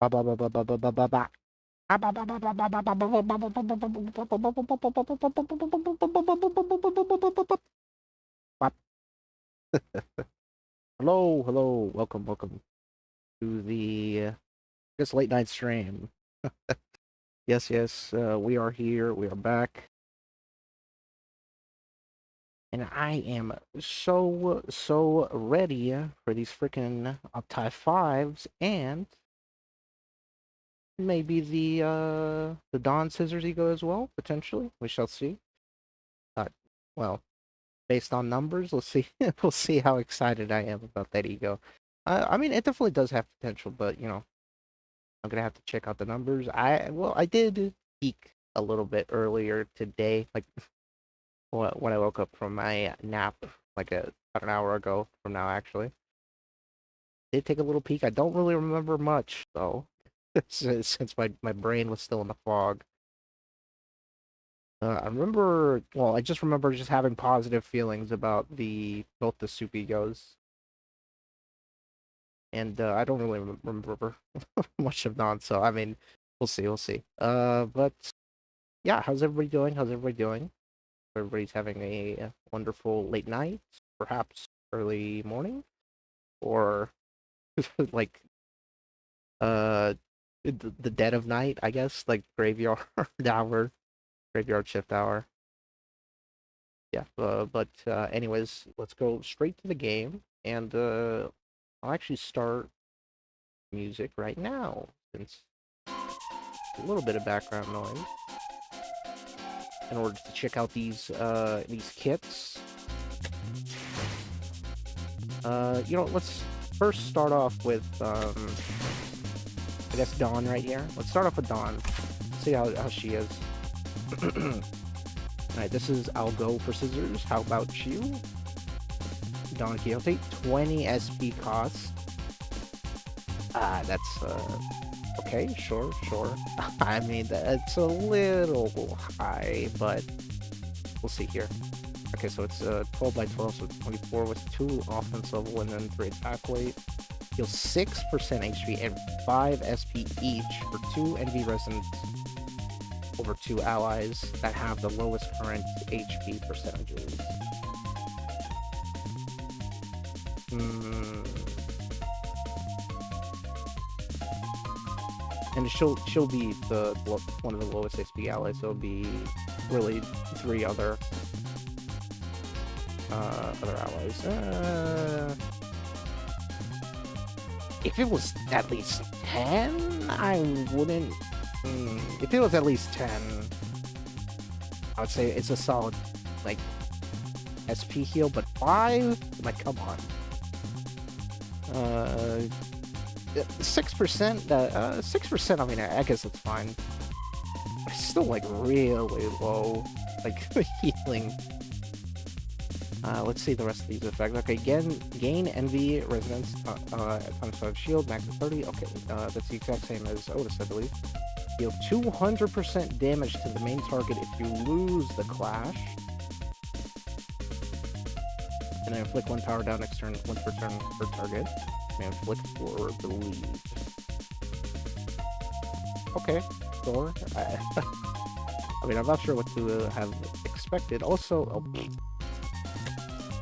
Ba ba ba ba ba ba ba ba ba. Hello, hello, welcome to the I guess late night stream. Yes, we are here, we are back, and I am so ready for these freaking Opti 5s and maybe the Dawn Scissors Ego as well, potentially. We shall see. Uh, well, based on numbers, let's see. We'll see how excited I am about that ego. I mean, it definitely does have potential, but I'm gonna have to check out the numbers. I did peek a little bit earlier today, like when I woke up from my nap, like about an hour ago from now, actually. Did take a little peek. I don't really remember much though, since my brain was still in the fog. I remember, well, I just remember just having positive feelings about both the soup egos, and I don't really remember much of non. So I mean, we'll see. But yeah, how's everybody doing? How's everybody doing? Everybody's having a wonderful late night, perhaps early morning, or like uh the dead of night, I guess, like graveyard hour, graveyard shift hour. Yeah, but anyways, let's go straight to the game, and I'll actually start music right now since a little bit of background noise in order to check out these kits. Let's first start off with I guess Dawn right here. Let's start off with Dawn. See how she is. Alright, this is I'll go for scissors. How about you? Don Quixote, 20 SP cost. That's okay, sure. I mean, that's a little high, but we'll see here. Okay, so it's 12 by 12, so it's 24 with 2 offense level and then 3 attack weight. Deals 6% HP and 5 SP each for 2 NV resonance over 2 allies that have the lowest current HP percentages. And she'll be one of the lowest SP allies, so it'll be really 3 other allies. If it was at least 10, I wouldn't. If it was at least 10, I would say it's a solid, like, SP heal, but 5? Like, come on. 6%, 6%, I mean, I guess it's fine. It's still, like, really low, like, healing. Let's see the rest of these effects. Okay, gain envy resonance times 5 shield, max of 30. Okay, that's the exact same as Otis, I believe. Deal 200% damage to the main target if you lose the clash. And then inflict 1 power down next turn, once per turn per target. And inflict for the lead. Okay, sure. I mean, I'm not sure what to have expected. Also,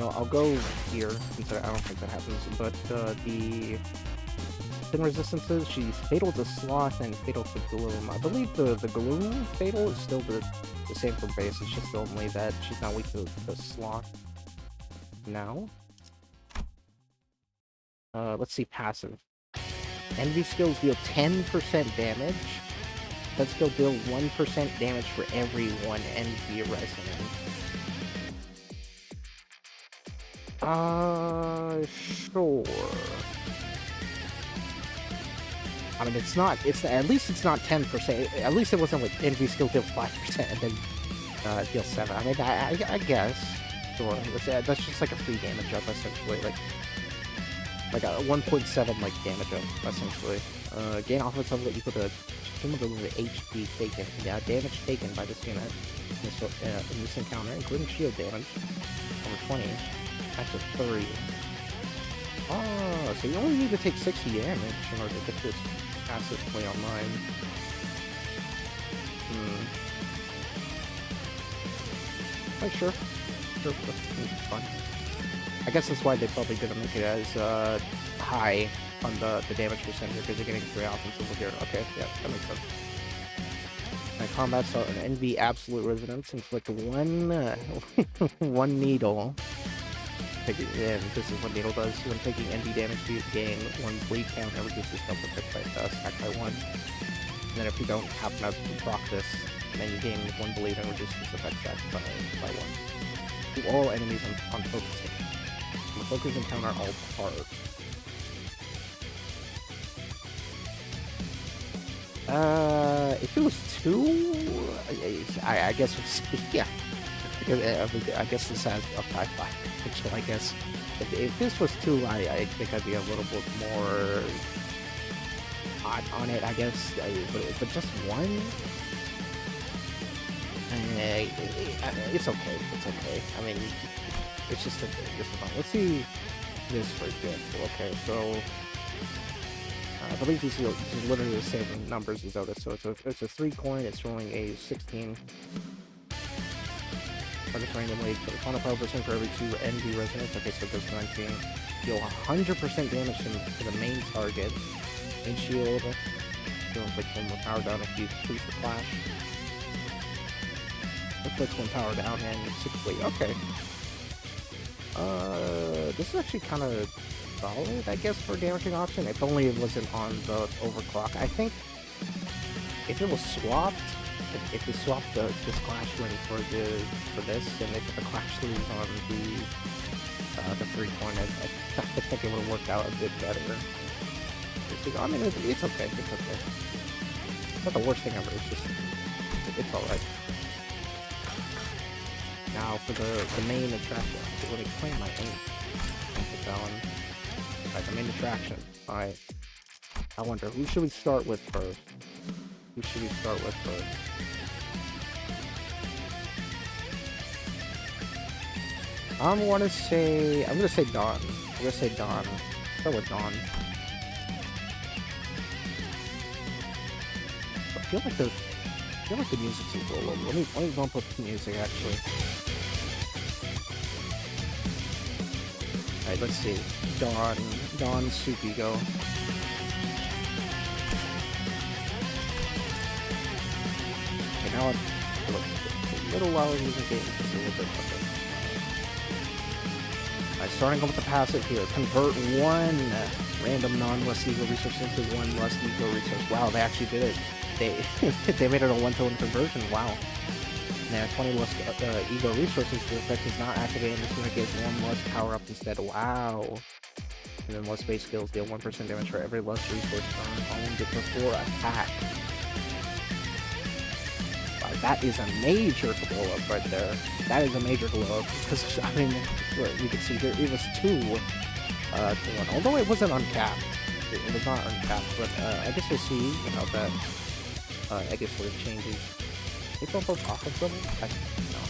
I'll go here, since I don't think that happens, but the thin resistances, she's fatal to Sloth and fatal to Gloom. I believe the Gloom fatal is still the same for base, it's just only that she's not weak to Sloth now. Let's see passive. Envy skills deal 10% damage. That skill deal 1% damage for every 1 envy resonance. Sure. I mean, at least it's not 10%. At least it wasn't like envy skill deal 5% and then deal 7. I mean, I guess. Sure. That's just like a free damage up, essentially. Like a 1.7 like damage up, essentially. Gain offense level equal to cumulative HP taken. Yeah, damage taken by this unit in this encounter, including shield damage, over 20. Back to 3. Oh, so you only need to take 60 damage in order to get this Passive play online. Oh, sure. Sure, that's fun. I guess that's why they probably didn't make it as high on the damage percentage, because they're getting 3 options over here. Okay, yeah, that makes sense. My combat saw an NV absolute resonance, inflict one one needle. And this is what needle does. When taking NV damage, you gain 1 bleed count and reduces health effect by stack by 1. And then if you don't happen to proc this, then you gain 1 bleed and reduce this effect stack by 1. To all enemies on focusing. The focus encounter all hard. If it was 2, I guess we'll see. Yeah. I guess this has a 5/5 potential, I guess. If this was 2, I think I'd be a little bit more hot on it, I guess. But just 1? It's okay. It's okay. I mean, it's just a fun. Let's see this for example. Okay, so I believe these are literally the same numbers as Otis. So it's a 3 coin. It's rolling a 16. Targets randomly. Put a final power percent for every 2 NV resonance. Okay, so it goes to 19. Deal 100% damage to the main target. Main shield. Deal inflicts 1 more power down if you complete the flash. Inflicts 1 power down and 6 bleed. Okay. This is actually kind of solid, I guess, for a damaging option. If only it wasn't on the overclock. I think if it was swapped, if they swapped this clash win for this, and they put the clash sleeves on the 3 coin, I think it would have worked out a bit better. I mean, it's okay. It's okay. It's not the worst thing ever. It's just it's all right. Now for the main attraction. Let me claim my aim. Put that one. Alright, the main attraction. Alright. I wonder, who should we start with first? Who should we start with first? I'm gonna say Dawn. I'm gonna say Dawn. Start with Dawn. I feel like the music's a little low. Let me bump up the music actually. Alright, let's see. Dawn Soup E.G.O. Okay, now I'm a little louder music game. Just a little bit better. Alright, starting with the passive here. Convert 1 random non-lust E.G.O resource into 1 lust E.G.O resource. Wow, they actually did it. They made it a 1-to-1 conversion. Wow. Now 20 lust E.G.O resources. The effect is not activated. This one gets 1 lust power up instead. Wow. And then lust base skills deal 1% damage for every lust resource owned before attack. Wow, that is a major glow up right there. That is a major glow up because I mean, you can see here it was 2 to 1. Although it wasn't uncapped. It was not uncapped, but I guess we'll see. You know that. I guess what it changes. They bump up offense level? No.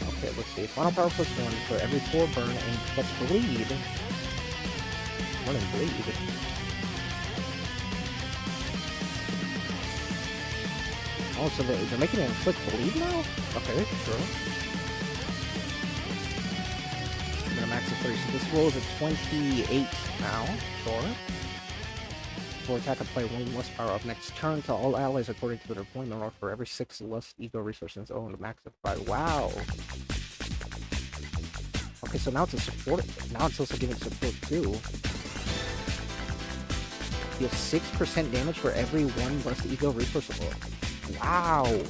Okay, let's see. Final power plus 1 for every 4 burn and plus bleed. 1 and bleed. Oh, so they're making it inflict bleed now? Okay, sure. I'm gonna max of 3, so this rolls at 28 now. Sure. For attack, apply 1 lust power up next turn to all allies according to the deployment order for every 6 lust E.G.O resources owned. Max of 5. Wow. Okay, so now it's a support. Now it's also giving support too. Deal 6% damage for every 1 lust E.G.O resource. Wow.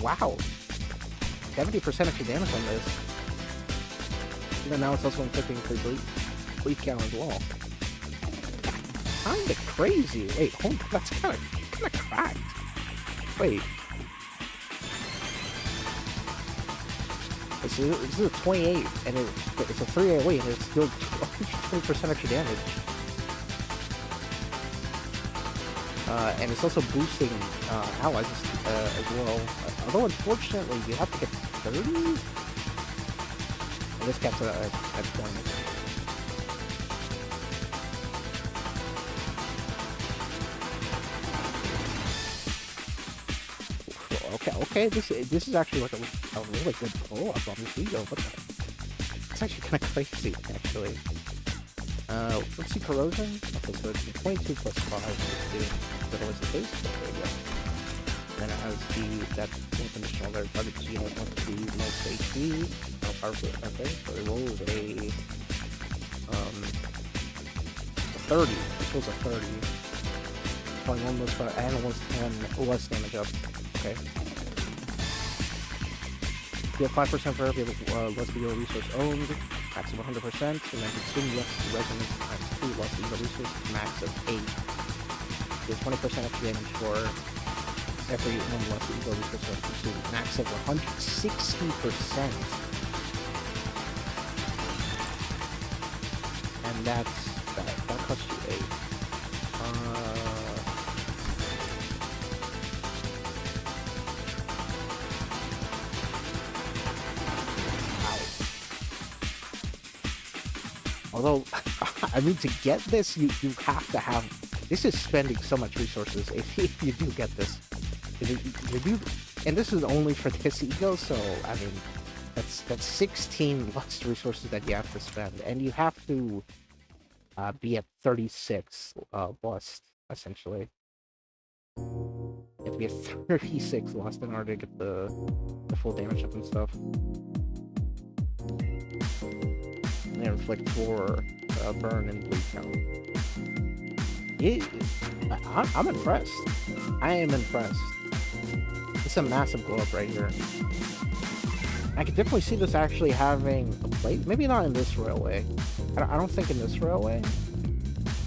Wow. 70% extra damage on this. And then now it's also inflicting for bleed count as well. Kinda crazy. Wait, hold on, that's kinda cracked. Wait. This is a 28, and it's a 3-8 weight, and it's still 20% extra damage. And it's also boosting allies as well. Although unfortunately you have to get 30. This cat's at 20. Okay, this is actually like a really good pull up on this ego. What the? It's actually kind of crazy, actually. Let's see corrosion. Okay, so it's 22 plus 5. Let's see if that was the case. There we go. Then it has that conditional there. Target G wants to be most HP. No powerful. Okay, so it rolls a 30. It rolls a 30. 21 plus 5, and it was 10 less damage up. Okay. You have 5% for every less ego resource owned, max of 100%, and then consume less resonance times 2 less ego resource, max of 8. You have 20% extra damage for every one less ego resource consumed, max of 160%. And that costs you 8. Although, I mean, to get this, you have to have... This is spending so much resources if you do get this. If you do, and this is only for this ego, so, I mean, that's 16 lust resources that you have to spend. And you have to be at 36 lust, essentially. You have to be at 36 lust in order to get the full damage up and stuff. And inflict 4 burn and bleed count. I'm impressed. I am impressed. It's a massive glow up right here. I could definitely see this actually having a place. Maybe not in this railway. I don't think in this railway.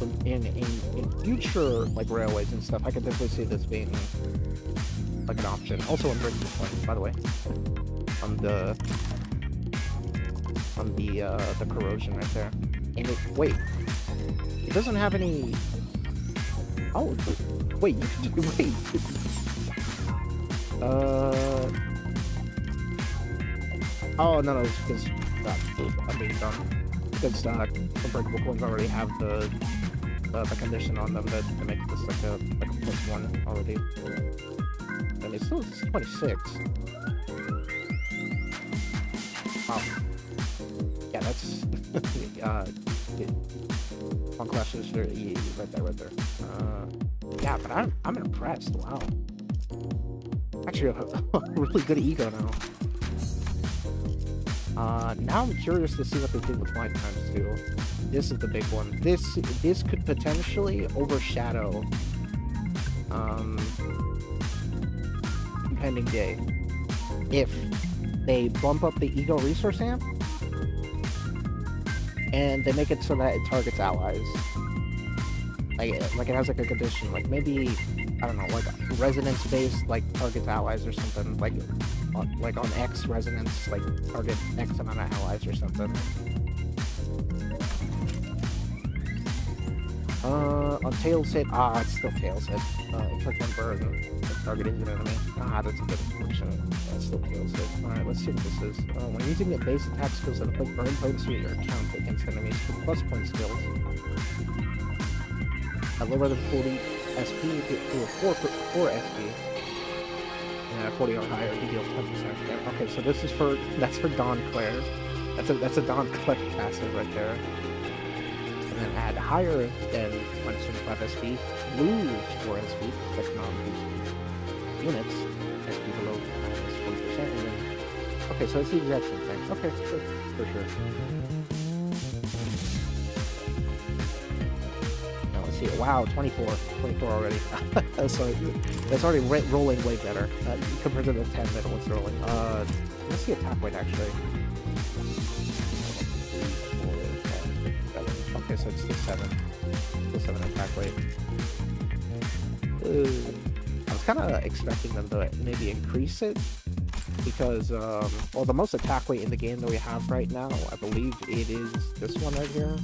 But in future like railways and stuff, I could definitely see this being like an option. Also in Breakable Point, by the way. On the corrosion right there. And wait, it doesn't have any. Oh, wait, wait. Oh no, it's because I'm being dumb. Because Unbreakable Coins already have the condition on them that to make this like a +1 already. And it's still 26. Wow. Yeah, that's on clashes for E right there. Yeah, but I'm impressed. Wow. Actually, a really good ego now. Now I'm curious to see what they did with light times too. This is the big one. This could potentially overshadow Impending Day if they bump up the ego resource amp and they make it so that it targets allies. Like it has like a condition, like maybe, I don't know, like resonance based, like targets allies or something, like on X resonance, like target X amount of allies or something. On Tails hit, it's still Tails hit. Inflict one burn, target is an enemy. That's a good function. Still Tails hit. Alright, let's see what this is. When using the base attack skills that inflict burn points to your account against enemies with plus point skills, at lower than 40 SP, you get to a 4 SP. And at 40 or higher, you deal 10%. Okay, so this is that's for Dawn Claire. That's a Dawn Claire passive right there. And then add higher than 175 SP, lose 4 SP, that's non-boost units, SP below minus 40%, and then, okay, so it's the exact same thing. Okay, for sure. Now let's see, wow, 24 already. So that's already rolling way better, compared to the 10 that it was rolling. Let's see attack weight actually. Okay, so it's still 7. Still 7 attack weight. I was kind of expecting them to maybe increase it. Because, well, the most attack weight in the game that we have right now, I believe it is this one right here.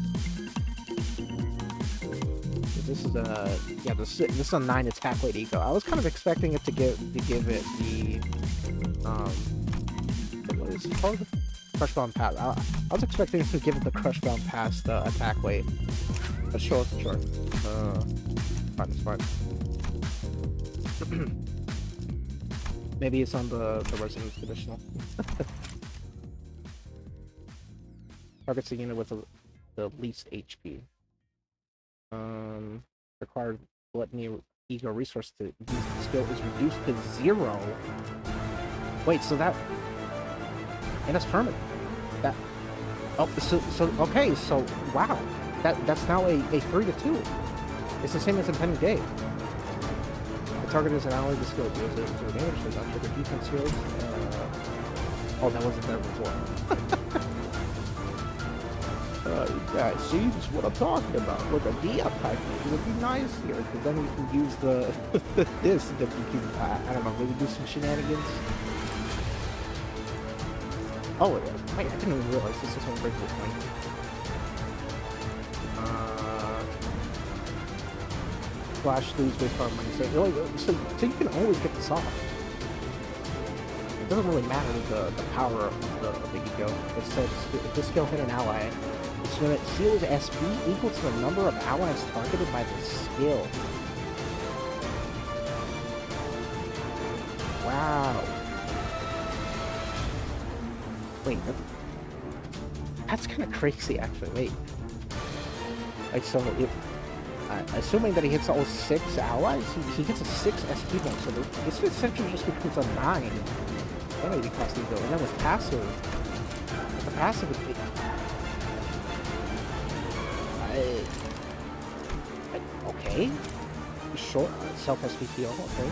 This is a, yeah, this is a 9 attack weight eco. I was kind of expecting it to give it the, what is it called? Crush Bomb Pass. I was expecting to give it the Crush Bomb Pass attack weight. But sure. Fine, it's fine. Maybe it's on the Resonance Conditional. Targets a unit with the least HP. Required gluttony ego resource to use the skill is reduced to 0. Wait, so that... And that's permanent. That... Oh, so okay, so wow. That's now a 3-2. It's the same as Impending Day. The target is an ally, the skill deals 0 damage, does not trigger defense heals. Oh, that wasn't there before. Yeah, see, this is what I'm talking about. With a D up type, it would be nice here, because then you can use the this, that you can, I don't know, maybe do some shenanigans. Oh, wait, I didn't even realize this is Unbreakable Point. Flash lose based on money. So you can always get this off. It doesn't really matter the power of the ego. It says if this skill hit an ally, its unit heals SP equal to the number of allies targeted by the skill. Wow. Wait, that's kind of crazy, actually. Wait. Like, so if... assuming that he hits all 6 allies, he gets a 6 SP bonus, so this essentially just becomes a 9. That might be cost ego. And then with passive... The passive would be... okay. Short self-SP heal, okay.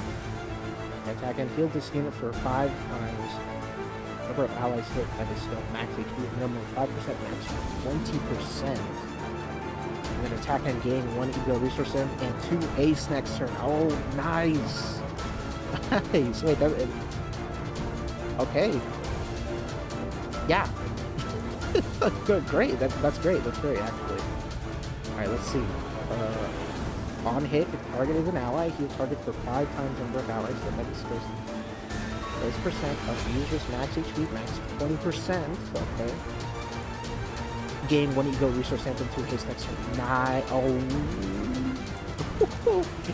Attack and heal this unit for 5 times. Number of allies hit by the skill max HP, minimum 5% max 20%. And then attack and gain 1 ego resource and 2 ace next turn. Oh, nice! Nice! Wait, that... Okay. Yeah. Good, great. That's great. That's great, actually. Alright, let's see. On hit, if target is an ally, heal target for 5 times number of allies. So that is 30% of user's max HP, max 20%. Okay. Gain 1 ego resource and 2 hits next turn. Oh.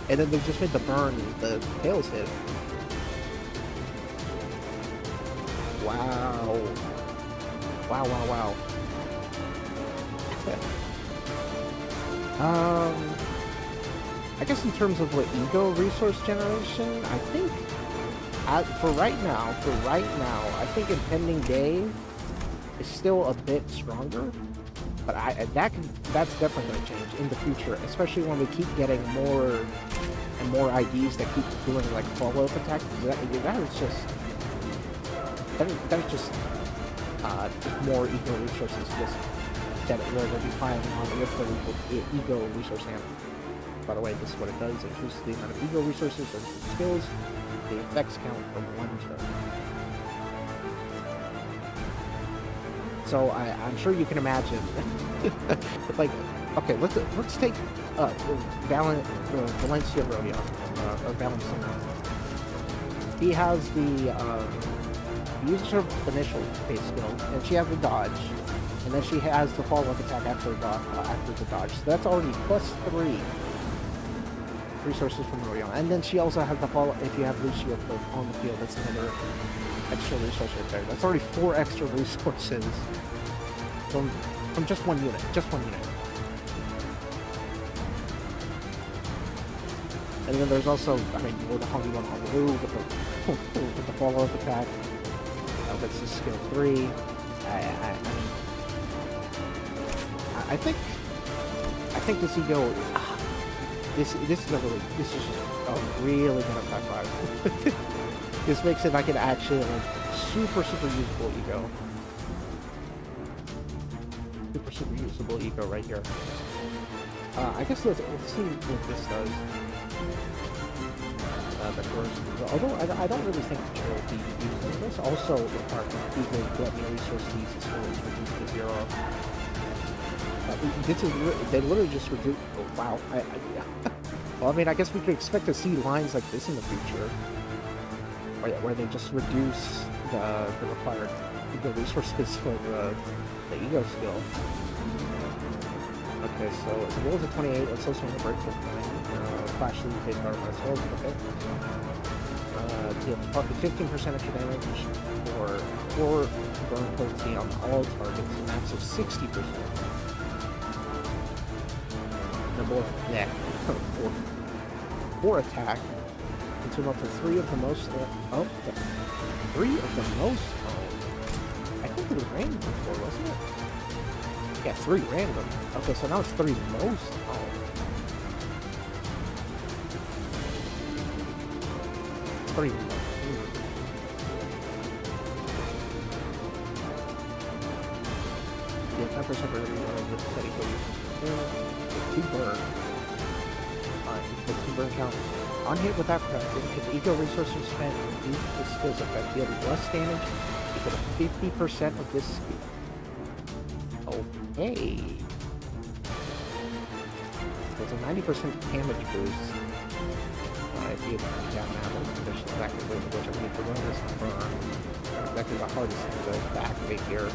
And then they just made the burn, the tails hit. Wow. Wow. I guess in terms of what ego resource generation, I think for right now, I think Impending Day is still a bit stronger, but that's definitely going to change in the future, especially when we keep getting more and more IDs that keep doing like follow-up attacks. That is just more ego resources that we're going to be piling on with the ego resource hammer. By the way, this is what it does. It increases the amount of ego resources and skills. The effects count from 1 turn. So I'm sure you can imagine. Like, okay, let's take Valencia Rodion, or Valencia. He has the uses her initial base skill, and she has the dodge, and then she has the follow-up attack after the dodge. So that's already +3 resources from Rodion, and then she also has the follow. If you have Lucio on the field, that's another extra resource right there. That's already 4 extra resources from just one unit. And then there's also, I mean, with the Hungry one on the move with the follow-up attack. That's the skill 3. I think this ego. This is just a really good attack 5. This makes it like an actually super usable ego. Super usable ego right here. I guess let's see what this does. Although I don't really think it will be using this. Also, requires ego gluttony resource needs is reduced to 0. They literally just reduce. Oh, wow. Well, I mean, I guess we could expect to see lines like this in the future, where they just reduce the required the resources for the ego skill. Okay, so the rolls at 28. Let's also swing a break for flash lead face power by souls. Okay. Deal 15% extra damage for 4 burn potency on all targets, a max of 60%. Number yeah, 4 attack. Consume up to 3 of the most. 3 of the most. I think it was random before, wasn't it? Yeah, 3 random. Okay, so now it's 3 most. Oh. 3 most. Yeah, 10% for every with steady focus. 2 burn. Alright, the 2 burn count. On hit with that pressure, if ego resources spent to reduce the skill's effect, deal less damage equal to 50% of this skill. Okay. There's a 90% damage boost. If you down now, there's exactly which I'm going to run this burn. Exactly the hardest thing to activate here.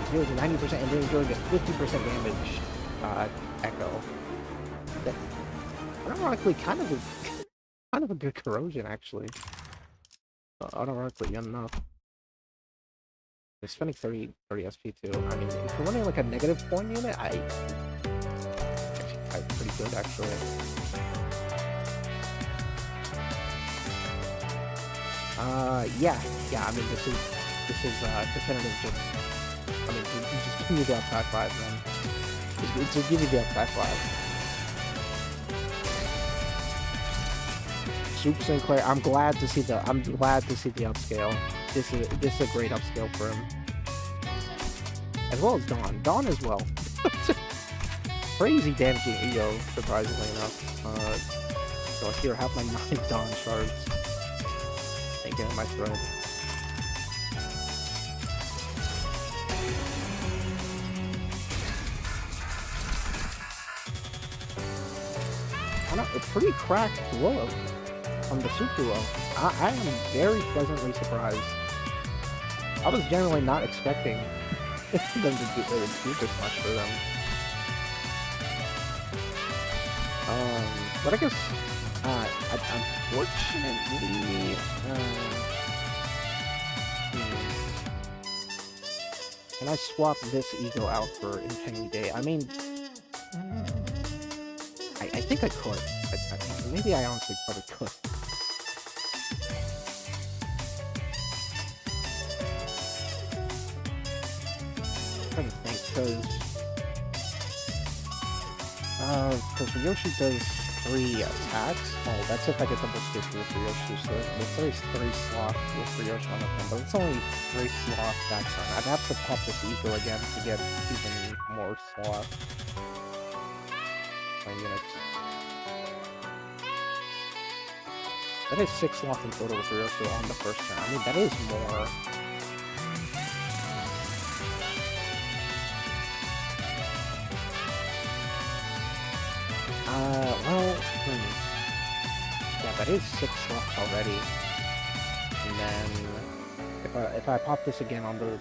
It deals 90% and then you're doing a 50% damage echo. That, ironically, kind of a good corrosion actually. Unironically enough. They're spending 30 SP too. I mean, if you're running like a -1 unit, actually pretty good actually. Yeah. I mean, this is definitive. Just, I mean, just give me the upside 5, man. Just give me the upside 5. Soup Sinclair, I'm glad to see the upscale. This is a great upscale for him. As well as Dawn. Dawn as well. Crazy damaging ego, surprisingly enough. So here, have my 9 Dawn shards. And get in my throat. A pretty cracked blow from the Soup duo. I am very pleasantly surprised. I was generally not expecting them to do this much for them. But I guess, unfortunately, can I swap this ego out for Impending Day? I mean, I think I could. Maybe I honestly probably could. I'm trying to think, because Ryoshi does 3 attacks. Oh, that's if I get double skip with Ryoshi, so it's always 3 sloth with Ryoshi on the thing, but it's only 3 sloth that turn. I'd have to pop this ego again to get even more sloth. My units. That is 6 sloth in total with Ryoshi on the first turn. I mean, that is more. Yeah, that is 6 sloth already. And then, if I pop this again on the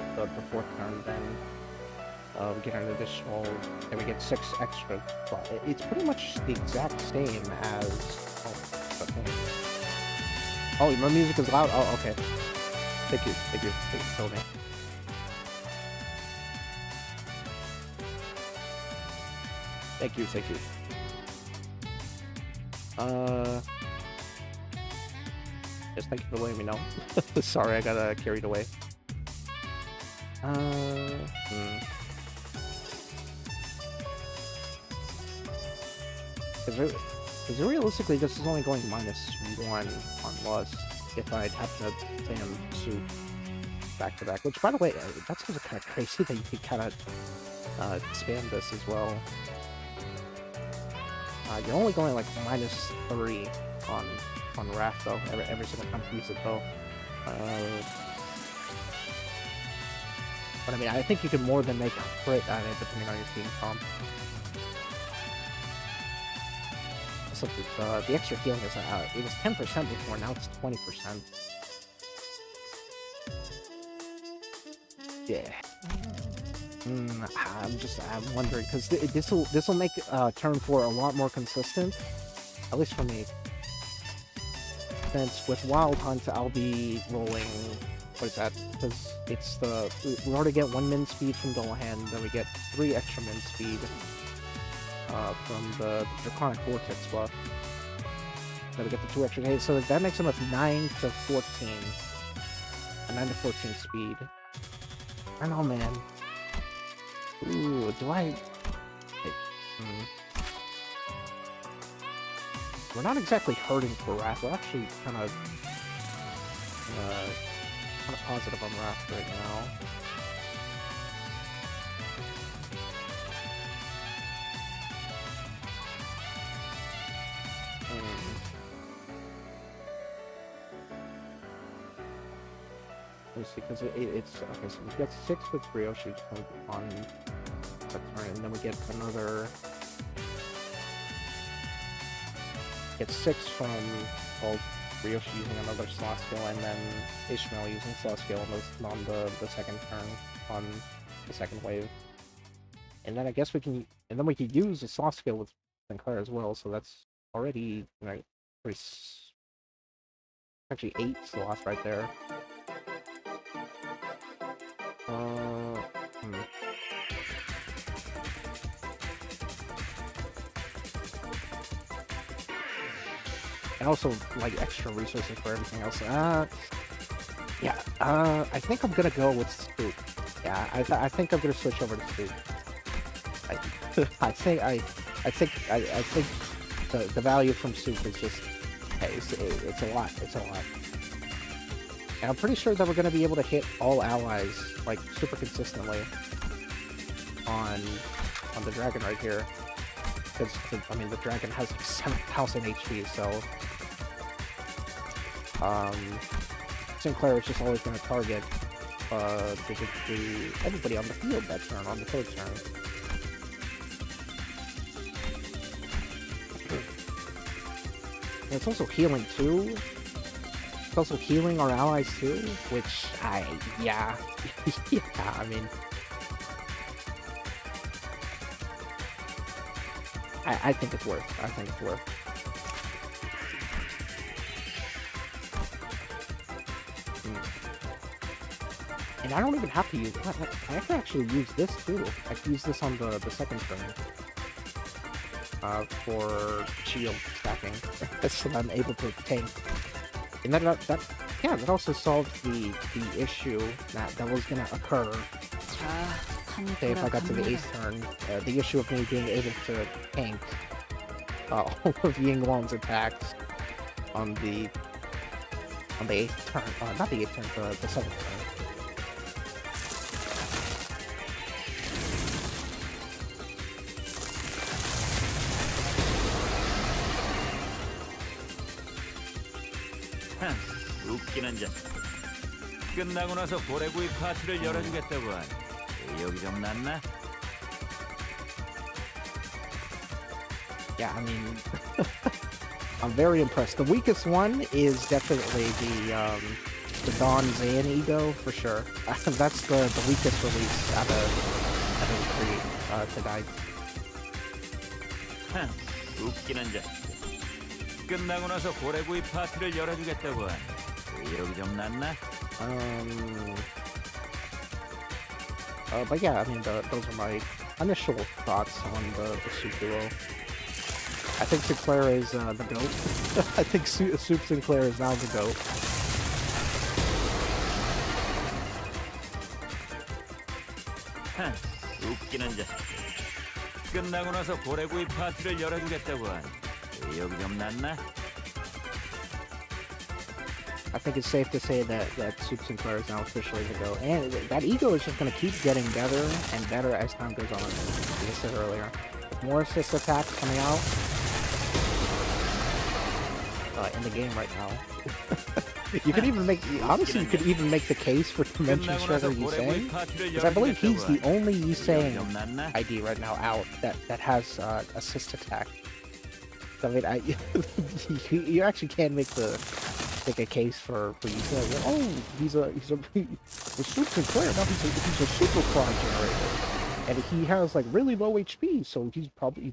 4th turn, then we get an additional, and we get 6 extra. It's pretty much the exact same as. Oh, my music is loud? Oh, okay. Thank you for telling me. Thank you. Yes, thank you for letting me know. Sorry, I got carried away. Because realistically, this is only going -1 on Lust if I'd have to spam Soup back to back. Which, by the way, that sounds kind of crazy that you could kind of spam this as well. You're only going like -3 on Wrath though, every single time you use it though. But I mean, I think you can more than make up for it, depending on your team comp. So the extra healing is it was 10% before, now it's 20%. Yeah. I'm wondering because this will make turn 4 a lot more consistent, at least for me. Since with Wild Hunt, I'll be rolling. What is that? Because it's we already get 1 min speed from Dullahan, then we get 3 extra min speed from the Draconic Vortex buff. Then we get the 2 extra hits, so that makes him a 9 to 14. A 9 to 14 speed. I don't know, man. Ooh, do I... Wait, We're not exactly hurting for Wrath. We're actually kind of positive on Wrath right now. Let's see, because it's okay. So we get 6 with Ryoshi on the turn, and then we get another. Get 6 from Ryoshi using another slot skill, and then Ishmael using slot skill on the second turn on the second wave. And then I guess we can, and then we could use the slot skill with Sinclair as well. So that's already actually 8 slots right there. And also, like, extra resources for everything else. I think I'm gonna go with Spook. Yeah, I think I'm gonna switch over to Spook. I think the value from Spook is just, hey, it's a lot. It's a lot. And I'm pretty sure that we're going to be able to hit all allies, like, super consistently on the dragon right here. Because, I mean, the dragon has like 7,000 HP, so... Sinclair is just always going to target everybody on the field that turn, on the third turn. And it's also healing, too. It's also healing our allies too, which yeah, I mean, I think it's worth. I think it's worth. And I don't even have to use. I can actually use this too. I can use this on the second turn. For shield stacking, so I'm able to tank. And that also solved the issue that was gonna occur. Say if I got to the 8th turn, the issue of me being able to tank all of Yinglong's attacks on the 8th turn, not the 8th turn, the 7th turn. 웃기는 자식. 끝나고 나서 고래구이 파티를 열어주겠다고 하니 의욕이 좀 났나? Yeah, I mean, I'm very impressed. The weakest one is definitely the Dawn Zayn E.G.O for sure. That's the weakest release out of the 3 tonight. 웃기는 자식. 끝나고 나서 고래구이 파티를 열어주겠다고 하니 의욕이 좀 났나? But yeah, I mean, those are my initial thoughts on the Soup duo. I think Sinclair is the GOAT. I think Soup Sinclair is now the GOAT. 웃기는 자식. 끝나고 나서 고래구이 파티를 열어주겠다고 하니 의욕이 좀 났나? I think it's safe to say that Soup Sinclair is now officially the GOAT. And that E.G.O is just going to keep getting better and better as time goes on, as I said earlier. More assist attacks coming out in the game right now. You could even make, honestly, you could even make the case for Dimension Shredder Yusang, because I believe he's the only Yusang ID right now out that has assist attack. So, I mean, you actually can make the make a case for you saying, well, oh, he's a Soup Sinclair, now he's a super prime generator. And he has like really low HP, so he's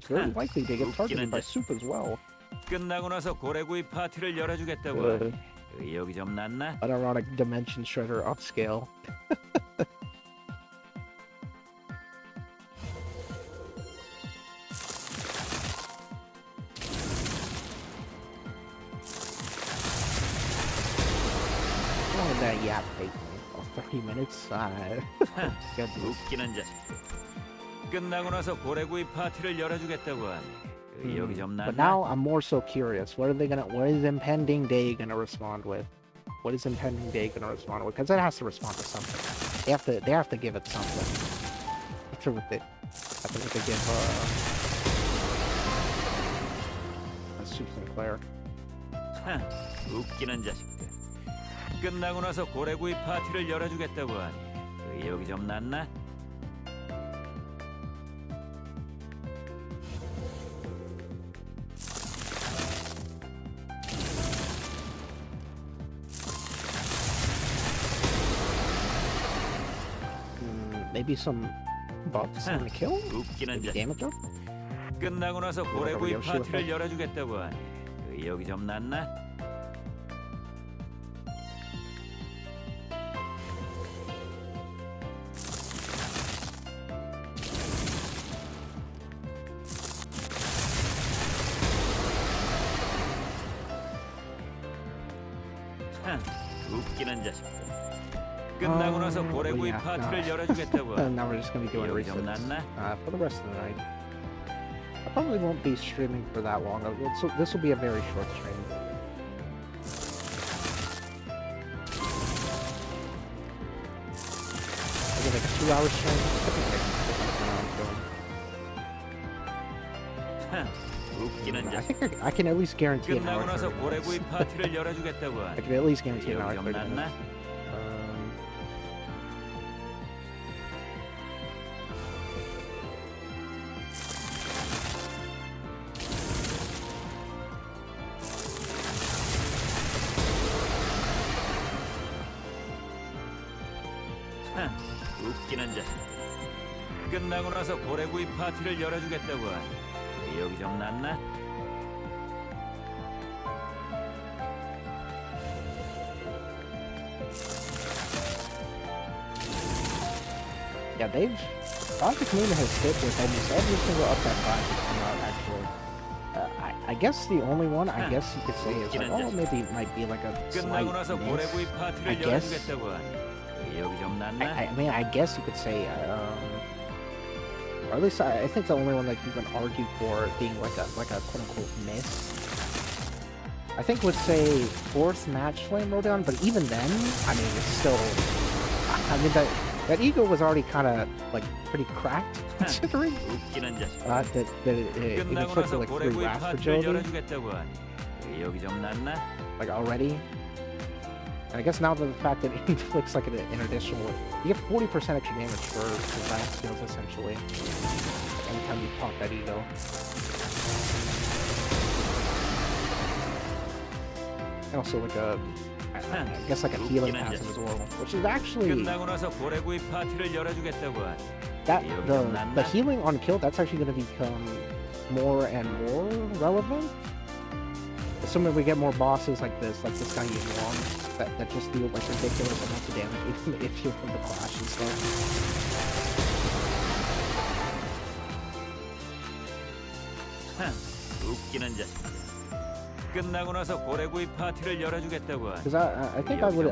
very likely to get targeted by Soup as well. 끝나고 나서 고래구이 파티를 열어주겠다고. 의욕이 좀 났나? Unironic Dimension Shredder upscale. Oh, that yap take me. Oh, 30 minutes? 웃기는 자식. 끝나고 나서 고래구이 파티를 열어주겠다고. 의욕이 좀 났나? But now I'm more so curious. What is Impending Day gonna respond with? What is Impending Day gonna respond with? Because it has to respond to something. They have to give it something. What's with it? I think they give a Soup Sinclair. 웃기는 자식들. 끝나고 나서 고래구이 파티를 열어주겠다고. 의욕이 좀 났나? Maybe some buffs on the kill? 웃기는 Maybe 자식. damage up? 끝나고 나서 고래구이 파티를 열어주겠다고. 의욕이 좀 났나? 웃기는 자식들. 끝나고 나서 고래구이 파티를 열어주겠다고. Now we're just gonna be doing 의욕이 좀 resets 났나? for the rest of the night. I probably won't be streaming for that long. This will be a very short stream. Maybe like a 2-hour stream. 웃기는 I 자식. think I can at least guarantee an hour. 끝나고 나서 30 고래구이 minutes. 파티를 열어주겠다고. I can at least guarantee an hour. 의욕이 좀 30 났나? minutes. 웃기는 자식. 끝나고 나서 고래구이 파티를 열어주겠다고. 의욕이 좀 났나? Yeah, Project Moon has hit with almost every single update five that's come out, actually. I guess the only one, I guess you could say, is like, oh, maybe it might be like a slight 끝나고 나서 miss. 고래구이 파티를 I guess. 열어주겠다고. 의욕이 좀 났나? I mean, I guess you could say, or at least I think the only one that you can argue for being like a quote-unquote miss. I think would say 4th match Flame Rodon, but even then, I mean, it's still, I mean, that ego was already kind of like pretty cracked considering 웃기는 자식. that it 끝나고 inflicted 나서 like 3 고래구이 wrath 파티를 fragility 열어주겠다고. 의욕이 좀 났나? like already. And I guess now the fact that it inflicts like an additional, you get 40% extra damage for wrath skills essentially. Anytime you pop that ego. And also like I guess like a healing passive as well, which is actually 끝나고 나서 고래구이 파티를 열어주겠다고. that the healing on kill, that's actually going to become more and more relevant. Assuming we get more bosses like this guy Long, that just deal like ridiculous amounts of damage, even if you from the clash and stuff. 웃기는 자식. 끝나고 나서 고래구이 파티를 열어주겠다고. Because I think I would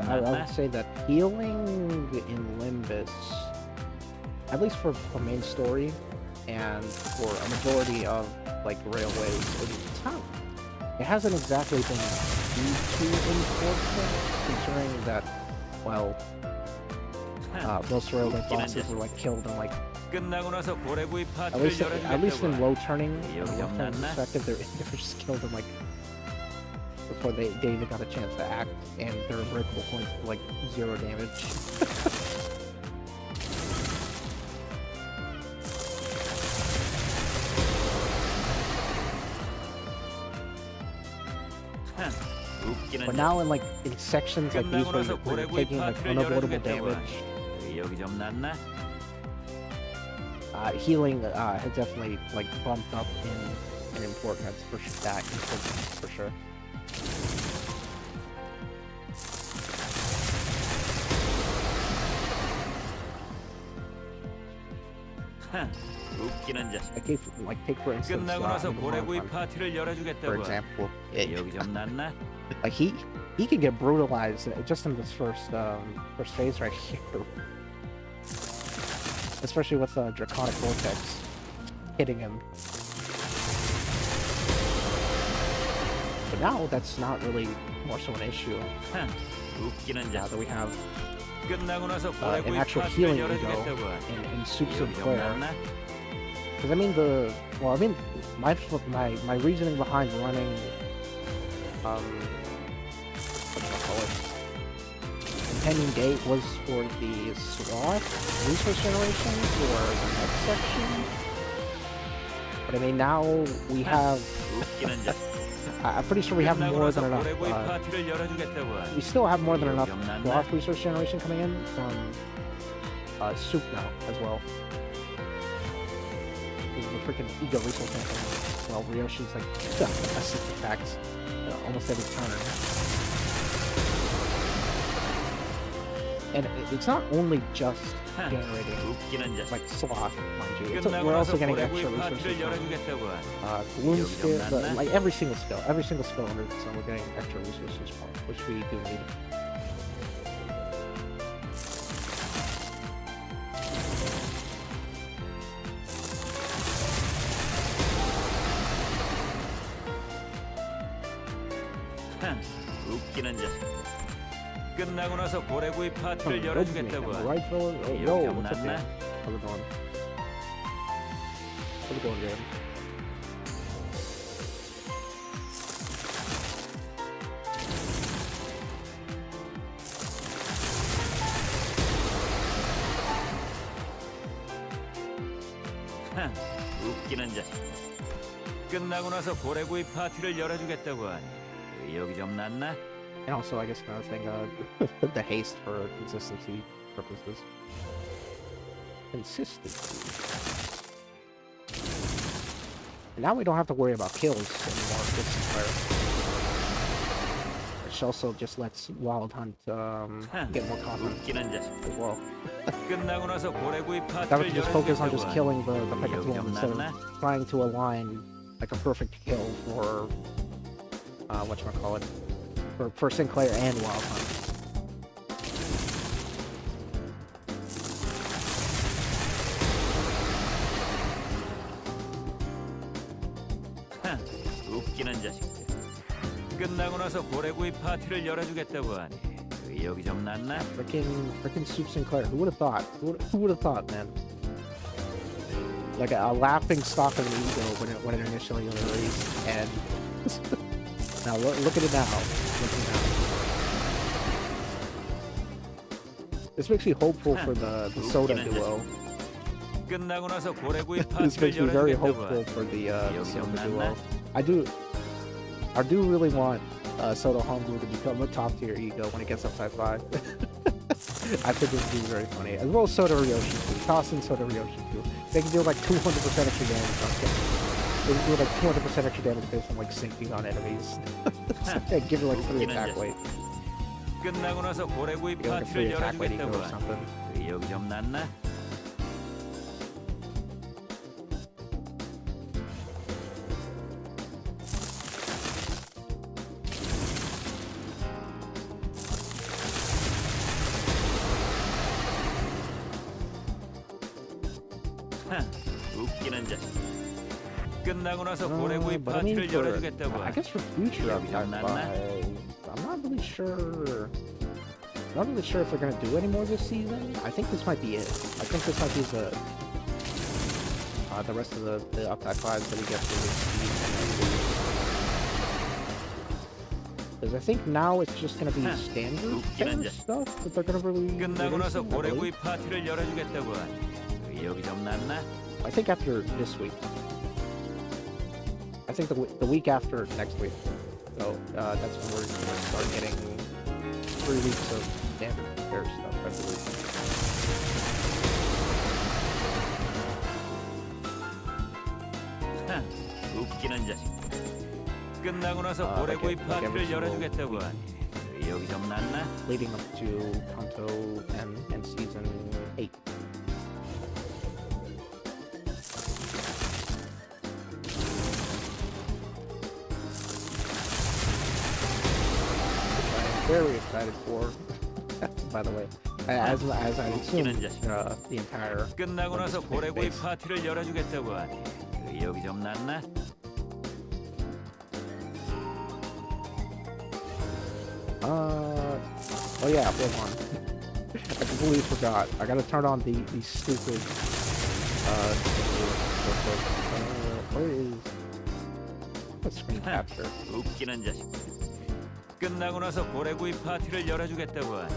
say that healing in Limbus, at least for main story and for a majority of like railways, it hasn't exactly been too important, considering that, well, most railway bosses were like killed in like 끝나고 나서 고래구이 at 파티를 least in 열어주겠다고. low turning perspective, they were just killed in like before they even got a chance to act, and their unbreakable points were like 0 damage. 웃기는 But now in sections like these 끝나고 where 나서 you're 고래구이 taking like 파티를 unavoidable 열어주겠다고 damage, 하니 의욕이 좀 났나? healing has definitely like bumped up in importance for that importance for sure. 웃기는 자식. Take for instance, 끝나고 나서 in the 고래구이 Marathon, 파티를 열어주겠다고 for 하니 example, 의욕이 좀 났나? like he can get brutalized just in this first phase right here, especially with Draconic Vortex hitting him. But now that's not really more so an issue 웃기는 now 자식. that we have 끝나고 나서 an 고래구이 actual 파티를 healing 열어주겠다고 ego 하니 in Soup 의욕이 좀 Sinclair. 났나? Because I mean my reasoning behind running what do I call it? Companion Gate was for the slot resource generation for the next section. But I mean now we have 웃기는 자식. I'm pretty sure we have 끝나고 more 나서 than enough 고래구이 파티를 열어주겠다고 하니 we still have more than 의욕이 enough 좀 났나? sloth resource generation coming in from Soup now as well. The freaking ego resource thing. Well, Ryoshi's like assist attacks almost every turn. And it's not only just generating 웃기는 자식. like sloth, mind you. 끝나고 We're 나서 also getting 고래구이 extra 파티를 resources from 열어주겠다고 하니 gloom 여기 좀 skill, 났나? like every single skill under the sun, we're getting extra resources from, which we do need. 웃기는 자식. 끝나고 나서 고래구이 파티를 열어주겠다고 하니 Right, fellas? Oh, 의욕이 yo, 좀 what's up, 났나? man? How's it going? How's it going, Jim? 웃기는 자식. 끝나고 나서 고래구이 파티를 열어주겠다고 하니 의욕이 좀 났나? And also, I guess another thing, the haste for consistency purposes. Consistency. And now we don't have to worry about kills anymore. Which also just lets Wild Hunt get more confident 웃기는 자식. as well. 끝나고 나서 고래구이 Now we 파티를 can just focus on 열어주겠다고 just 하니 killing the 의욕이 Pekatoon 좀 instead 났나? of trying to align like a perfect kill for whatchamacallit, for Sinclair and Wild Hunt. 웃기는 자식들. 끝나고 나서 고래구이 파티를 열어주겠다고 하니 의욕이 좀 났나? Freaking Soup Sinclair. Who would have thought? Who would have thought, man? Like a laughing stock of an ego when it initially was released, and now look at it now. Look at it now. This makes me hopeful for the Soda duo. 끝나고 나서 고래구이 This makes 파티를 me very 열어주겠다고 hopeful 하니 for the 여기 Soda 좀 duo. 났나? I do really want Soda Hongu to become a top tier ego when it gets up to 5. I think it would be very funny. As well as Soda Ryoshi too. Toss in Soda Ryoshi too. They can do like 200% extra damage on kills. They can do like 200% extra damage based on like sinking on enemies. Yeah, give it like 3 attack weight. 끝나고 나서 고래구이 Give like a 3 파티를 attack weight ego 열어주겠다고 or 하니 something. 의욕이 좀 났나? 웃기는 자식. 끝나고 나서 고래구이 But I mean, 파티를 열어주겠다고 I 하니 guess for future 여기 좀 updates, 났나? I'm not really sure. Not really sure if they're gonna do any more this season. I think this might be it. I think this might be the rest of the update 5s that we get for this season. Because I think now it's just gonna be standard fair stuff that they're gonna really. 끝나고 나서 release, I believe. 고래구이 파티를 열어주겠다고 하니 의욕이 좀 났나? I think after this week. I think the week after next week. So that's when we're gonna start getting 3 weeks of standard repair stuff, I believe. 웃기는 자식. 끝나고 나서 like 고래구이 every 파티를 single 열어주겠다고 하니 의욕이 좀 났나? Leading up to Kanto and season 8. Very excited for, by the way, as I assume the entire. 끝나고 나서 고래구이 파티를 열어주겠다고 하니 의욕이 좀 났나? Oh yeah, hold on. I completely forgot. I gotta turn on the stupid. Where is the screen capture? 웃기는 자식. 끝나고 나서 고래구이 파티를 열어주겠다고 하니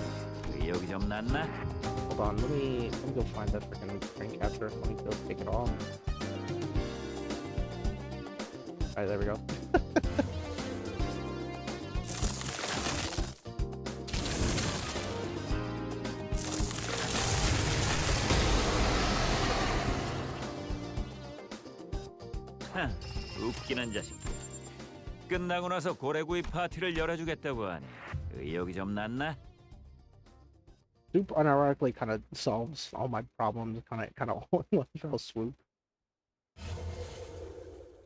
의욕이 좀 났나? Hold on, let me go find that freaking screen capture. Let me go take it off. Alright, there we go. 웃기는 자식. 끝나고 나서 고래구이 파티를 열어주겠다고 하니 의욕이 좀 났나? Swoop unironically kind of solves all my problems, kind of all in one fell swoop.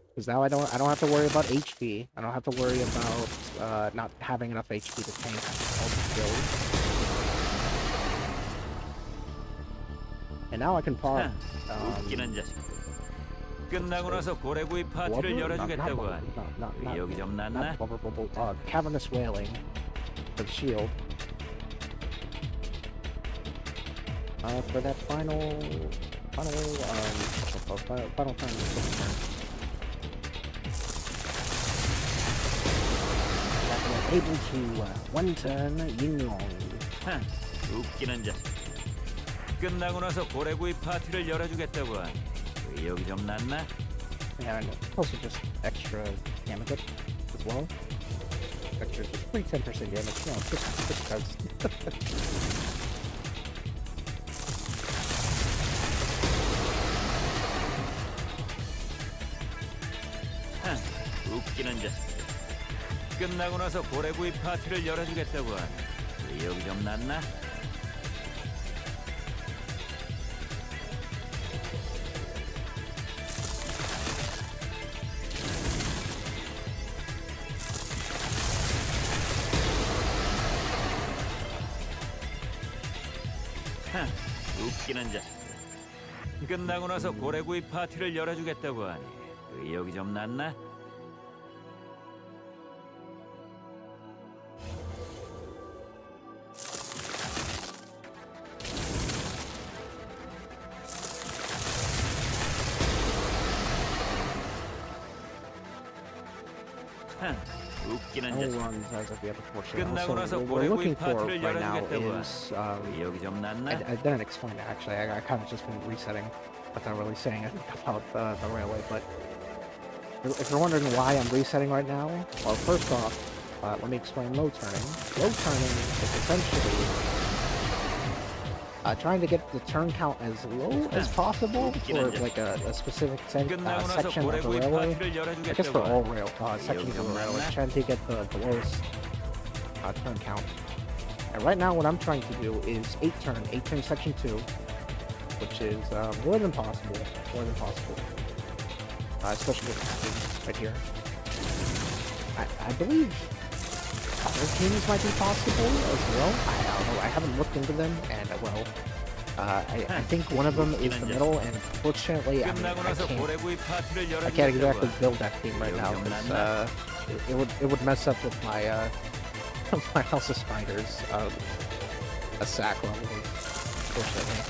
Because now I don't have to worry about HP. I don't have to worry about not having enough HP to tank all the skills. And now I can pause. 웃기는 자식. 끝나고 나서 고래구이 파티를 열어주겠다고 하니 의욕이 좀 났나? Cavernous wailing for the shield. For that final turn. That we're able to one turn Yinglong. 웃기는 자식. 끝나고 나서 고래구이 파티를 열어주겠다고 하니 의욕이 좀 났나? And also just extra damage as well. Extra, just free 10% damage, you know, just because. 웃기는 자식. 끝나고 나서 고래구이 파티를 열어주겠다고 하니 의욕이 좀 났나? 웃기는 자식. 끝나고 나서 고래구이 파티를 열어주겠다고 하니 의욕이 좀 났나? 웃기는 자식. 끝나고 나서 고래구이 파티를 열어주겠다고 하니 의욕이 좀 났나? I didn't explain it actually. I kind of just been resetting without really saying anything about the railway. But if you're wondering why I'm resetting right now, well, first off, let me explain low turning. Low turning is essentially trying to get the turn count as low as possible for like a specific section of the railway. I guess for all sections of the railway, trying to get the lowest turn count. And right now what I'm trying to do is 8 turn section 2, which is more than possible, especially with the speed right here. I believe other teams might be possible as well. I don't know, I haven't looked into them, and I think one of them is the middle, and fortunately I can't exactly build that team right now, because it would mess up with my my House of Spiders a sack level, fortunately.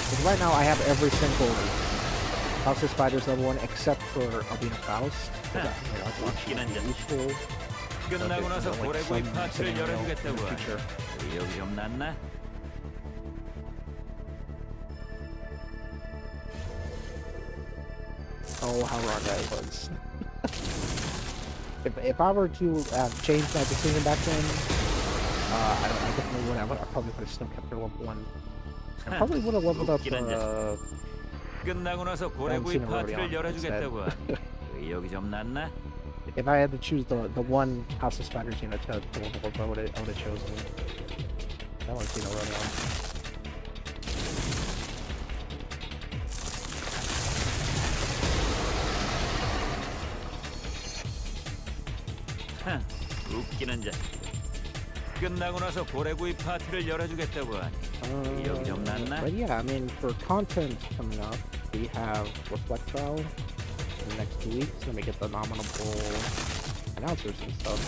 Because right now I have every single House of Spiders level 1 except for Albina Faust. Useful. 끝나고 나서 고래구이 파티를 열어주겠다고 하니 의욕이 좀 났나? Oh, how wrong I was. If I were to change my decision back then, I definitely would have. I probably would have still kept her level 1. I probably would have leveled up 끝나고 나서 고래구이 파티를 열어주겠다고. 의욕이 좀 났나? If I had to choose the one House of Spiders unit to level up, I would have chosen that one's Rodeo. 웃기는 자. 끝나고 나서 고래구이 파티를 열어주겠다고 하니 의욕이 좀 났나? But yeah, I mean, for content coming up, we have Reflect Trial in the next 2 weeks. Let me get the nominable announcers and stuff.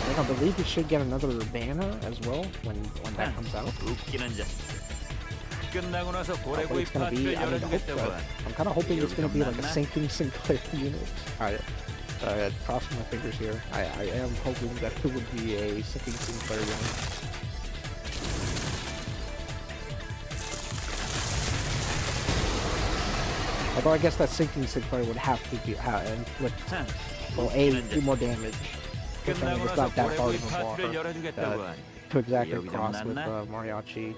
And I believe we should get another banner as well when that comes out. 웃기는 자. 끝나고 나서 고래구이 It's gonna be, 파티를 열어주겠다고 하니 I'm kind of hoping it's gonna be like a sinking Sinclair unit. Crossing my fingers here. I am hoping that it would be a sinking Sinclair unit. Although I guess that sinking Sinclair would have to be inflict, well, do more damage. Which I mean, it's not that hard of a bar to exactly cross with Mariachi.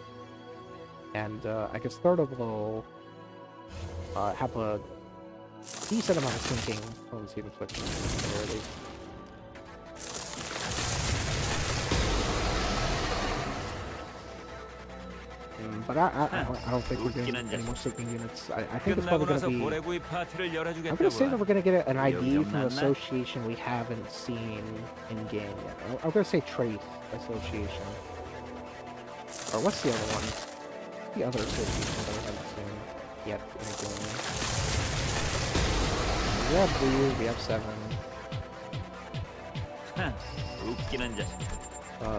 And I guess third of will have a decent amount of sinking potency infliction at the very least. But I don't think we're getting any more sinking units. I think it's probably going to be... I'm going to say that we're going to get an ID from the association we haven't seen in-game yet. I'm going to say Trace Association. Or what's the other one? The other association that we haven't seen yet in the game. We have Blue, we have 7.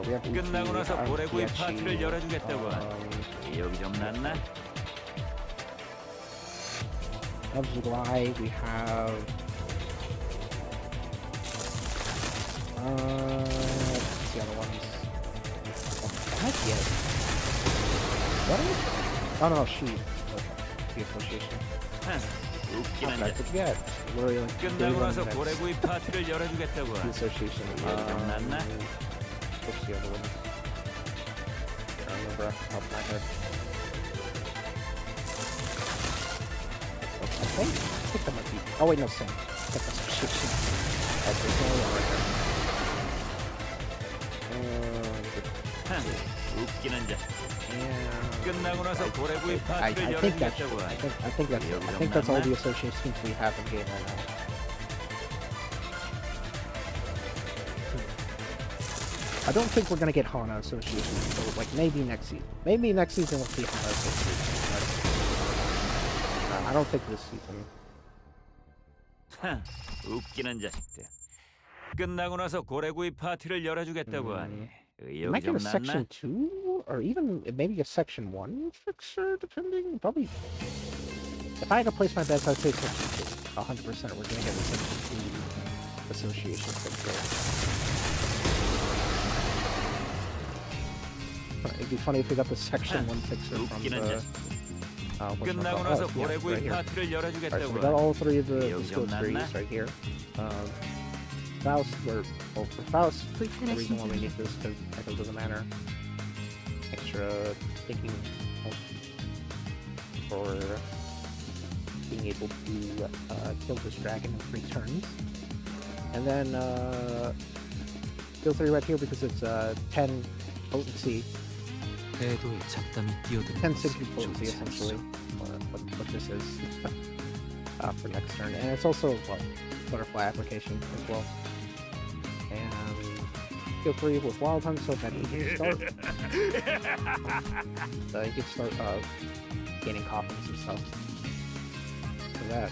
We have 끝나고 나서 고래구이 파티를 열어주겠다고. 의욕이 좀 났나? We have July, we have what's the other ones? Not yet. What? Oh no, she. The association. 웃기는 자. I forget. We're like 끝나고 나서 고래구이 파티를 열어주겠다고. the association. 의욕이 좀 났나? What's the other one? I don't remember off the top of my head. I think that might be. Oh wait, no, Sam. That's association. That's the only one right there. 웃기는 자. Yeah. 끝나고 나서 고래구이 파티를 I think 열어주겠다고. I think that's all the associations we have in game right now. I don't think we're gonna get Hana Association, so like maybe next season. Maybe next season we'll see Hana Association, but I don't think this season. 웃기는 자식들. 끝나고 나서 고래구이 파티를 열어주겠다고 하니 We 의욕이 might get 좀 a section 났나? 2, or even maybe a section 1 fixer, depending. Probably. If I had to place my bets, I'd say section 2. 100% we're gonna get a section 2 association fixer. It'd be funny if we got the section 1 fixer from the... 끝나고 나서 yeah, 고래구이 right here. 파티를 Alright, so 열어주겠다고. we got all 3 of the 의욕이 skill 좀 trees 났나? right here. Faust, for Faust, the reason why we need this, because it doesn't matter. Extra thinking for being able to kill this dragon in 3 turns. And then skill 3 right here because it's 10 potency. 10 sinking potency essentially. What this is for next turn. And it's also butterfly application as well. And skill 3 with Wild Hunt so that you can start. You can start gaining coffins and stuff. For that.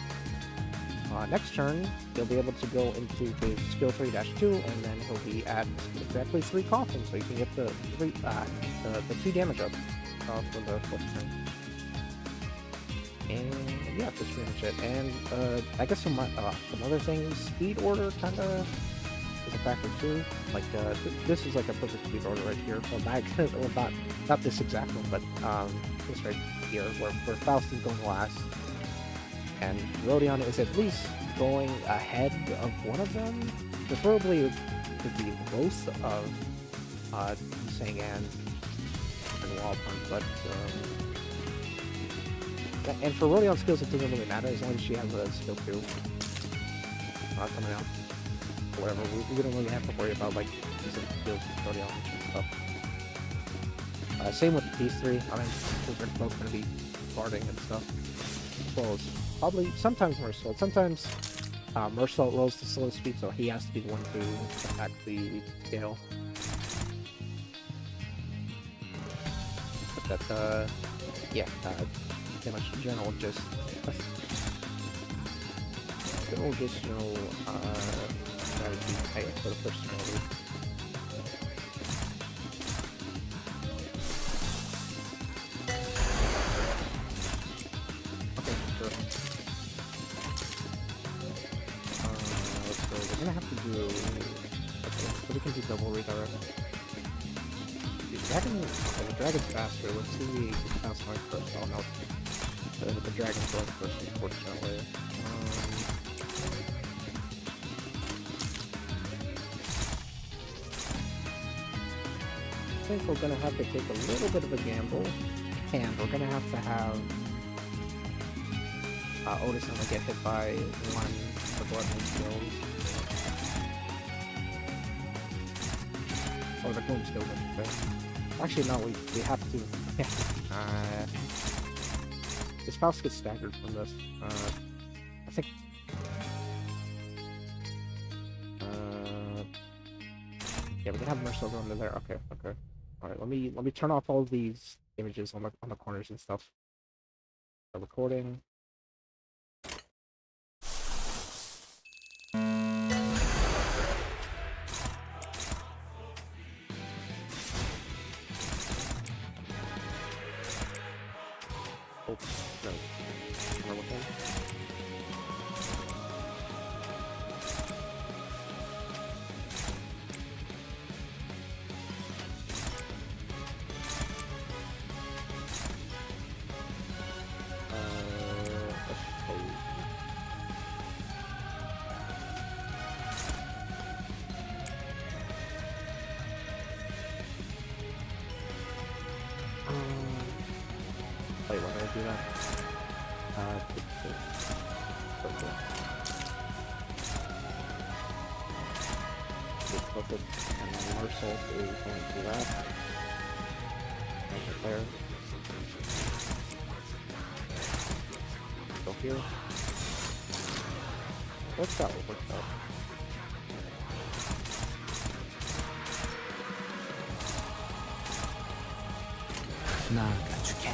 Next turn, he'll be able to go into his skill 3-2, and then he'll be at exactly 3 coffins, so you can get the 2 damage up for the 4th turn. And yeah, that's pretty much it. And I guess some other things, speed order kind of is a factor too. Like this is like a perfect speed order right here. Well, not this exact one, but this right here, where Faust is going last, and Rodion is at least going ahead of one of them. Preferably it could be both of Sang and Wallpun, but and for Rodion skills it doesn't really matter as long as she has a skill 2 coming out. Whatever, we don't really have to worry about like specific skills with Rodion and stuff. Same with these three. I mean, they're both going to be guarding and stuff. As well as probably sometimes Mersault. Sometimes Mersault rolls to slow speed, so he has to be the one to attack the scale. But that, yeah, pretty much general just, you know, strategy for the personality. Okay, sure. Let's go. We're gonna have to do. Okay, so we can do double redirect. The dragon's faster. Let's see the fast line first. Oh no, the dragon's going first, unfortunately. I think we're gonna have to take a little bit of a gamble, and we're gonna have to have Otis gonna get hit by one of the blood skills. Or the gloom skills, I should say. Actually, no, we have to. This Faust gets staggered from this. I think. Yeah, we can have Mersault go under there. Okay, okay. All right, let me turn off all of these images on the corners and stuff. Start recording. Oh, no. Am I looking? Wait, why did I do that? Flip it, and then Mersault is going to do that. Make it there. Go here. Works out, works out. 나가줄게.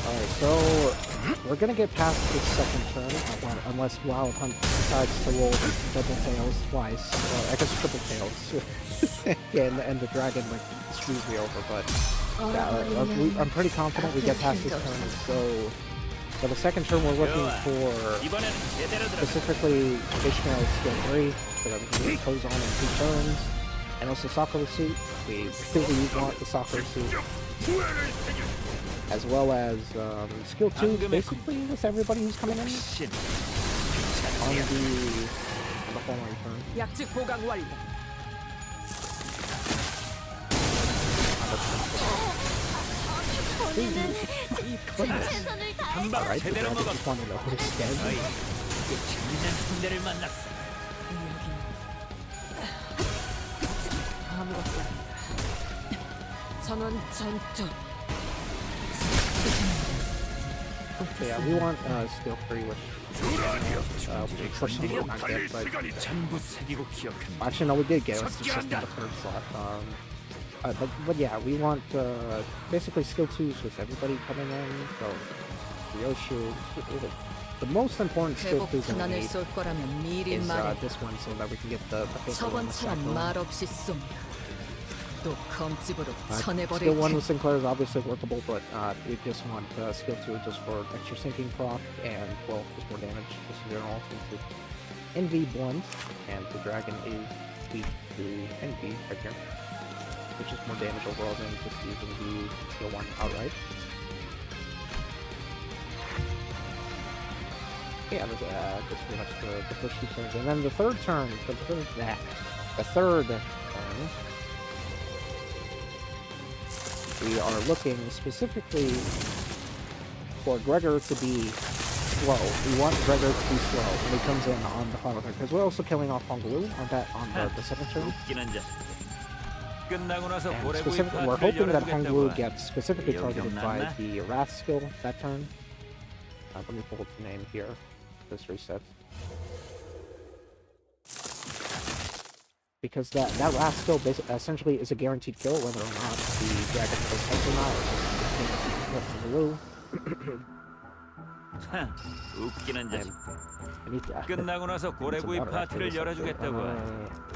Alright, so we're gonna get past this second turn, unless Wild Hunt decides to roll double tails twice, or I guess triple tails, and the dragon like screws me over. But yeah, I'm pretty confident we get past this turn. So for the second turn, we're looking for specifically Ishmael skill 3, so that we can get Kozan in 2 turns, and also Sakura suit. We really want the Sakura suit. As well as skill 2, basically with everybody who's coming in on the following turn. Alright, the dragon just wanted to hold his dead. Yeah, we want skill 3 with personally not get, but actually no, we did get it. It's just not a third slot. But yeah, we want basically skill 2s with everybody coming in. So Ryoshu, the most important skill 2s that we need is this one, so that we can get the facial one. Skill 1 with Sinclair is obviously workable, but we just want skill 2 just for extra sinking proc and, well, just more damage just in general since it's NV blunt and the dragon is weak to NV right here, which is more damage overall than just using the skill 1 outright. Yeah, that's pretty much the first 2 turns. And then the third turn, the third turn, we are looking specifically for Gregor to be slow. We want Gregor to be slow when he comes in on the final turn, because we're also killing off Honglu on the second turn. And specifically, we're hoping that Honglu gets specifically targeted by the Wrath skill that turn. Let me pull up the name here. This resets. Because that Wrath skill essentially is a guaranteed kill, whether or not the dragon has heads or not. It's guaranteed kill from the Lu. 웃기는 자식. I 끝나고 나서 고래구이 파티를 열어주겠다고.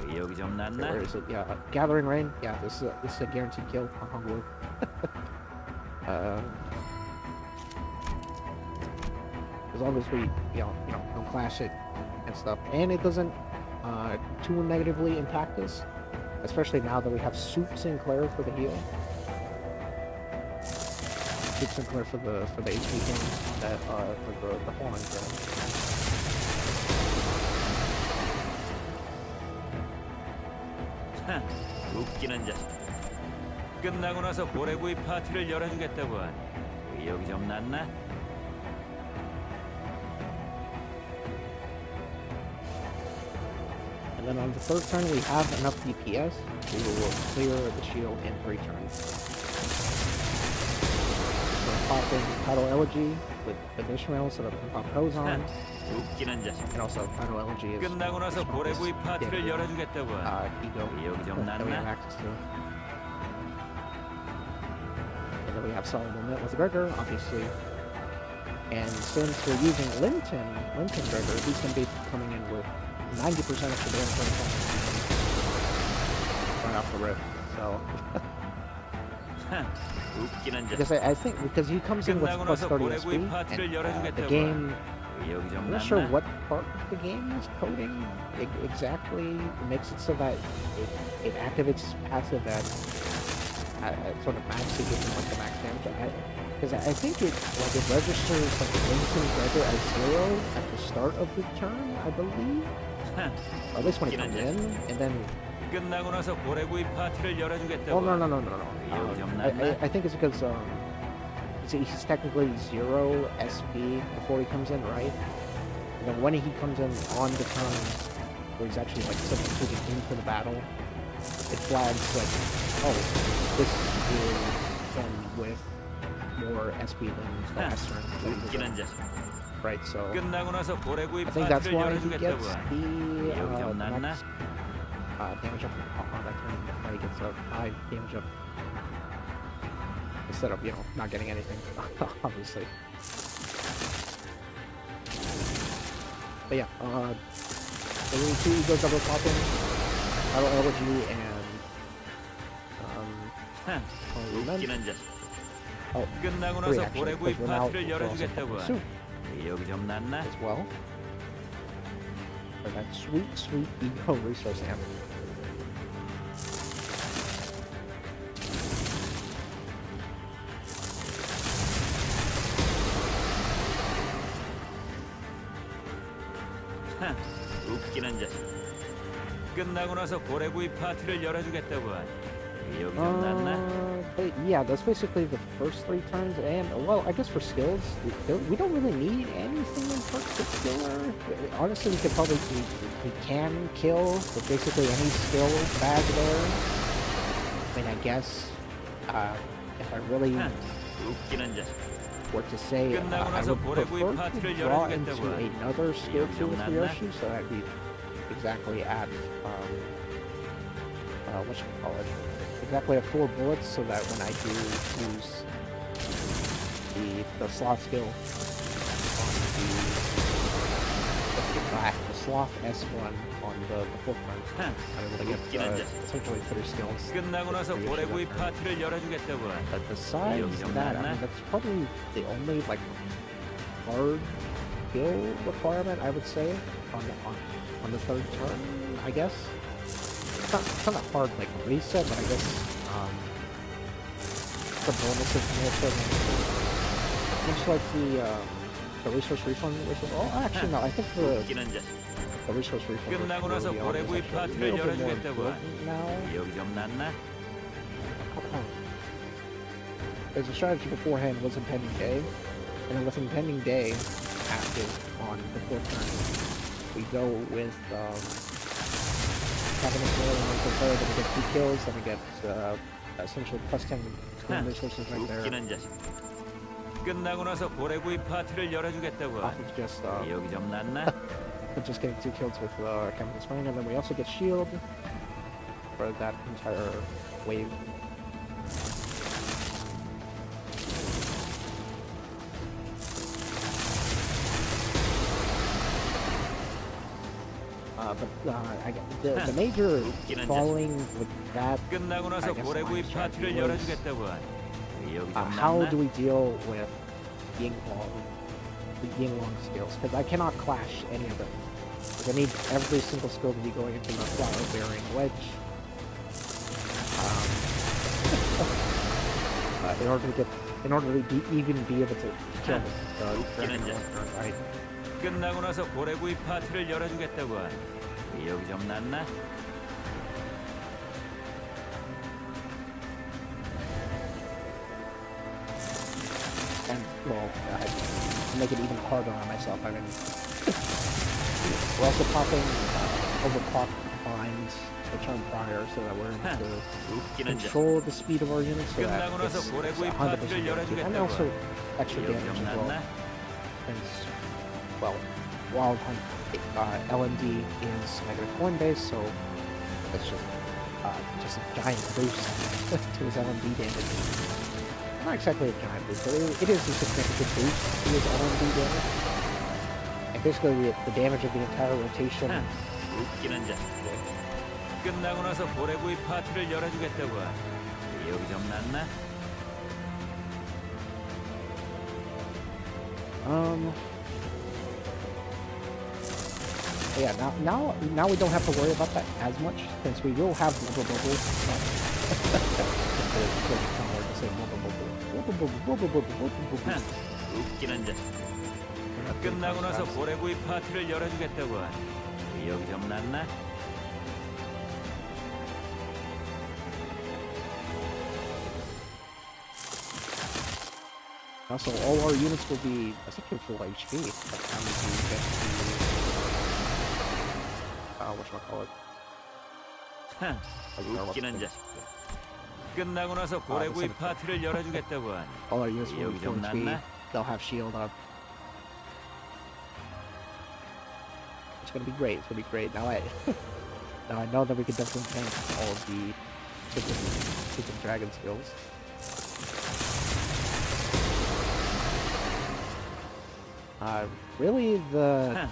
의욕이 좀 났나? Where is it? Yeah, Gathering Rain. Yeah, this is a guaranteed kill on Honglu. As long as we, don't clash it and stuff, and it doesn't too negatively impact us, especially now that we have Soup Sinclair for the heal. Soup Sinclair for the HP game that for the horn game. 웃기는 자식. 끝나고 나서 고래구이 파티를 열어주겠다고 하니 의욕이 좀 났나? And then on the third turn, we have enough DPS. We will clear the shield in 3 turns. So popping Tidal Elegy with additional so that we can pop Hose on. 웃기는 자식. And also Tidal Elegy is 끝나고 나서 고래구이 파티를 열어주겠다고 하니 E.G.O 의욕이 좀 that we have 났나? access to. And then we have Solid Limit with Gregor, obviously. And since we're using Linton Gregor, he's going to be coming in with 90% of the damage right off the rip. So because I think because he comes in with plus 30 SP, and the game, I'm not sure what part of the game is coding exactly makes it so that it activates passive at sort of max to give him like the max damage. Because I think it registers like Linton Gregor as 0 at the start of the turn, I believe. Or at least when he comes in, and then. Oh no! I think it's because he's technically 0 SP before he comes in, right? And then when he comes in on the turn where he's actually like substituting into the battle, it flags like, oh, this is him with more SP than the last turn. Right, so I think that's why he gets the max damage up on that turn. That's why he gets a high damage up instead of, not getting anything, obviously. But yeah, the really 2 E.G.Os double popping, Tidal Elegy, and oh, three actually, because we're now also Soup as well. For that sweet E.G.O resource amp. 웃기는 자식. 끝나고 나서 고래구이 파티를 열어주겠다고 하니 의욕이 좀 났나? But yeah, that's basically the first 3 turns, and well, I guess for skills, we don't really need anything in particular. Honestly, we could probably we can kill with basically any skill bag there. I mean, I guess if I really were to say, I would prefer to draw into another skill 2 with Ryoshi, so that'd be exactly at what should we call it? Exactly at 4 bullets, so that when I do use the slot skill on the sloth S1 on the fourth turn. I'm able to get essentially 3 skills. 끝나고 나서 고래구이 파티를 열어주겠다고. But besides that, I mean, that's probably the only like hard skill requirement I would say on the third turn. I guess it's not a hard like reset, but I guess the bonuses more so than much like the resource refund. Oh, actually no, I think the resource refund. 끝나고 나서 고래구이 파티를 열어주겠다고. Now. 여기 좀 낫나? There's a strategy beforehand was impending day, and then with impending day active on the fourth turn, we go with having a sword and then then we get 2 kills, then we get essentially plus 10 resources right there. 끝나고 나서 고래구이 파티를 열어주겠다고. Off of just 여기 좀 낫나? just getting 2 kills with Captain Spring, and then we also get shield for that entire wave. But the major falling with that, 끝나고 나서 고래구이 파티를 열어주겠다고. how do we deal with Yinglong skills? Because I cannot clash any of them. I need every single skill to be going into the flower bearing wedge. In order to even be able to kill the dragon right? 끝나고 나서 고래구이 파티를 열어주겠다고. 여기 좀 낫나? And well, to make it even harder on myself, I mean, we're also popping overclock binds the turn prior, so that we're able to control the speed of our units, so that it's 100% guaranteed, and also extra damage as well. And well, Wild Hunt LMD is negative coin base, so it's just a giant boost to his LMD damage. Not exactly a giant boost, but it is a significant boost to his LMD damage. And basically the damage of the entire rotation. 웃기는 자식. 끝나고 나서 고래구이 파티를 열어주겠다고. 여기 좀 낫나? Yeah, now we don't have to worry about that as much, since we will have Wubble Bubble. 웃기는 자식. 끝나고 나서 고래구이 파티를 열어주겠다고. 여기 좀 낫나? Also, all our units will be essentially full HP by the time we get to whatchamacallit. 웃기는 자식. 끝나고 나서 고래구이 파티를 열어주겠다고. All our units will 여기 be full 좀 HP. 낫나? They'll have shield up. It's gonna be great. It's gonna be great. Now I know that we can definitely tank all of the different dragon skills. Really the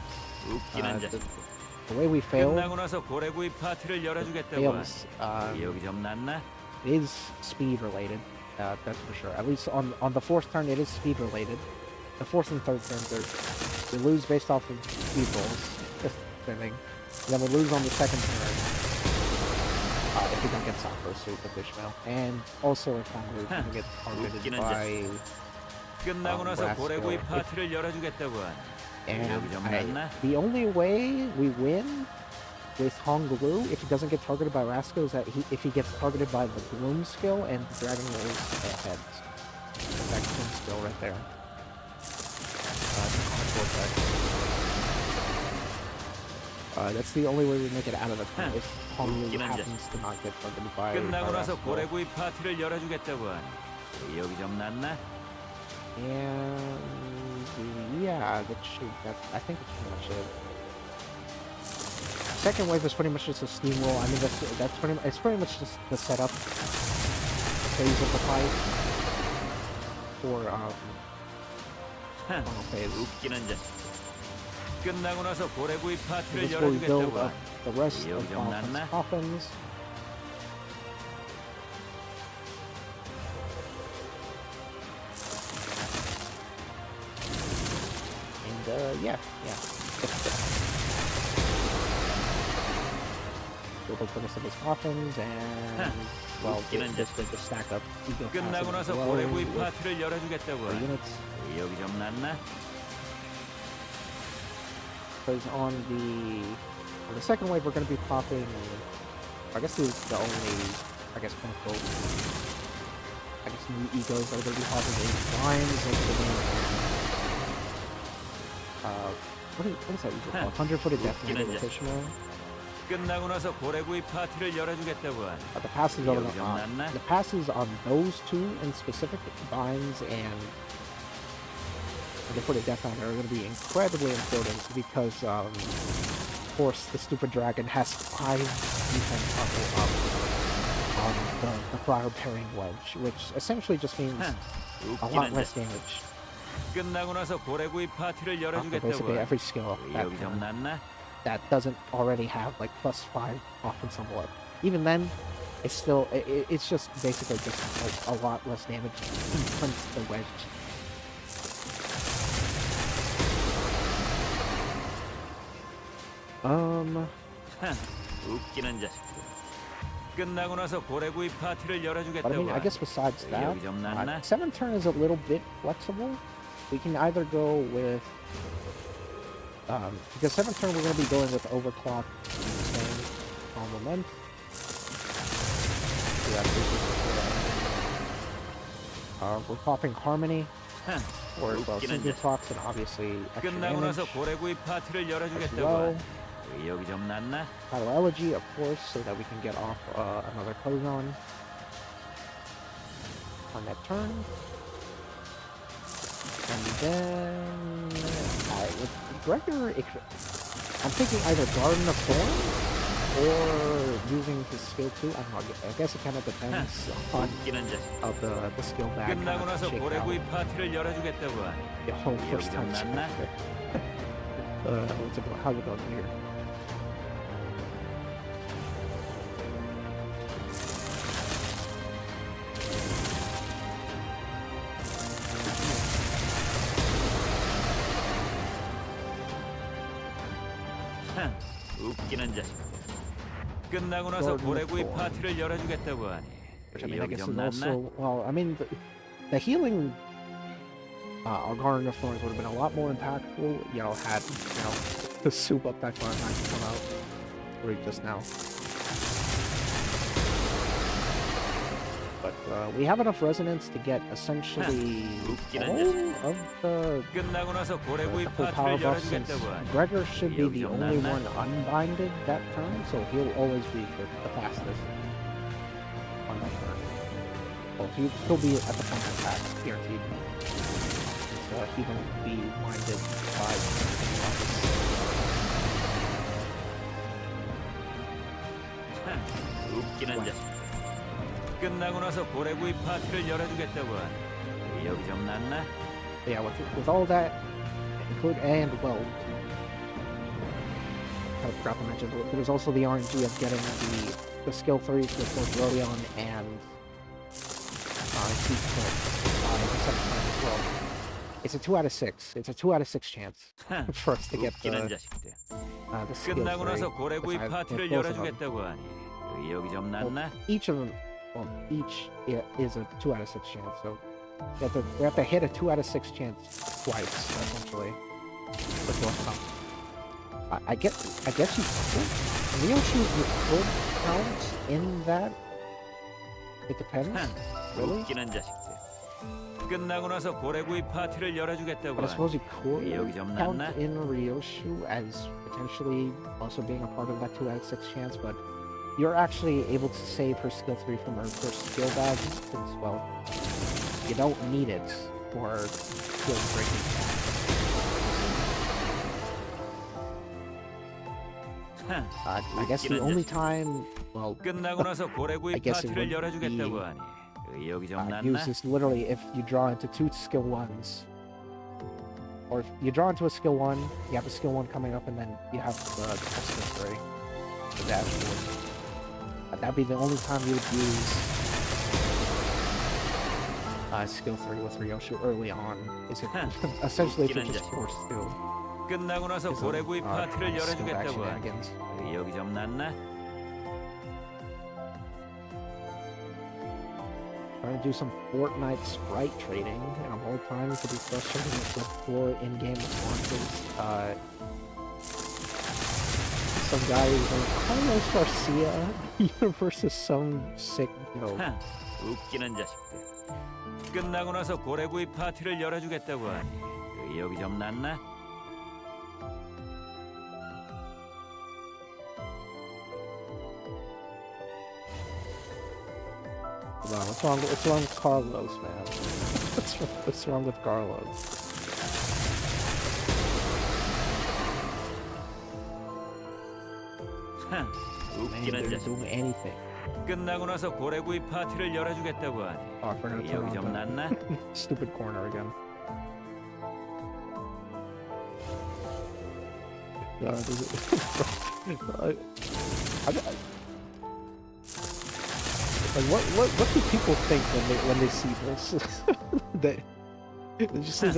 way we fail 끝나고 나서 고래구이 파티를 열어주겠다고. fails 여기 좀 낫나? is speed related. That's for sure. At least on the fourth turn, it is speed related. The fourth and third turns we lose based off of speed rolls, just spinning. And then we lose on the second turn if we don't get Sakura suit with Ishmael, and also if we get targeted by. 끝나고 나서 고래구이 파티를 열어주겠다고. And the only way we win with Honglu, if he doesn't get targeted by Rasco, is that if he gets targeted by the Gloom skill and the Dragon rolls ahead. That Gloom skill right there. That's the only way we make it out of the turn, if Honglu happens to not get targeted by 끝나고 나서 Rasco. 고래구이 파티를 열어주겠다고. 여기 좀 낫나? And yeah, I think that's pretty much it. Second wave is pretty much just a steamroll. I mean, it's pretty much just the setup phase of the fight for final phase. 웃기는 자식. 끝나고 나서 고래구이 파티를 This will build 열어주겠다고 up the rest 의욕이 of 좀 offense 났나? coffins. And yeah. We'll put some of his coffins and well, just the stack up E.G.O 끝나고 나서 고래구이 파티를 열어주겠다고 units. 의욕이 좀 났나? Because on the second wave, we're going to be popping. I guess this is the only, I guess, quote unquote, I guess new E.G.Os that are going to be popping in lines like the main. What is that E.G.O called? 100-footed death metal rotational. 끝나고 나서 고래구이 파티를 열어주겠다고 The passes 의욕이 좀 났나? the passes on those two in specific binds and the footed death hunter are going to be incredibly important because, of course, the stupid dragon has 5 defense level up on the fire parrying wedge, which essentially just means a lot less damage. 끝나고 나서 고래구이 파티를 After 열어주겠다고 basically every skill 의욕이 좀 났나? that doesn't already have like +5 offense level up. Even then, it's still it's just basically just a lot less damage from the wedge. 웃기는 자식들. 끝나고 나서 고래구이 파티를 But I 열어주겠다고 mean, I guess besides that, 의욕이 좀 났나? 7th turn is a little bit flexible. We can either go with because 7th turn we're going to be going with overclock insane armament. So we're popping harmony or single clocks and obviously extra 끝나고 나서 damage 고래구이 파티를 as 열어주겠다고 well. 의욕이 좀 났나? Title Elegy, of course, so that we can get off another Pogon on that turn. And then with Gregor, I'm thinking either Garden of Thorns or using his skill 2. I don't know. I guess it kind of depends on 웃기는 자식. of the skill bag. 끝나고 나서 고래구이 파티를 열어주겠다고 The whole first 의욕이 time. 좀 났나? How's it going here? 웃기는 자식. 끝나고 나서 고래구이 파티를 열어주겠다고 하니 Which I mean, I 의욕이 guess 좀 is 났나? also well. I mean, the healing Garden of Thorns would have been a lot more impactful. You know, had to soup up that far back to come out right just now. But we have enough resonance to get essentially all of the 끝나고 나서 고래구이 full power 파티를 buff since 열어주겠다고 하니 Gregor should be the only one unbinded that turn, so he'll always be the fastest on that turn. Well, he'll be at the front of the pack, guaranteed. So he won't be minded by anything else. 웃기는 자식. 끝나고 나서 고래구이 파티를 열어주겠다고 하니 의욕이 좀 났나? Yeah, with all that, and well, I forgot to mention, there was also the RNG of getting the skill 3s with both Rodion and Heat Clip by the second time as well. It's a 2 out of 6. It's a 2 out of 6 chance for us to get 웃기는 자식들. the skill 3. 끝나고 나서 고래구이 besides 파티를 both of them. 열어주겠다고 하니 의욕이 좀 났나? Each of them, each is a 2 out of 6 chance. So we have to hit a 2 out of 6 chance twice, essentially. For both of them. I guess you could. Ryoshu, you could count in that. It depends. Really? 웃기는 자식들. 끝나고 나서 고래구이 파티를 열어주겠다고 But I suppose 하니 you 의욕이 could 좀 count 났나? in Ryoshu as potentially also being a part of that 2 out of 6 chance, but you're actually able to save her skill 3 from her first skill bag since, well, you don't need it for skill breaking. I guess the only time, well, 끝나고 나서 고래구이 I guess it 파티를 would 열어주겠다고 be, 하니 의욕이 좀 use 났나? this literally if you draw into 2 skill 1s. or you draw into a skill 1, you have a skill 1 coming up, and then you have the skill 3, the dashboard. That'd be the only time you would use skill 3 with Ryoshu early on. Is it essentially if you're just forced to. 끝나고 나서 고래구이 파티를 열어주겠다고 하니 의욕이 좀 났나? Trying to do some Fortnite sprite trading, and of all time to be frustrating with 4 in-game responses. Some guy is named Carlos Garcia. Universe is some sick joke. 웃기는 자식들. 끝나고 나서 고래구이 파티를 열어주겠다고 하니 의욕이 좀 났나? Wow, what's wrong with Carlos, man? What's wrong with Carlos? 웃기는 자식. Doing anything. 끝나고 나서 고래구이 파티를 열어주겠다고 하니 의욕이 좀 났나? Stupid corner again. Like what do people think when they see this? They just see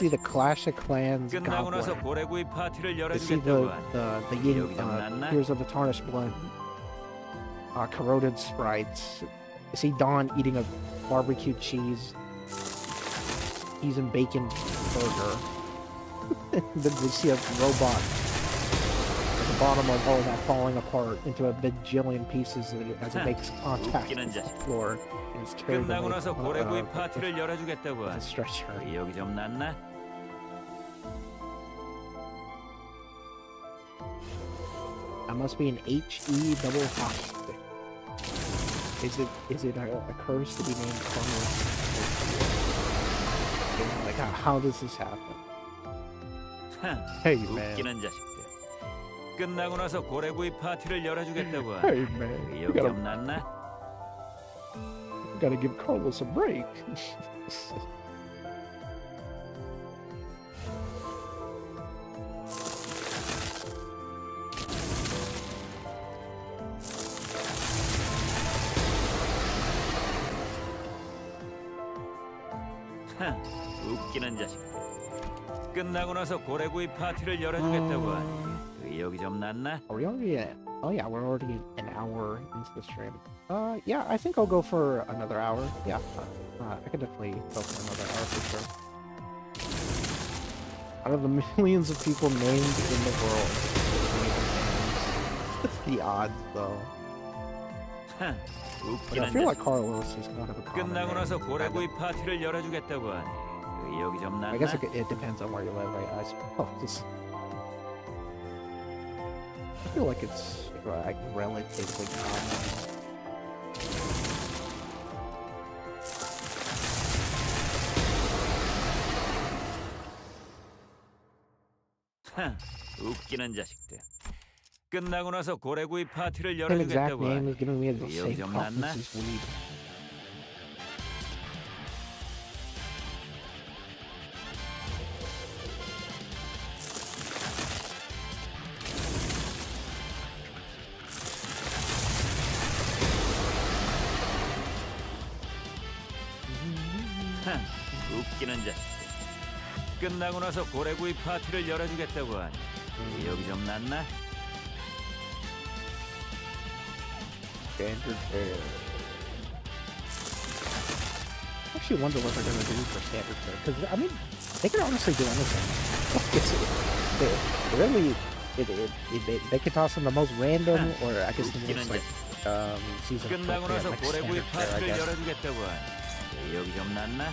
the Clash of Clans 끝나고 나서 고래구이 파티를 They see 열어주겠다고 하니 the Heroes of the Tarnished Blood, corroded sprites. They see Dawn eating a barbecue cheese and bacon burger. Then they see a robot at the bottom of all that falling apart into a bajillion pieces as it makes contact with the floor. And it's carried 끝나고 나서 고래구이 away 파티를 열어주겠다고 with a 하니 stretcher. 의욕이 좀 났나? That must be an HE double hockey stick. Is it a curse to be named Carlos? Like how does this happen? Hey man. 웃기는 자식들. 끝나고 나서 고래구이 파티를 열어주겠다고 하니 Hey man. You 의욕이 좀 났나? gotta give Carlos a break. 웃기는 자식들. 끝나고 나서 고래구이 파티를 열어주겠다고 하니 의욕이 좀 났나? Are we already at? Oh yeah, we're already an hour into the stream. Yeah, I think I'll go for another hour. Yeah, I could definitely go for another hour for sure. Out of the millions of people named in the world, the odds though. But I feel like Carlos is kind of a common 끝나고 name. 나서 고래구이 파티를 열어주겠다고 하니 의욕이 좀 I guess 났나? it depends on where you live, I suppose. I feel like it's like relatively common. 웃기는 자식들. 끝나고 나서 고래구이 파티를 Same exact 열어주겠다고 name 하니 is giving me the 의욕이 same 좀 problems 났나? as weed. 웃기는 자식들. 끝나고 나서 고래구이 파티를 열어주겠다고 하니 의욕이 좀 났나? Standard fare. I actually wonder what they're gonna do for standard fare, because I mean, they could honestly do anything. They could toss in the most random, or I guess the most like season 끝나고 나서 like 고래구이 standard fare, I 파티를 guess. 열어주겠다고 하니 의욕이 좀 났나?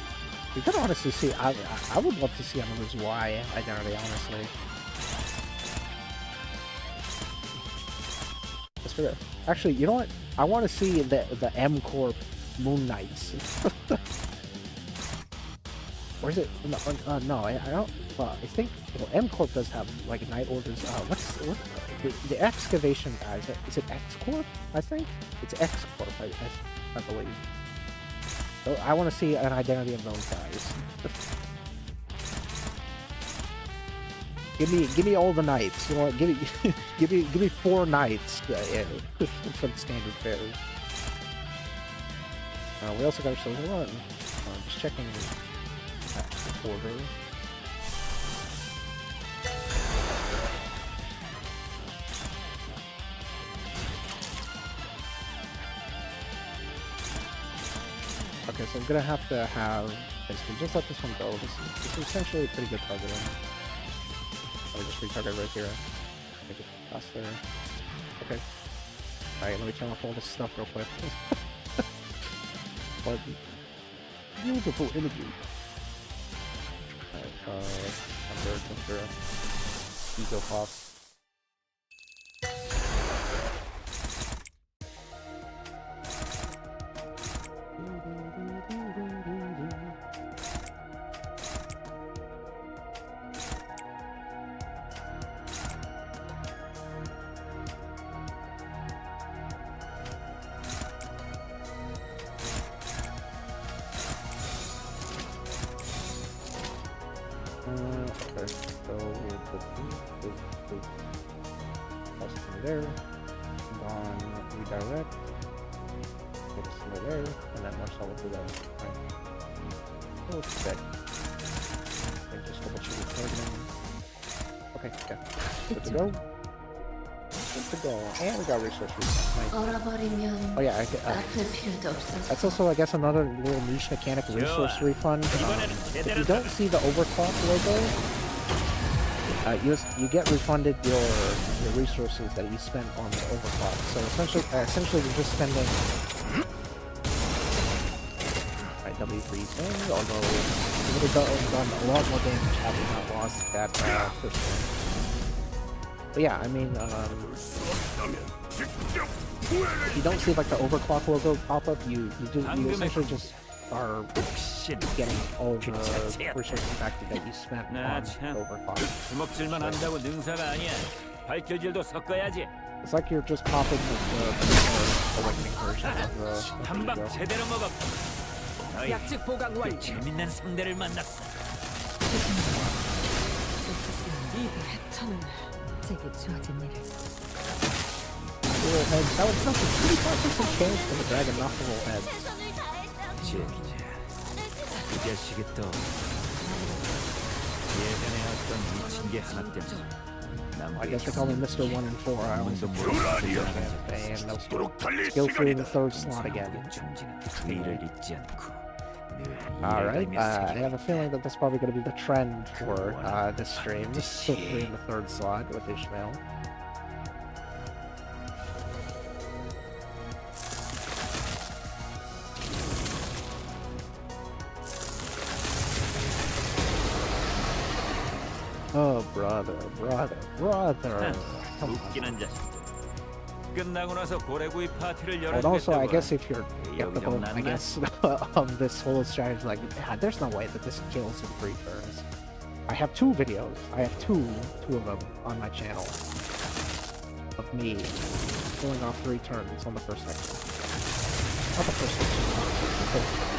We could honestly see. I would love to see another Y identity, honestly. Let's figure it. Actually, you know what? I want to see the M Corp Moon Knights. Or is it? No, I don't. I think M Corp does have like Night Orders. What's the excavation guys? Is it X Corp? I think it's X Corp. I believe. So I want to see an identity of those guys. Give me all the knights. You know what? Give me give me 4 knights for the standard fares. We also got ourselves a run. Just checking the order. Okay, so I'm gonna have to have basically just let this one go. This is essentially a pretty good targeting. I'll just retarget right here. Make it faster. Okay. Alright, let me turn off all this stuff real quick. But beautiful imagery. Alright, under E.G.Os. Okay, so we'll put custom there, and on redirect, put a there, and then Marcel will do that. Right. Okay. And just double check the targeting. Okay, yeah. Good to go. Good to go. And we got resource refund. Nice. Oh yeah, that's also, I guess, another little niche mechanic, resource refund. If you don't see the overclock logo, you get refunded your resources that you spent on the overclock. So essentially you're just spending W freezing, although it would have done a lot more damage had we not lost that first one. But yeah, I mean, if you don't see like the overclock logo pop up, you essentially just are getting all the resources back that you spent on overclock. It's like you're just popping the awakening version of the 재밌는 상대를 만났어. 이 배터는 제게 주어진 일을. Full heads. That was a pretty 5% chance for the dragon not full head. 이 자식이 또 예전에 어떤 미친 게 하나 때문에. I guess they call me Mr. 1 and 4. I always and no skill free in the 3rd slot again. Alright, I have a feeling that that's probably going to be the trend for this stream. Skill free in the 3rd slot with Ishmael. Oh, brother. Come on. And also, I guess if you're skeptical, I guess, of this whole strategy, like, yeah, there's no way that this kills in 3 turns. I have 2 videos. I have two of them on my channel of me pulling off 3 turns on the first section. Not the first section,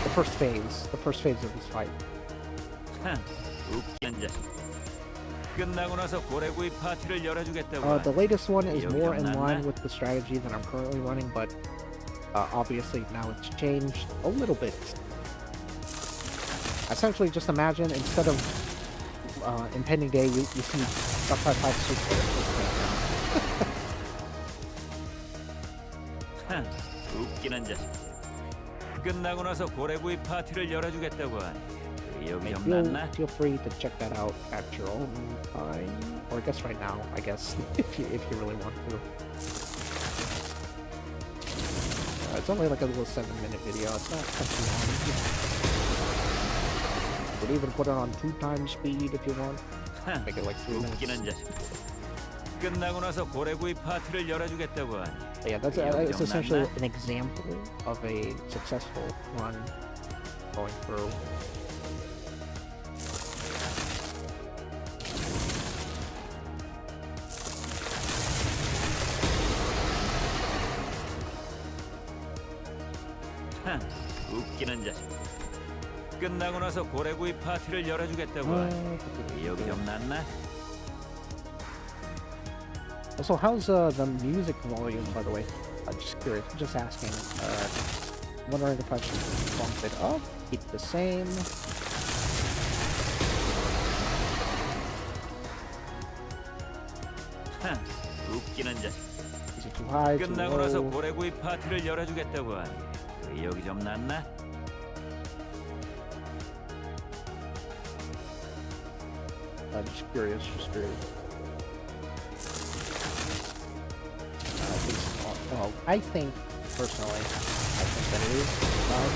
the first phase of this fight. The latest one is more in line with the strategy that I'm currently running, but obviously now it's changed a little bit. Essentially, just imagine instead of impending day, you see stuff 5 웃기는 자식. 끝나고 나서 고래구이 파티를 열어주겠다고 하니 의욕이 좀 났나? Feel free to check that out at your own time, or I guess right now. I guess if you really want to. It's only like a little 7-minute video. It's not too long. You could even put it on 2 times speed if you want. Make it like 3 minutes. 끝나고 나서 고래구이 파티를 열어주겠다고 하니. Yeah, it's essentially an example of a successful run going through. 웃기는 자식. 끝나고 나서 고래구이 파티를 열어주겠다고 하니. 의욕이 좀 났나? Also, how's the music volume, by the way? Just curious, just asking. Wondering if I should bump it up, keep it the same. 웃기는 자식. Is it too high, too 끝나고 나서 low? 고래구이 파티를 열어주겠다고 하니 의욕이 좀 났나? Just curious, just curious. Well, I think, personally, I think that it is fine,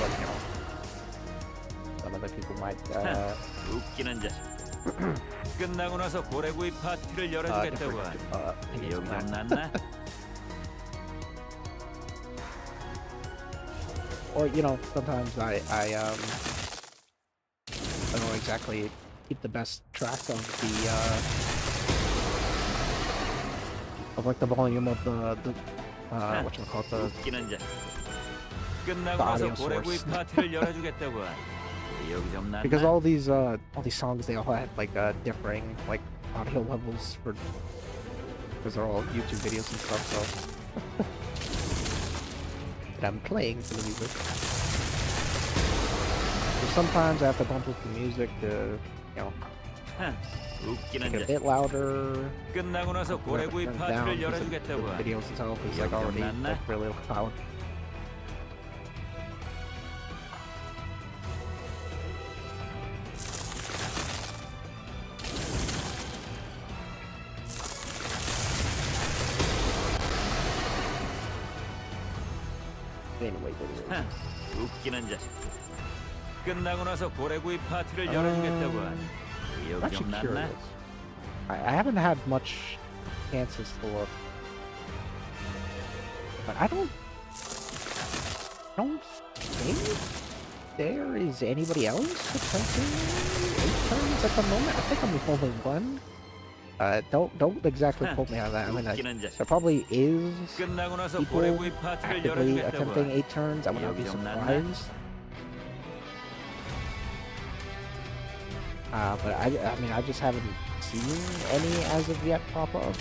but, you know, some other people might, 웃기는 자식. 끝나고 나서 고래구이 파티를 열어주겠다고 하니 의욕이 좀 났나? or, you know, sometimes I don't exactly keep the best track of the, of like the volume of the whatchamacallit, 웃기는 자식. 끝나고 the 나서 audio 고래구이 source. 파티를 열어주겠다고 하니 의욕이 좀 났나? because all these songs, they all had like differing like audio levels for, because they're all YouTube videos and stuff, so that I'm playing for the music. So sometimes I have to bump up the music to, you know, 웃기는 make it a 자식. bit louder. 끝나고 나서 고래구이 Turn it 파티를 down because the 열어주겠다고 하니 videos itself is like 여기 좀 already 났나? like really loud. Anyway. 웃기는 자식. 끝나고 나서 고래구이 파티를 열어주겠다고 하니 I'm 의욕이 actually 좀 났나? curious. I haven't had much chances to look, but I don't think there is anybody else attempting 8 turns at the moment. I think I'm the only one. Don't exactly quote me on that. I mean, 웃기는 자식. there probably is 끝나고 나서 people 고래구이 파티를 actively 열어주겠다고 attempting 하니 8 turns. I would not be 여기 좀 났나? surprised. But I mean, I just haven't seen any as of yet pop up.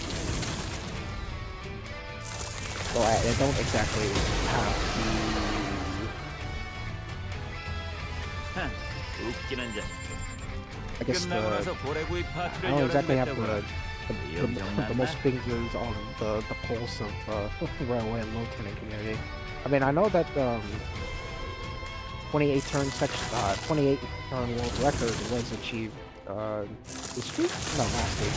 So I don't exactly have 웃기는 자식. I guess 끝나고 the, 나서 고래구이 I 파티를 don't exactly have 열어주겠다고 the, 하니 the most fingers on the pulse of railway and low turning community. I mean, I know that 28 turn section, 28 turn world record was achieved this week? No, last week.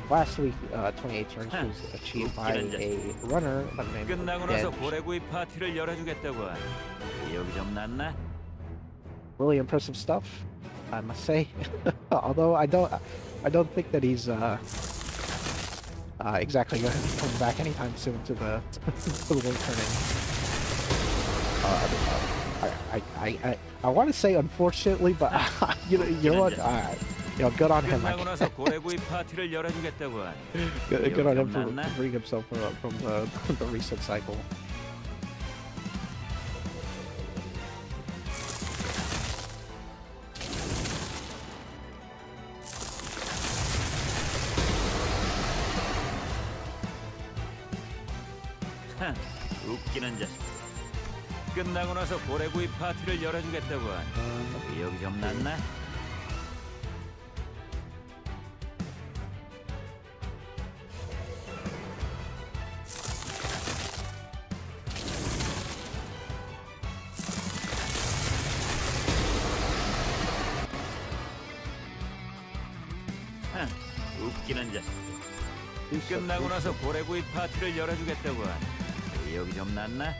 Last week, 28 turns was achieved by a runner by the name 끝나고 of 나서 Dead. 고래구이 파티를 열어주겠다고 하니 의욕이 좀 났나? Really impressive stuff, I must say. Although I don't think that he's exactly going to be coming back anytime soon to the to the world turning. I want to say unfortunately, but you know what? You know, good on him. 끝나고 나서 고래구이 파티를 열어주겠다고 하니 Good on him for 났나? freeing himself from the reset cycle. 웃기는 자식. 끝나고 나서 고래구이 파티를 열어주겠다고 하니 의욕이 좀 났나? 웃기는 자식. 끝나고 나서 고래구이 파티를 열어주겠다고 하니 의욕이 좀 났나?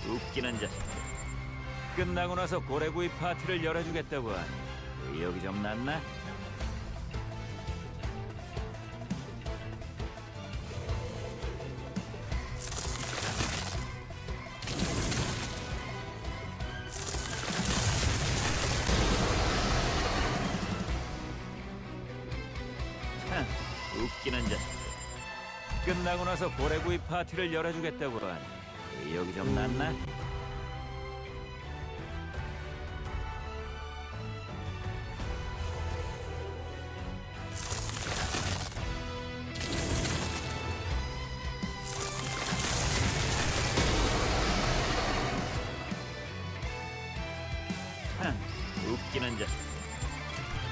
웃기는 자식. 끝나고 나서 고래구이 파티를 열어주겠다고 하니 의욕이 좀 났나? 웃기는 자식. 끝나고 나서 고래구이 파티를 열어주겠다고 하니 의욕이 좀 났나? 웃기는 자식.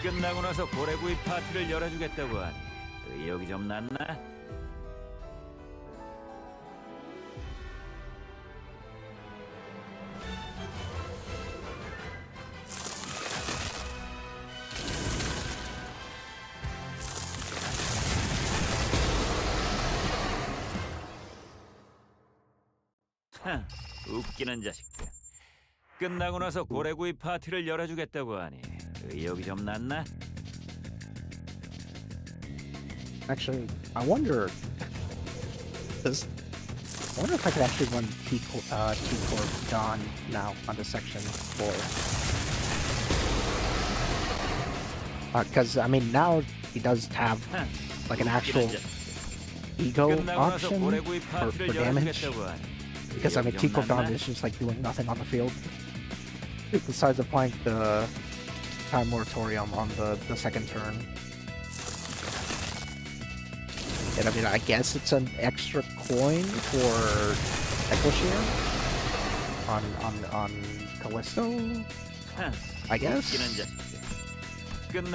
끝나고 나서 고래구이 파티를 열어주겠다고 하니 의욕이 좀 났나? 웃기는 자식들. 끝나고 나서 고래구이 파티를 열어주겠다고 하니 의욕이 좀 났나? Actually, I wonder. Does I wonder if I could actually run T-Core Dawn now onto Section 4. Because I mean, now he does have like an actual ego option for damage. Because I mean, T-Core Dawn is just like doing nothing on the field besides applying the time moratorium on the second turn. And I mean, I guess it's an extra coin for Echo Shear on Callisto, I guess. Because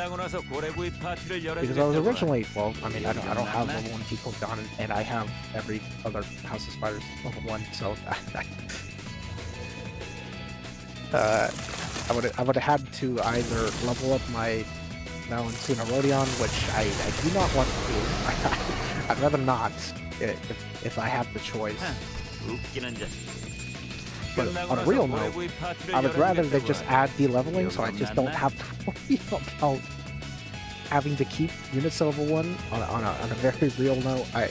I was originally, well, I mean, I don't have level 1 T-Core Dawn, and I have every other House of Spiders level 1, so I would have had to either level up my Valentina Rodion, which I do not want to do. I'd rather not if I have the choice. But on a real note, I would rather they just add de-leveling so I just don't have to worry about having to keep units level 1 on a very real note. I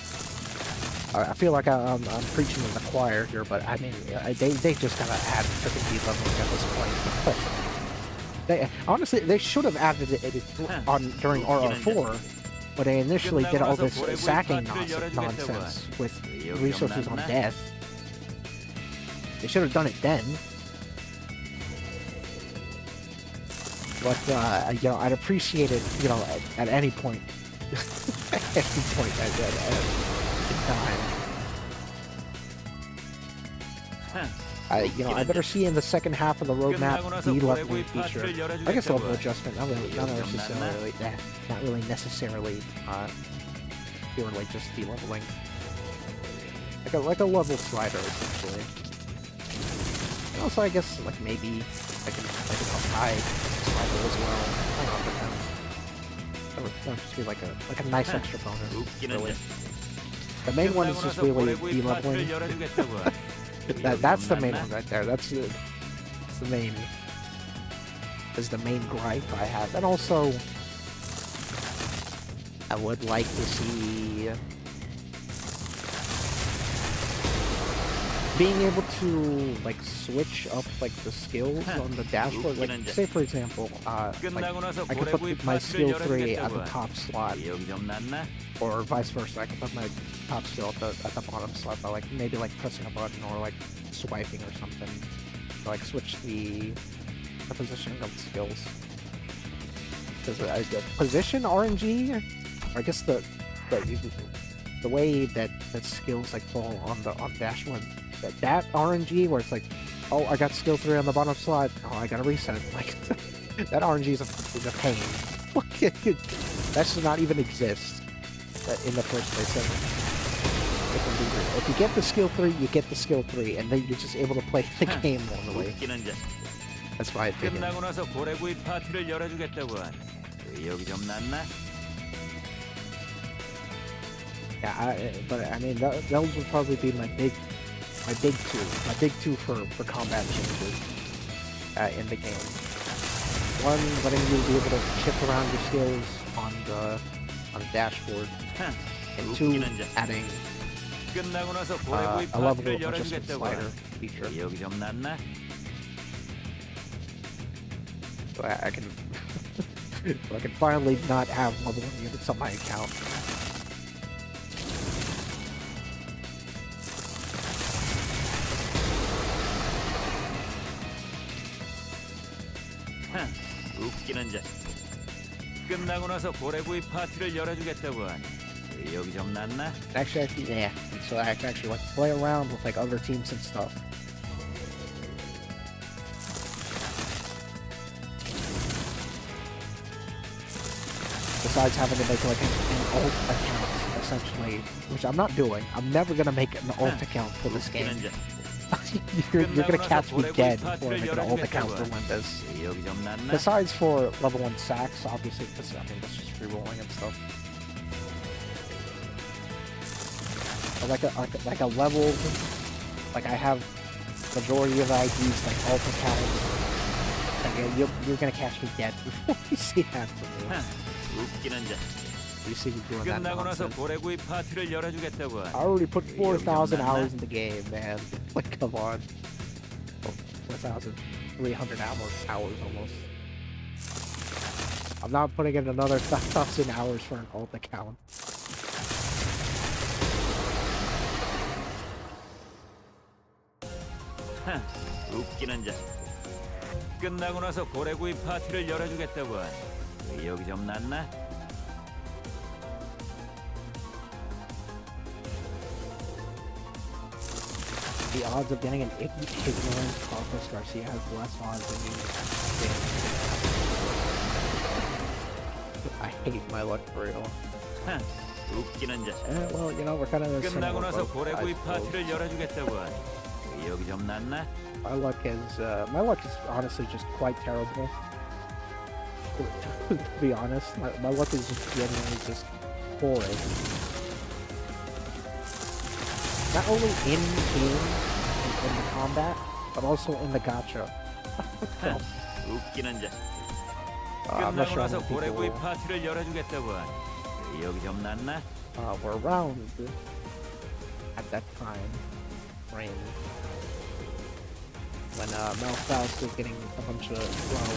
feel like I'm preaching to the choir here, but I mean, they just gotta add freaking de-leveling at this point. They honestly, they should have added it during RR4, when they initially did all this sacking nonsense with resources on death. They should have done it then. But you know, I'd appreciate it, you know, at any point, at any point in time. You know, I better see in the second half of the roadmap de-leveling feature. I guess level adjustment, not really necessarily purely just de-leveling. Like a level slider, essentially. And also, I guess like maybe like a high slider as well. I don't know, but that would just be like a nice extra bonus. Really. The main one is just really de-leveling. That's the main one right there. That's the main gripe I have. And also, I would like to see being able to like switch up like the skills on the dashboard. Like say for example, like, I could put my skill 3 at the top slot, or vice versa. I could put my top skill at the bottom slot by like maybe like pressing a button or like swiping or something. To, like switch the positioning of the skills. Because the position RNG, or I guess the way that skills like fall on dashboard. That RNG where it's like, oh, I got skill 3 on the bottom slot. Oh, I gotta reset it. Like that RNG is a pain. That should not even exist in the first place. If you get the skill 3, you get the skill 3, and then you're just able to play the game normally. That's my opinion. Yeah, but I mean, those would probably be my big two for combat changes in the game. One, letting you be able to shift around your skills on the dashboard, and two, adding a level adjustment slider feature. So I can So I can finally not have level 1 units on my account. 웃기는 자식. 끝나고 나서 고래구이 파티를 열어주겠다고 하니 의욕이 좀 났나? Actually, yeah. So I can actually like play around with like other teams and stuff. Besides having to make like an alt account, essentially, which I'm not doing. I'm never gonna make an alt account for this game. 웃기는 자식. you're gonna catch me dead before I make an alt account for Limbus. 의욕이 좀 났나? Besides for level 1 sacks, obviously, because I mean that's just free rolling and stuff. But like a level, like I have majority of IDs like alt accounts. Like, you're gonna catch me dead before you see that from me. 웃기는 자식. You see me doing that 끝나고 나서 nonsense. I 고래구이 파티를 열어주겠다고 하니 already put 4,000 났나? hours in the game, man. Like, come on. 4,300 hours almost. I'm not putting in another 1,000 hours for an alt account. 웃기는 자식. 끝나고 나서 고래구이 파티를 열어주겠다고 하니 의욕이 좀 났나? The odds of getting an ignorant Carlos Garcia has less odds than you. I hate my luck for real. 웃기는 자식. Well, you know, we're kind of 끝나고 나서 고래구이 파티를 열어주겠다고 하니 의욕이 좀 났나? my luck is honestly just quite terrible. To be honest, my luck is just genuinely just horrid. Not only in game, in the combat, but also in the gacha. 웃기는 자식. I'm not 끝나고 sure how 나서 many 고래구이 people 파티를 열어주겠다고 하니 의욕이 좀 났나? were around at that time frame when Malfaust was getting a bunch of, well,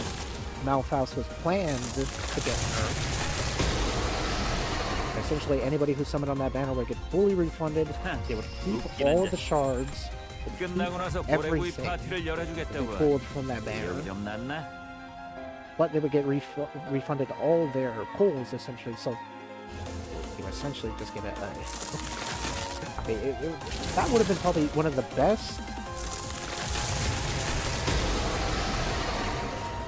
Malfaust was planned to get nerfed. Essentially, anybody who summoned on that banner would get fully refunded. They would keep all the shards, 끝나고 나서 고래구이 파티를 열어주겠다고 하니 pulled from that banner, 의욕이 좀 났나? but they would get refunded all their pulls, essentially. So you essentially just get a. I mean, that would have been probably one of the best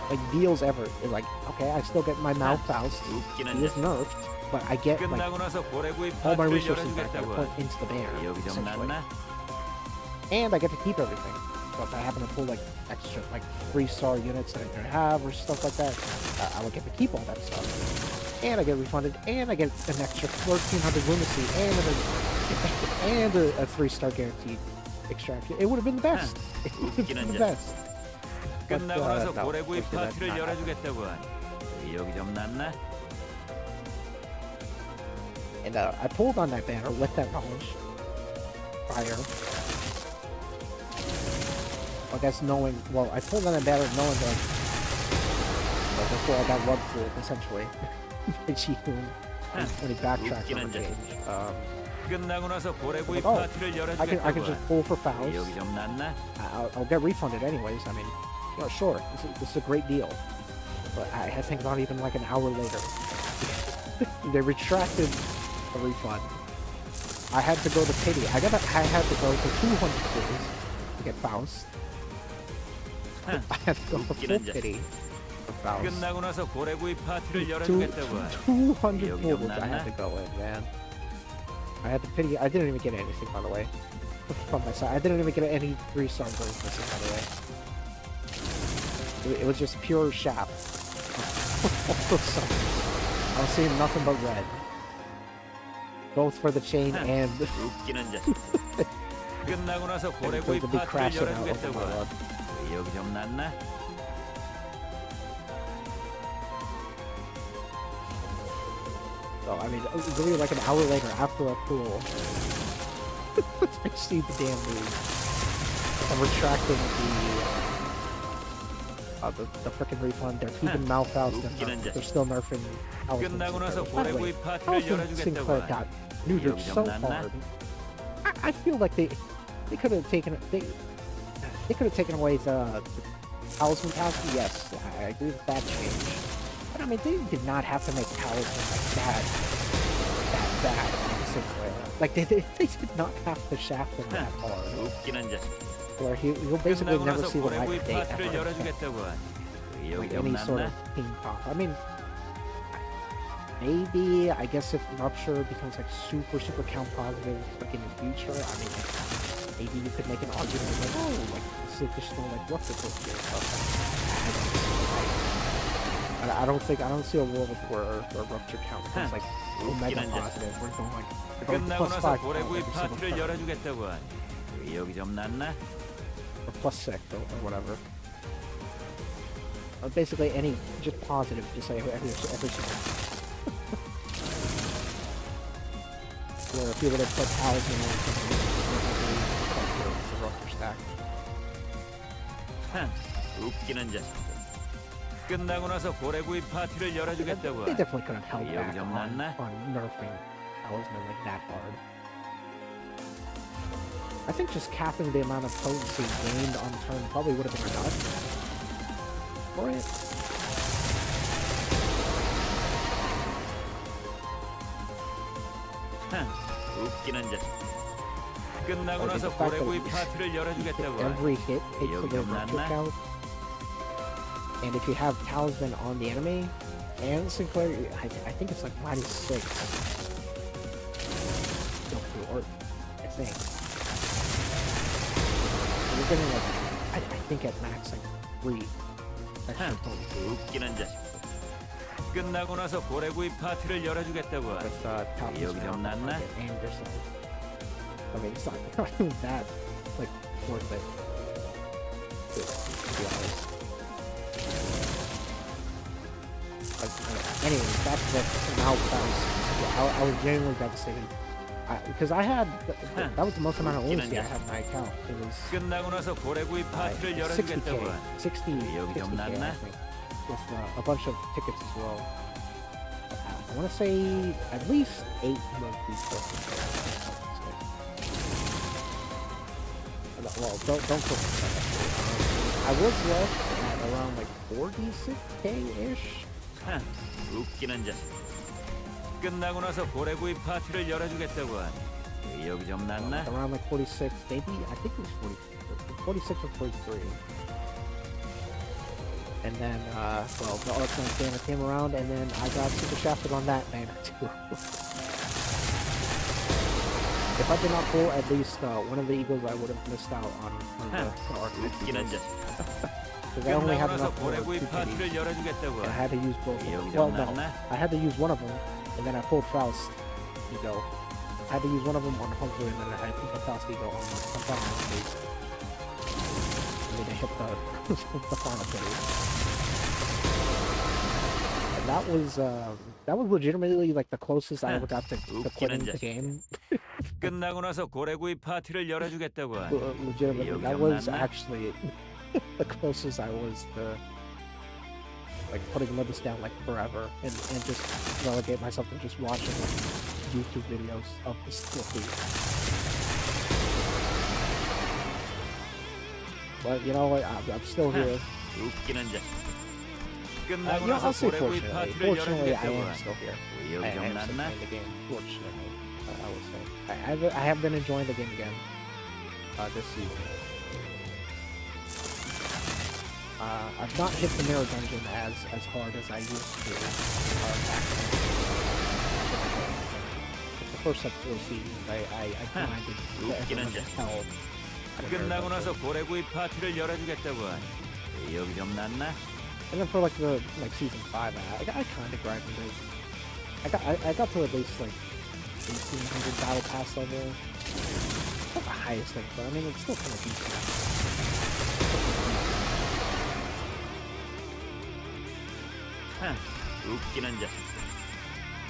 like deals ever. Like, okay, I still get my Malfaust. He is nerfed, but I get like 끝나고 나서 고래구이 all my 파티를 resources back that I 열어주겠다고 put 하니 into the banner, 의욕이 좀 essentially. 났나? And I get to keep everything. So if I happen to pull like extra, like 3-star units that I don't have or stuff like that, I would get to keep all that stuff. And I get refunded, and I get an extra 1,300 lunacy, and a 3-star guaranteed extraction. It would have been the best. It would have been the best. But, 끝나고 나서 no, 고래구이 unfortunately, that's 파티를 not happening. 열어주겠다고 하니 의욕이 좀 났나? And I pulled on that banner with that knowledge prior. I guess knowing, well, I pulled on that banner knowing that, well, before I got rug fooled, essentially, by Ji-Hoon when he backtracked on the page. 끝나고 나서 고래구이 Oh, 파티를 I can 열어주겠다고 just 하니 pull for Faust. 의욕이 좀 났나? I'll get refunded anyways. I mean, yeah, sure, this is a great deal. But I think not even like an hour later, they retracted the refund. I had to go to pity. I had to go to 200 pulls to get Faust. I had to go to full pity for Faust. 끝나고 나서 고래구이 파티를 200 열어주겠다고 하니 pulls I had to go in, man. I had to pity. I didn't even get anything, by the way. From my side, I didn't even get any 3-star bonuses, by the way. It was just pure shaft. All those summons. I was seeing nothing but red. Both for the chain and 웃기는 자식. 끝나고 나서 고래구이 to be 파티를 crashing out over 열어주겠다고 my 하니 run. 의욕이 좀 났나? So, I mean, it was really like an hour later after a pool. I see the damn move. I'm retracting the freaking refund. They're keeping Malphite. They're still nerfing Talisman. 끝나고 나서 By the way, 고래구이 파티를 Talisman Sinclair 열어주겠다고. got neutered so hard. I feel like they could have taken away the Talisman pass. Yes, I agree with that change. But I mean, they did not have to make Talisman like that bad on Sinclair. Like they did not have to shaft him that hard. 웃기는 자식. Where he'll basically 끝나고 never 나서 see the light 고래구이 of day 파티를 ever. 열어주겠다고. Like 의욕이 any sort 없났나? of team comp. I mean, maybe I guess if Rupture becomes like super count positive like in the future, I mean, like, maybe you could make an argument like, oh, like this is just like Rupture for here. I don't see a world where Rupture count becomes like mega positive. We're going like 끝나고 plus 나서 5 고래구이 every single 파티를 turn. 열어주겠다고. 의욕이 좀 났나? Or plus 6 or whatever. Basically any just positive, just like every single. Where if you were to put Talisman on something, the Rupture stack. 웃기는 자식. 끝나고 나서 고래구이 파티를 열어주겠다고. They definitely could have held 의욕이 back 좀 on 났나? nerfing Talisman like that hard. I think just capping the amount of potency gained on turn probably would have been enough for it. 웃기는 자식. 끝나고 Okay, 나서 the fact that 고래구이 it- 파티를 열어주겠다고. Every hit takes 의욕이 away 좀 Rupture 났나? count. And if you have Talisman on the enemy and Sinclair, I think it's like -6. Or I think. So you're getting like, I think at max like 3 extra potency 웃기는 자식. 끝나고 나서 고래구이 파티를 열어주겠다고. with 의욕이 좀 Talisman 났나? and yourself. I mean, it's not even that like worth it. To be honest. Anyways, back to the Malphite. I was genuinely devastated. Because I had, that was the most amount of wins I had in my account. It was 끝나고 나서 고래구이 파티를 열어주겠다고. 60K, 의욕이 좀 60K, 났나? I think, with a bunch of tickets as well. I want to say at least 8 more people. Well, don't quote me on that. I was left at around like 46K-ish. 웃기는 자식. 끝나고 나서 고래구이 파티를 열어주겠다고. 의욕이 좀 났나? Around like 46, maybe, I think it was 46 or 43. And then, well, the Arcane banner came around, and then I got super shafted on that banner too. If I did not pull at least one of the E.G.Os, I would have missed out on the Arcane. 웃기는 자식. Because I only 끝나고 have 나서 enough for 2 고래구이 kitties, 파티를 열어주겠다고. and I had to use both. 의욕이 Well, 좀 no, 났나? I had to use one of them, and then I pulled Faust E.G.O. I had to use one of them on Hunter, and then I had to put the Faust E.G.O. on the final phase. I mean, I hit the final phase. And that was legitimately like the closest I ever got to quitting the game. 끝나고 나서 고래구이 파티를 열어주겠다고. Legitimately, that was actually the closest I was to like putting Limbus down like forever and just relegate myself to just watching like YouTube videos of this filthy. But you know what? I'm still here. 웃기는 자식. 끝나고 You know, 나서 I'll say 고래구이 fortunately. 파티를 Fortunately, I 열어주겠다고. am still here. 의욕이 I 좀 am still 났나? playing the game. Fortunately, I will say. I have been enjoying the game again this season. I've not hit the mirror dungeon as hard as I used to back then. The first like 4 seasons, I grinded 웃기는 everyone 자식. hell. 끝나고 나서 고래구이 파티를 열어주겠다고. 의욕이 좀 났나? And then for like the season 5, I kind of grinded it. I got to at least like 1800 battle pass level. Not the highest thing, but I mean it's still kind of decent. 웃기는 자식.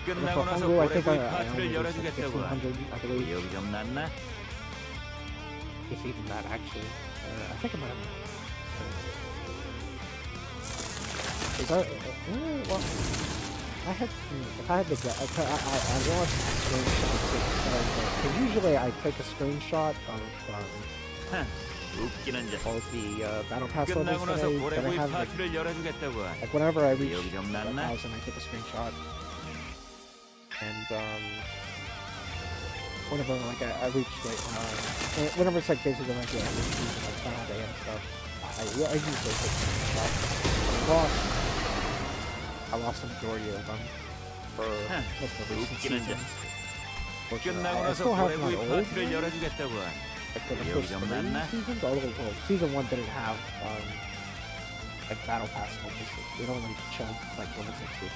And 끝나고 for 나서 Hungry, I think 고래구이 I 파티를 only used like 열어주겠다고. 1500, I believe. 의욕이 좀 났나? If even that actually. I think I might have. Is that well? If I had to guess, I want screenshots because usually I take a screenshot of all the battle pass levels that I have. Like whenever I reach 1,000, I take a screenshot, and whenever like I reach like whenever it's like basically like the end of the season, like final day and stuff, I usually take a screenshot. I lost the majority of them for most of the recent seasons. I still have my old ones, like for the first 3 seasons, although well, season 1 didn't have like battle pass moments. It only showed like level 60.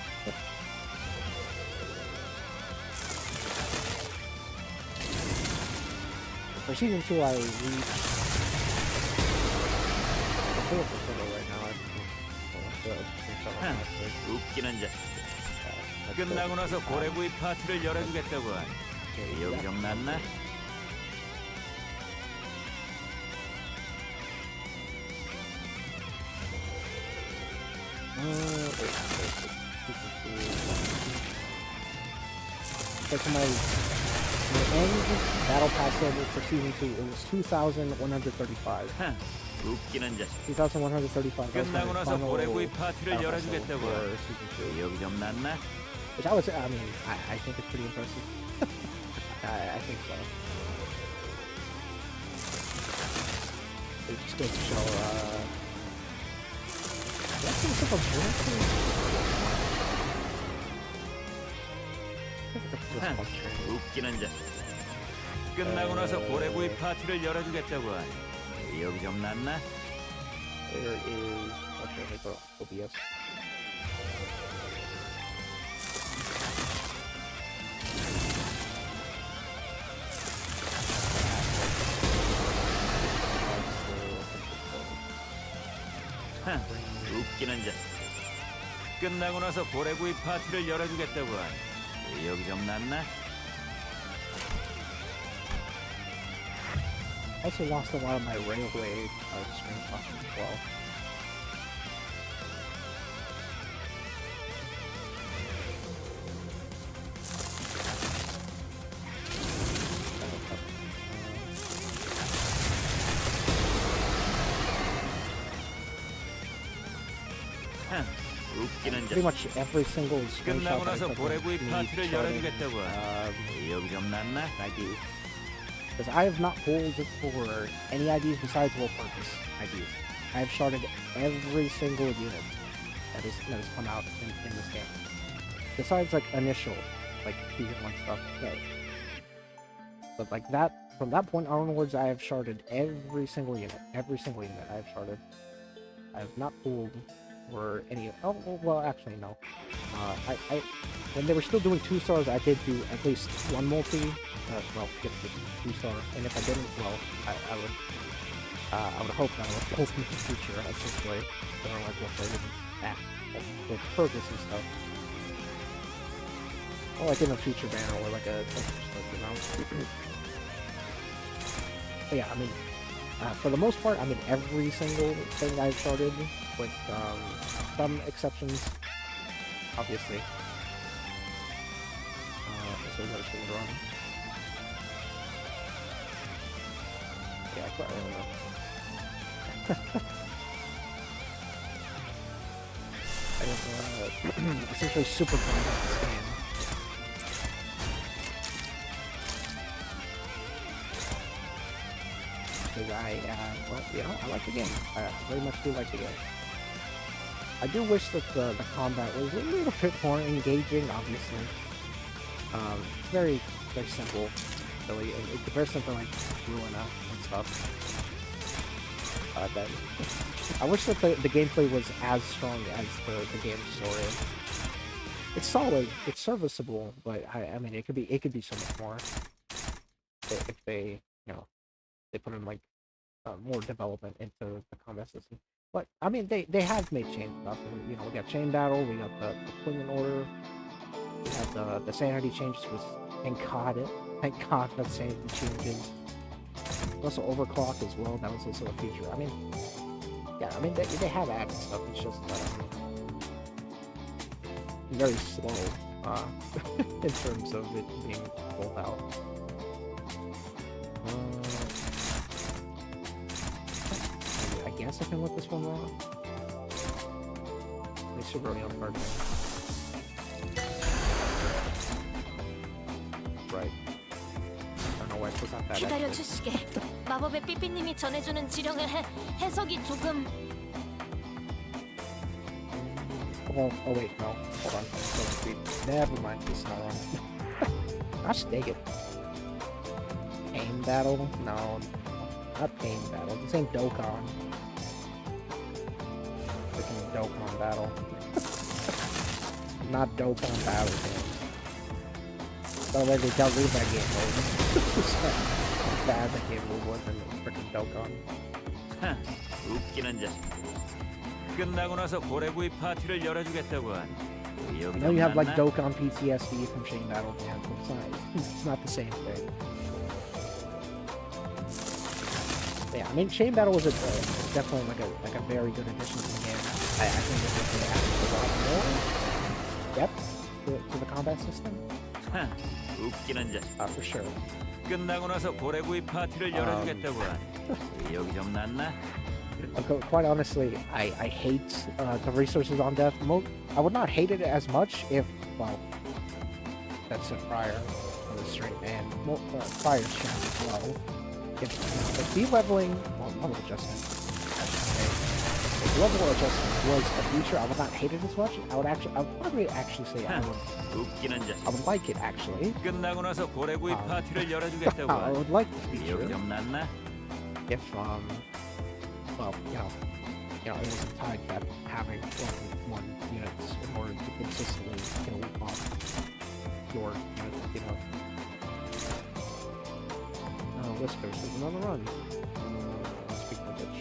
But for season 2, I reached the 4% right now. 웃기는 자. 끝나고 나서 고래구이 파티를 열어주겠다고 하니 기억이 좀 났나? Like my end battle pass level for season 2, it was 2,135. 웃기는 자. 2,135. 끝나고 나서 고래구이 파티를 열어주겠다고 기억이 좀 났나? Which I would say, I mean, I think it's pretty impressive. I think so. It just goes to show, that's some stuff 웃기는 자. 끝나고 나서 고래구이 파티를 열어주겠다고 하니 기억이 좀 났나? There is, okay, let me go OBS. 웃기는 자. 끝나고 나서 고래구이 파티를 열어주겠다고 하니 기억이 좀 났나? I also lost a lot of my railway screenshots as well. 웃기는 자. Pretty much every single screenshot 끝나고 나서 고래구이 파티를 열어주겠다고 하니 기억이 좀 났나? ID. Because I have not pulled for any IDs besides World Purpose IDs. I have sharded every single unit that has come out in this game. Besides like initial, like season 1 stuff. But like that, from that point onwards, I have sharded every single unit. Every single unit I have sharded. I have not pulled for any. Oh well, actually no. I when they were still doing 2-stars, I did do at least one multi. Well, get the 2-star, and if I didn't, well, I would hope that I would hope in the future, essentially, or like what they would with purpose and stuff. Or like in a future banner, or like a you know. But yeah, I mean, for the most part, I mean every single thing I've started, with some exceptions, obviously. So that's what we're on. Yeah, I don't know. I have essentially super fun about this game. Because well, you know, I like the game. I very much do like the game. I do wish that the combat was a little bit more engaging, obviously. It's very simple, really, in comparison to like Ruina and stuff. But I wish that the gameplay was as strong as the game's story. It's solid, it's serviceable, but I mean it could be so much more if they, you know, they put in like more development into the combat system. But I mean they have made chain stuff. You know, we got chain battle, we got the Quinlan order, we had the sanity changes, was thank God that sanity changes. Also overclock as well, that was also a feature. I mean, yeah, I mean they have added stuff. It's just very slow in terms of it being rolled out. I guess I can let this one roll. They should really on hard. Right. I don't know why I forgot that. 기다려 주시게. 마법의 삐삐님이 전해주는 지령의 해석이 조금. Oh wait, no. Hold on. Never mind, it's not on. Gosh dang it. Aim battle? No. Not aim battle. This ain't Dokkan. Freaking Dokkan battle. Not Dokkan battle game. By the way, they can't leave that game mode. How bad that game mode was in freaking Dokkan. 웃기는 자식. 끝나고 나서 고래구이 파티를 열어주겠다고 하니 I know you have like Dokkan PTSD from Shane Battle Band, but it's not the same thing. Yeah, I mean Shane Battle was definitely like a very good addition to the game. I think that they added a lot more depth to the combat system. 웃기는 자식. For sure. 끝나고 나서 고래구이 파티를 열어주겠다고 하니 의욕이 좀 났나? Quite honestly, I hate the resources on death mode. I would not hate it as much if, well, that's a prior on the stream and prior stream as well. If the de-leveling, well, level adjustment, if level adjustment was a feature, I would not hate it as much. I would probably actually say I would like it actually. 끝나고 나서 고래구이 파티를 열어주겠다고 I 하니 would like this feature 의욕이 좀 났나? if well, it wasn't tied that having one units in order to consistently kill your unit, Whiskers is another run. Speaking of which.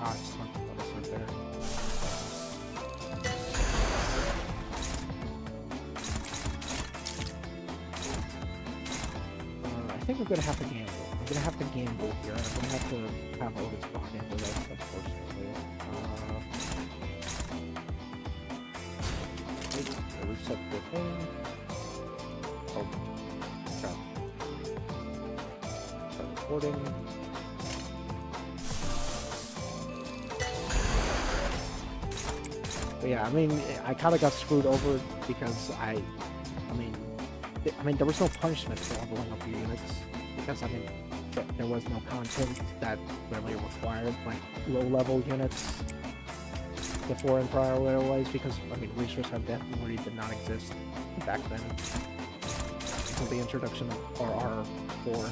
It's not there. I think we're gonna have to gamble. I'm gonna have to gamble here. I'm gonna have to have Otis brought into this, unfortunately. Reset the thing. Oh, crap. Start recording. But yeah, I mean, I kind of got screwed over because I mean, there was no punishment for leveling up your units because there was no content that really required like low-level units before in prior railways because resource have definitely did not exist back then until the introduction of RR4.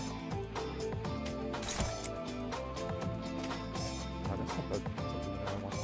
Oh, that's not the something that I want to.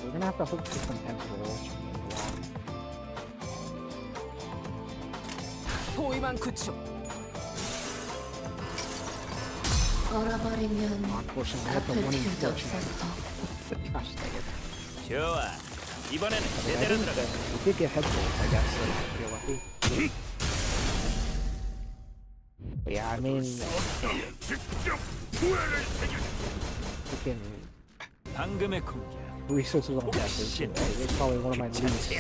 We're gonna have to hope for some temporals 포위만 구축. 얼어버리면 unfortunately, that's the one unfortunate. Gosh dang it. 좋아. 이번에는 I 제대로 didn't, 들어가. we did get headphones, I guess, so you're lucky. But yeah, I mean, freaking 방금의 공격. resources on death is it's probably one of my least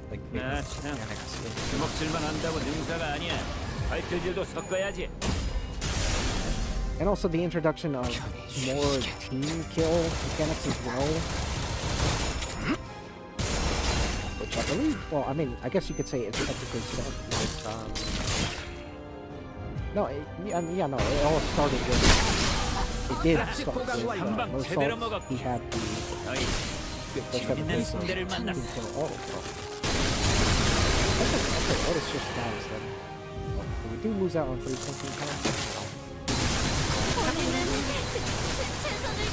like 아, favorite 참. mechanics. 주먹질만 한다고 능사가 아니야. 발길질도 섞어야지. And also the introduction of more team kill mechanics as well. Which I believe, well, I mean, I guess you could say it's technically stuff. No, it all started with. It did start with Mozart. He had the 재밌는 손대를 만났어. oh, okay, Otis just dies then. We do lose out on 3 something times. 우리는 최선을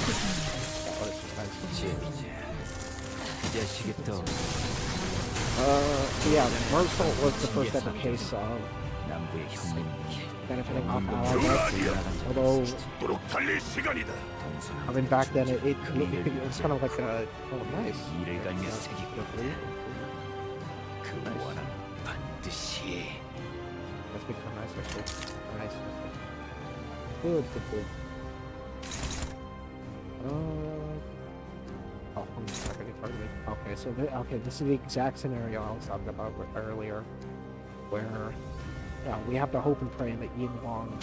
Otis just dies. 자식이 또 Yeah, Mersault was the first ever case of 남부의 혁명 benefiting off ally deaths. Although, I mean, back then it was kind of like a, oh, nice. 이를 갈며 새기고 그 원한 반드시 That's become nice, actually. Nice. Good, good, good. Oh, I'm not gonna get targeted. Okay, so this is the exact scenario I was talking about earlier, where we have to hope and pray that Yin Wong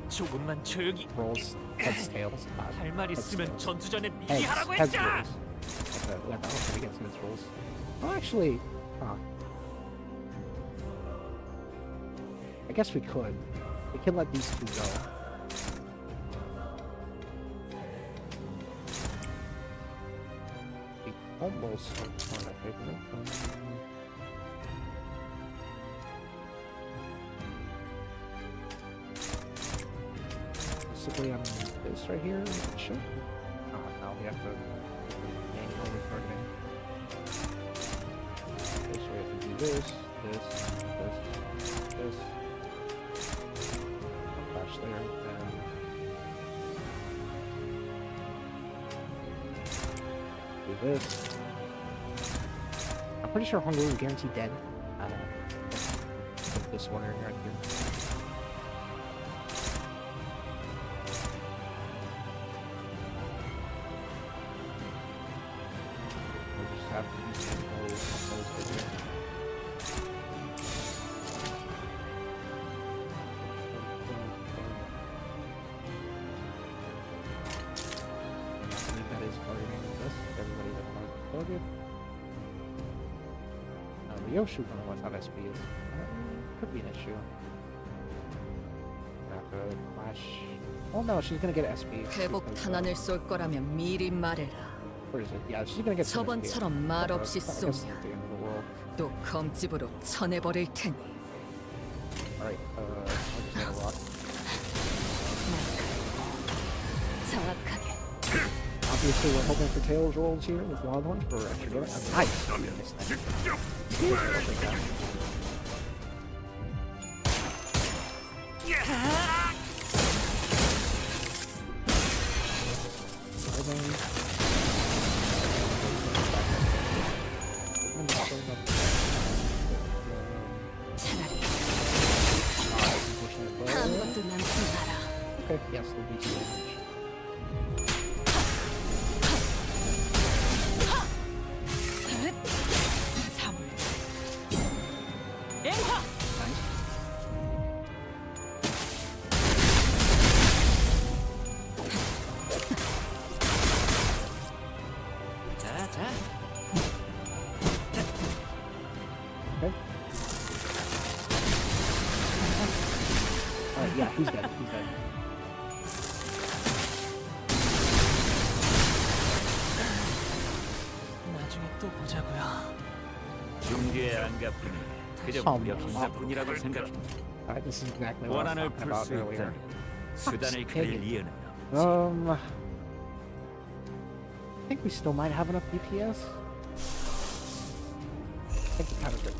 조금만 조용히 rolls heads, tails, 할 말 있으면 tails. 전투 전에 미리 Heads, 하라고 heads 했잖아. rolls. Okay, I hope that he gets his rolls. Oh, actually, I guess we could. We can let these two go. We almost on that paper. Basically, on this right here. Sure. Now we have to manually targeting. Okay, so we have to do this. Flash there, and do this. I'm pretty sure Hungary is guaranteed dead. Put this one right here. We'll just have to use those right here. That is targeting this. Everybody that wants to target. The Yoshu one without SPs. Could be an issue. Have to flash. Oh no, she's gonna get SP. 회복 탄환을 쏠 거라면 미리 말해라. Where is it? Yeah, she's gonna get some SP. 저번처럼 말 없이 I guess 쏘면 it's the end of the world. 또 검집으로 쳐내버릴 테니. Alright, I'll just get a rock. 정확하게. Obviously, we're hoping for tails rolls here with wild ones for extra damage. Nice! 차라리 아무것도 남지 마라. Okay, yes, there'll be some damage. 사물. 엠파! 자. Okay. Alright, yeah, he's dead. He's dead. 나중에 또 보자고요. 중계에 안 갚으니 그저 무력 행사뿐이라고 생각해. Alright, this is exactly what I was 원한을 talking 풀 about 수 earlier. 있다면 수단을 가릴 이유는 I think we still might have enough DPS. I think we kind of do.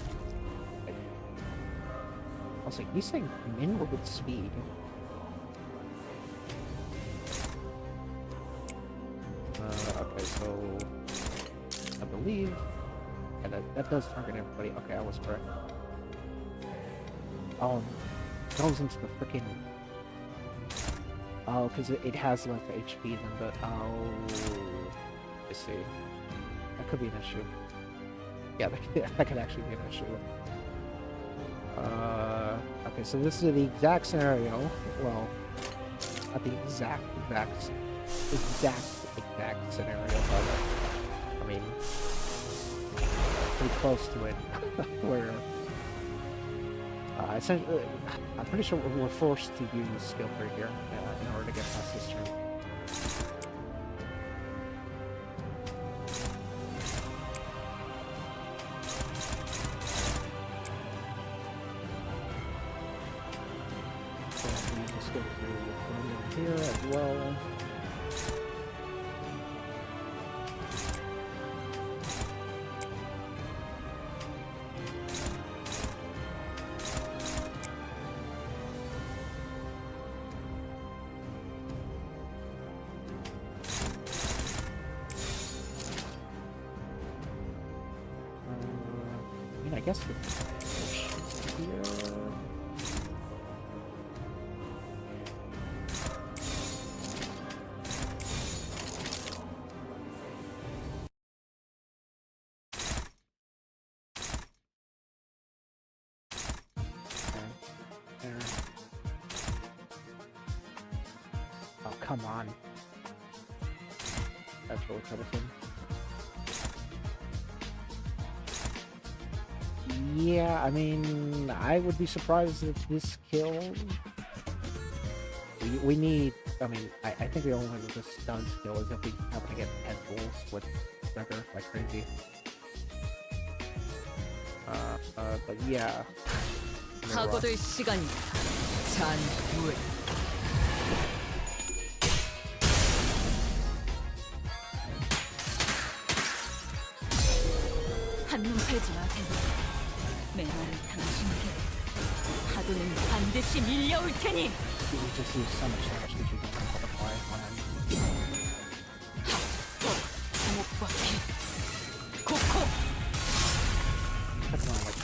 I was like, he's saying min with speed. Okay, so I believe, and that does target everybody. Okay, I was correct. Goes into the freaking. Oh, because it has less HP than the. Oh, I see. That could be an issue. Yeah, that could actually be an issue. Okay, so this is the exact scenario. Well, not the exact scenario, but I mean, pretty close to it. Where essentially, I'm pretty sure we're forced to use skill tree here in order to get past this turn. So we use the skill tree here as well. guess here. There. Oh, come on. That's really troublesome. Yeah, I mean, I would be surprised if this kills. We need, I mean, I think the only way that this does kill is if we happen to get pencils with Gregor like crazy. But yeah. 각오될 시간이다. 잔불. 한눈 팔지 마세요. 메마른 당신에게 파도는 반드시 밀려올 테니. We just use so much damage because we don't have butterfly on him. 주목받기. 코코. That's not like.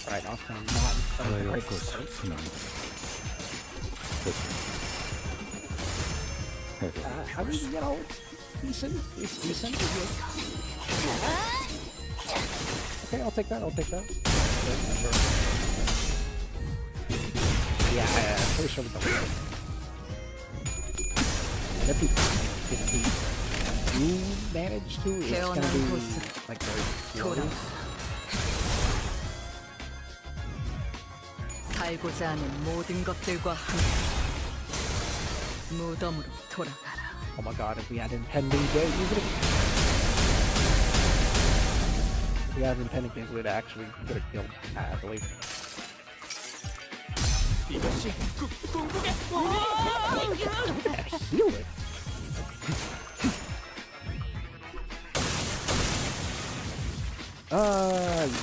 Alright, also not great. I mean, you know, decent. It's decent. Okay, I'll take that. Yeah, I'm pretty sure we don't. And if we do manage to, it's gonna be like very slow. 살고자 하는 모든 것들과 함께 무덤으로 돌아가라. Oh my god, if we had impending day, if we had impending day, we would actually could have killed badly. 이것이 궁극의 Heal it.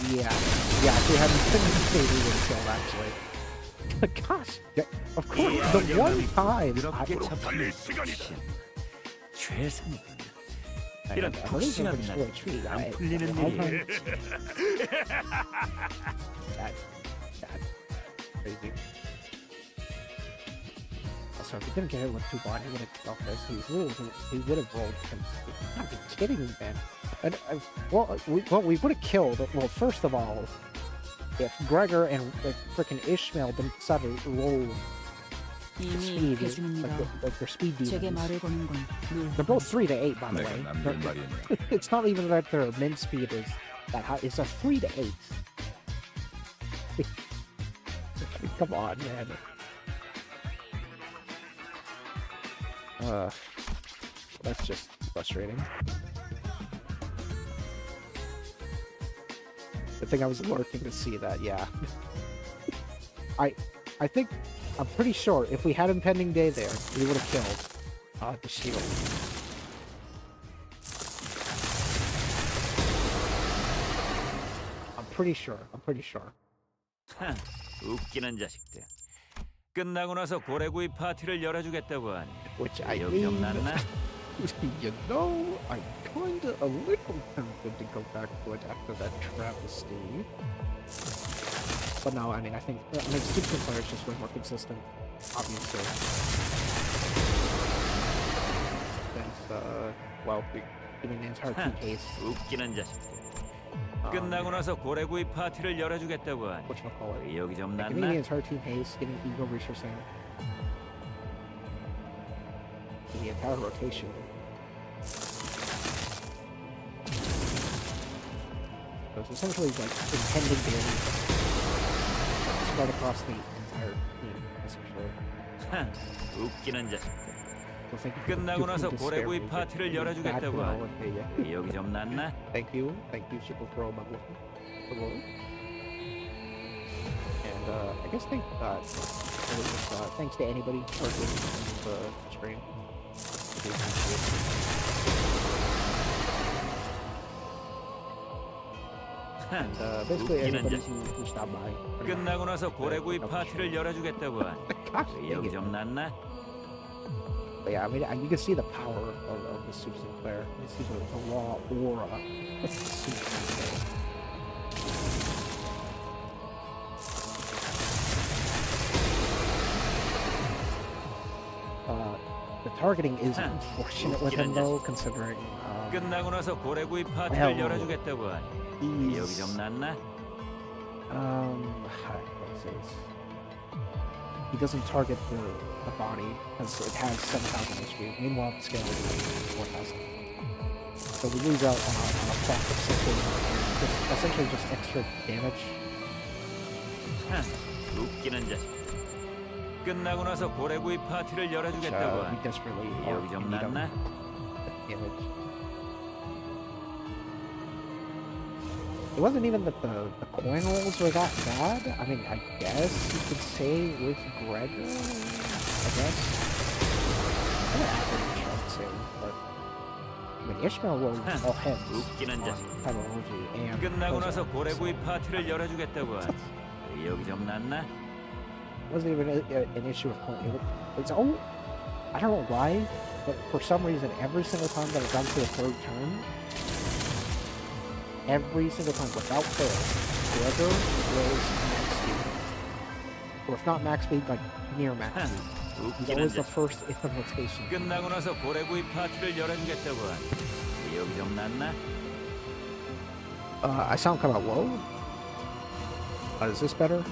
Yeah. Yeah, if we had impending day, we would have killed actually. Gosh, of course, the one time 이런 푹신한 날 안 풀리는 일이 That's crazy. Also, if he didn't get hit with 2 bond, he would have felt this. He would have rolled him. Not be kidding me, man. And we would have killed. Well, first of all, if Gregor and frickin' Ishmael didn't decide to roll 이미 speed, 대중입니다. like their speed 제게 demons. 말을 거는 건 They're both 3 to 8, by the way. It's not even that their min speed is that high. It's a 3 to 8. Come on, man. That's just frustrating. I think I was lurking to see that, yeah. I think, I'm pretty sure if we had impending day there, we would have killed the shield. I'm pretty sure. 웃기는 자식들. 끝나고 나서 고래구이 파티를 열어주겠다고 하니 Which I 여기 좀 mean, 났나? you know, I'm kinda a little tempted to go back to it after that travesty. But no, I mean, I think Super Player is just way more consistent, obviously. Thanks, well, giving the entire key case. 웃기는 자식들. 끝나고 나서 고래구이 파티를 열어주겠다고 하니 Whatchamacallit. 여기 좀 Giving the 났나? entire team haste, getting ego resourcing. The entire rotation. So it's essentially like impending damage spread across the entire team, essentially. 웃기는 자식들. So thank you for 끝나고 나서 the 고래구이 disparity 파티를 between 열어주겠다고 bad 하니 girl and the, 여기 좀 났나? Thank you, Super Pro Bubble. And I guess thanks to anybody for listening to the stream. Really appreciate it. And basically everybody who stopped by. 끝나고 나서 고래구이 파티를 열어주겠다고 하니 Gosh, 여기 좀 났나? But yeah, I mean, you can see the power of the Super Sinclair. You can see the raw aura of the Super Sinclair. The targeting is unfortunate with him though, considering 끝나고 나서 고래구이 파티를 열어주겠다고 하니 의욕이 좀 났나? let's say this. He doesn't target the body because it has 7,000 HP. Meanwhile, the scale is 4,000. So we lose out on a block of essentially just extra damage. 웃기는 자식. 끝나고 나서 고래구이 파티를 열어주겠다고 We 하니 desperately 의욕이 좀 need 났나? damage. It wasn't even that the coin rolls were that bad. I mean, I guess you could say with Gregor, I guess. Kind of average, I would say, but I mean, Ishmael rolled all heads 웃기는 자식. on Typology and 끝나고 나서 Kozak, 고래구이 so 파티를 열어주겠다고 하니 의욕이 좀 났나? it wasn't even an issue with coin. It's all, I don't know why, but for some reason, every single time that I've gone to the third turn, every single time, without fail, Gregor rolls max speed. Or if not max speed, like near max speed. He's always the first in the rotation. 끝나고 나서 고래구이 파티를 열어주겠다고 하니 의욕이 좀 났나? I sound kind of low. Is this better?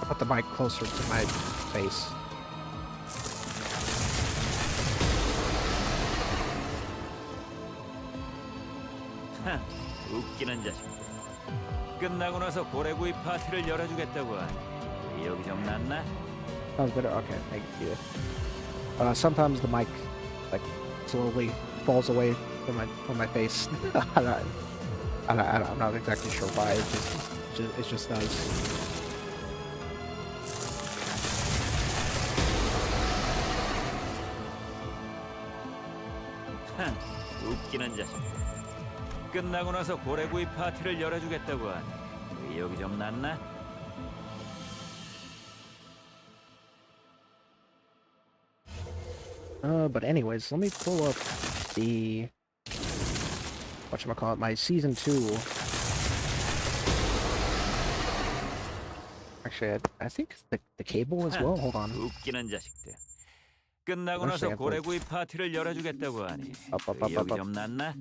I'll put the mic closer to my face. 웃기는 자식. 끝나고 나서 고래구이 파티를 열어주겠다고 하니 의욕이 좀 났나? Sounds better. Okay, thank you. Sometimes the mic like slowly falls away from my face. I'm not exactly sure why. It just does. 웃기는 자식. 끝나고 나서 고래구이 파티를 열어주겠다고 하니 의욕이 좀 났나? But anyways, let me pull up the whatchamacallit, my season 2. Actually, I think the cable as well. Hold on. 웃기는 자식들. 끝나고 나서 고래구이 파티를 열어주겠다고 하니 up. 의욕이 좀 났나?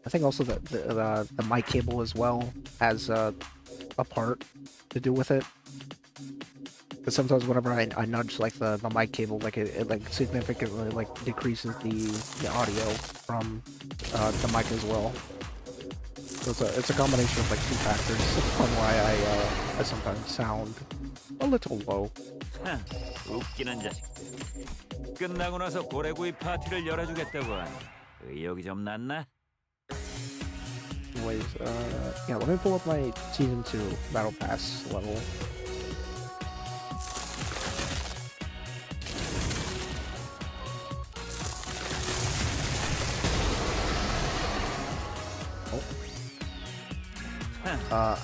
I think also the mic cable as well has a part to do with it. Because sometimes whenever I nudge like the mic cable, like it like significantly like decreases the audio from the mic as well. So it's a combination of like two factors on why I sometimes sound a little low. 웃기는 자식들. 끝나고 나서 고래구이 파티를 열어주겠다고 하니 의욕이 좀 났나? Anyways, yeah, let me pull up my season 2 battle pass level.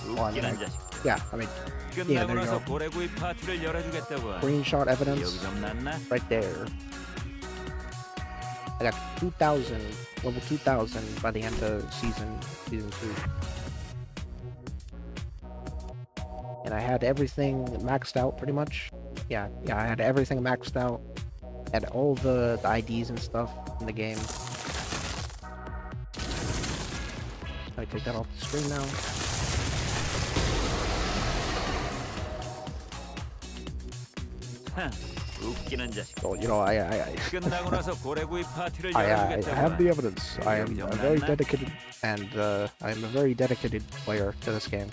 웃기는 자식. Yeah, I mean, 끝나고 there you 나서 go. 고래구이 파티를 열어주겠다고 하니 Screenshot evidence 의욕이 좀 났나? right there. I got 2,000, level 2,000 by the end of season 2. And I had everything maxed out pretty much. Yeah, I had everything maxed out. Had all the IDs and stuff in the game. I take that off the screen now. 웃기는 자식. So, you know, 끝나고 나서 고래구이 파티를 I 열어주겠다고 have the 하니 evidence. I am a very dedicated, and I am a very dedicated player to this game.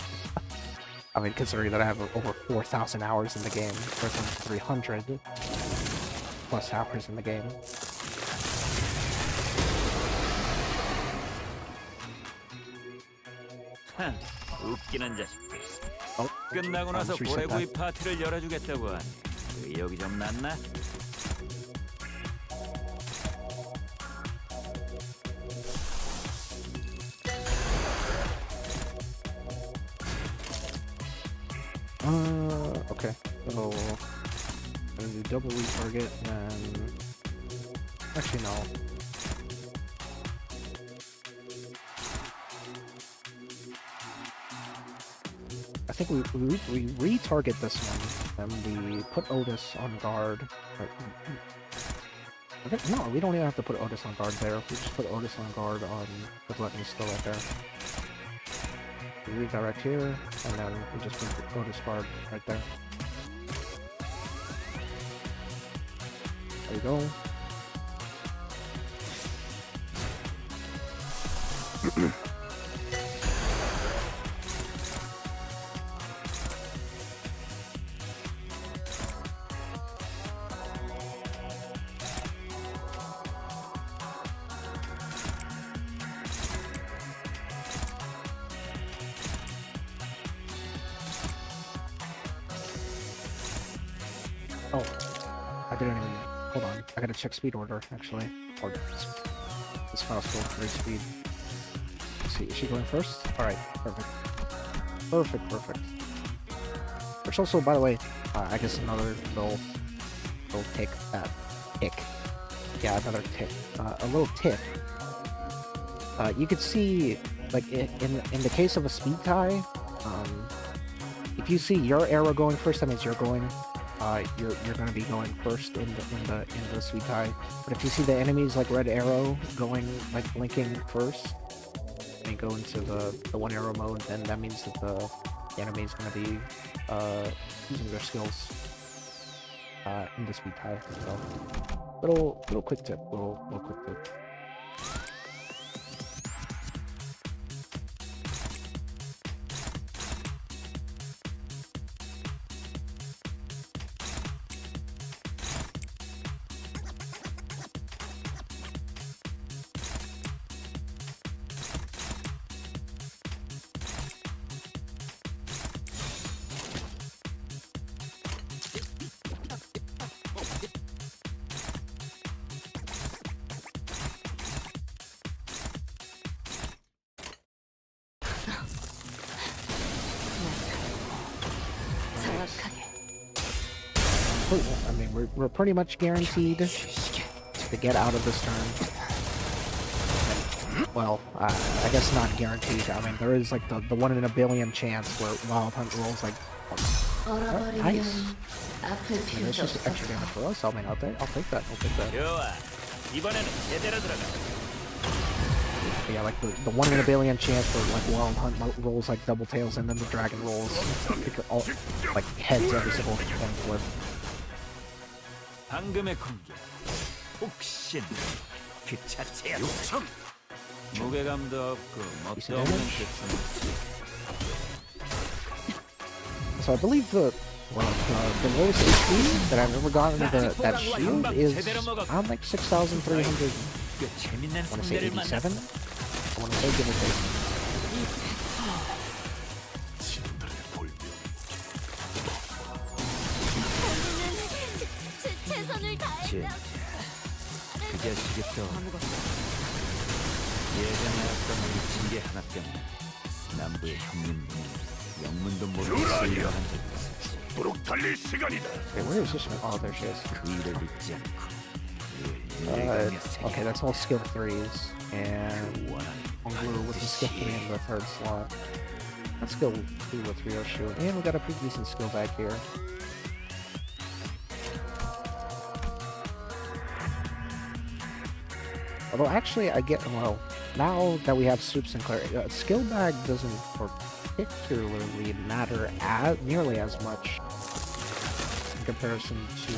I mean, considering that I have over 4,000 hours in the game, versus 300 plus hours in the game. 웃기는 자식들. Oh, 끝나고 나서 reset 고래구이 that. 파티를 열어주겠다고 하니 의욕이 좀 났나? Okay. So I'm gonna do double retarget, and then... Actually, no. I think we retarget this one, and we put Otis on guard. No, we don't even have to put Otis on guard there. We just put Otis on guard on the Gluttony skill right there. We redirect here, and then we just put Otis guard right there. There you go. Oh, I didn't even... Hold on. I gotta check speed order, actually. Or this fast forward 3 speed. Let's see, is she going first? Alright, perfect. Perfect. Which also, by the way, I guess another little tick, yeah, another tick. A little tip. You could see, like, in the case of a speed tie, if you see your arrow going first, that means you're going... you're going to be going first in the sweet tie. But if you see the enemies like red arrow going like blinking first, and you go into the one arrow mode, then that means that the enemy is going to be using their skills in the sweet tie. So little quick tip, little quick tip. I mean, we're pretty much guaranteed to get out of this turn. And, well, I guess not guaranteed. I mean, there is like the 1 in a billion chance where Wild Hunt rolls like... Oh, nice. I mean, it's just extra damage for us. I mean, I'll take that. Yeah, like the 1 in a billion chance where like Wild Hunt rolls like double tails and then the dragon rolls like heads every single coin flip. 방금의 공격, 혹신 그 자체야. 무게감도 없고 뭣도 없는 So I believe the lowest HP that I've ever gotten to that shield is around like 6,300. I want to say 87. I want to say give or take. 그 자식이또 예전에 했던 미친 게 하나 때문에 남부의 형님분이 영문도 모르고 쓰이려 한 적이 있었지. 도록 달릴 시간이다. Okay, where is this one? Oh, there she is. 그 일을 잊지 않고 Okay, that's all skill 3s. And Onglu with the skill 3 in the 3rd slot. Let's skill 2 with Ryoshu. And we got a pretty decent skill back here. Although actually I get, well, now that we have Soup Sinclair, skill bag doesn't particularly matter nearly as much in comparison to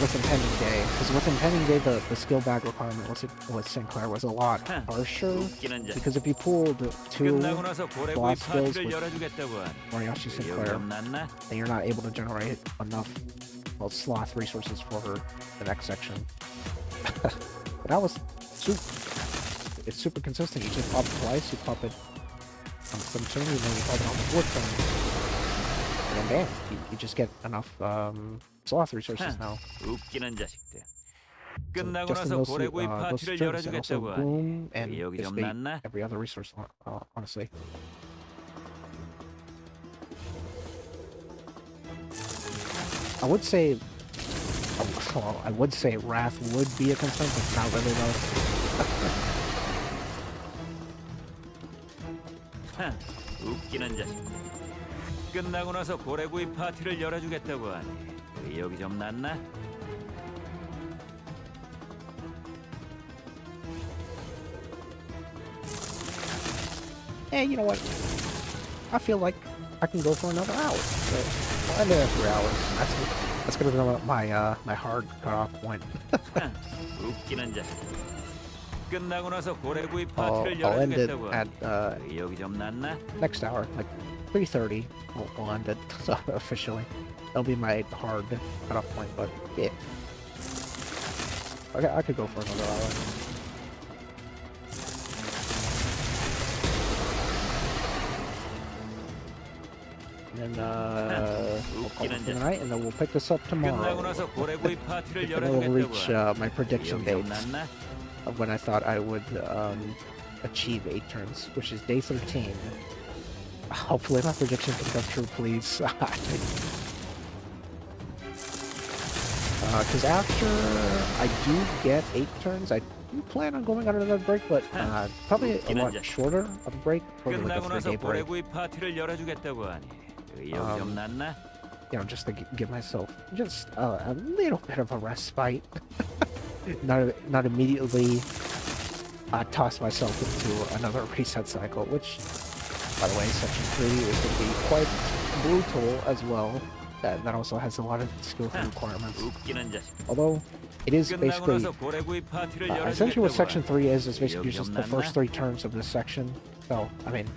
with Impending Day. Because with Impending Day, the skill bag requirement with Sinclair was a lot harsher, because if you pulled 2 boss skills with Moriyashi Sinclair, then you're not able to generate enough sloth resources for the next section. But that was it's super consistent. You just pop it twice, you pop it on some turn, and then you pop it on the 4th turn. And then bam, you just get enough sloth resources now. So just in those turns, and also boom, and basically every other resource, honestly. I would say, well, I would say Wrath would be a concern, but not really though. 웃기는 자식. 끝나고 나서 고래구이 파티를 열어주겠다고 하니 의욕이 좀 났나? Hey, you know what? I feel like I can go for another hour. So I'll end it at 3 hours. That's gonna be my hard cutoff point. 웃기는 자식. 끝나고 나서 고래구이 I'll 파티를 end it 열어주겠다고 at 하니 의욕이 좀 났나? next hour, like 3:30. We'll end it officially. That'll be my hard cutoff point, but yeah. Okay, I could go for another hour. And then we'll call it tonight, and then we'll pick this up tomorrow. 끝나고 나서 고래구이 파티를 And then we'll 열어주겠다고 reach 하니 my prediction 의욕이 좀 dates 났나? of when I thought I would achieve 8 turns, which is day 13. Hopefully my prediction can come true, please. Because after I do get 8 turns, I do plan on going on another break, but probably a lot shorter of a break, probably like 끝나고 a 3-day 나서 break. 고래구이 파티를 열어주겠다고 하니 의욕이 좀 났나? You know, just to give myself just a little bit of a respite. not immediately toss myself into another reset cycle, which, by the way, section 3 is going to be quite brutal as well. That also has a lot of skill requirements. 웃기는 자식. Although it is 끝나고 basically 나서 고래구이 파티를 essentially what 열어주겠다고 section 하니 3 is basically 의욕이 just 좀 the first 났나? 3 turns of this section. So I mean,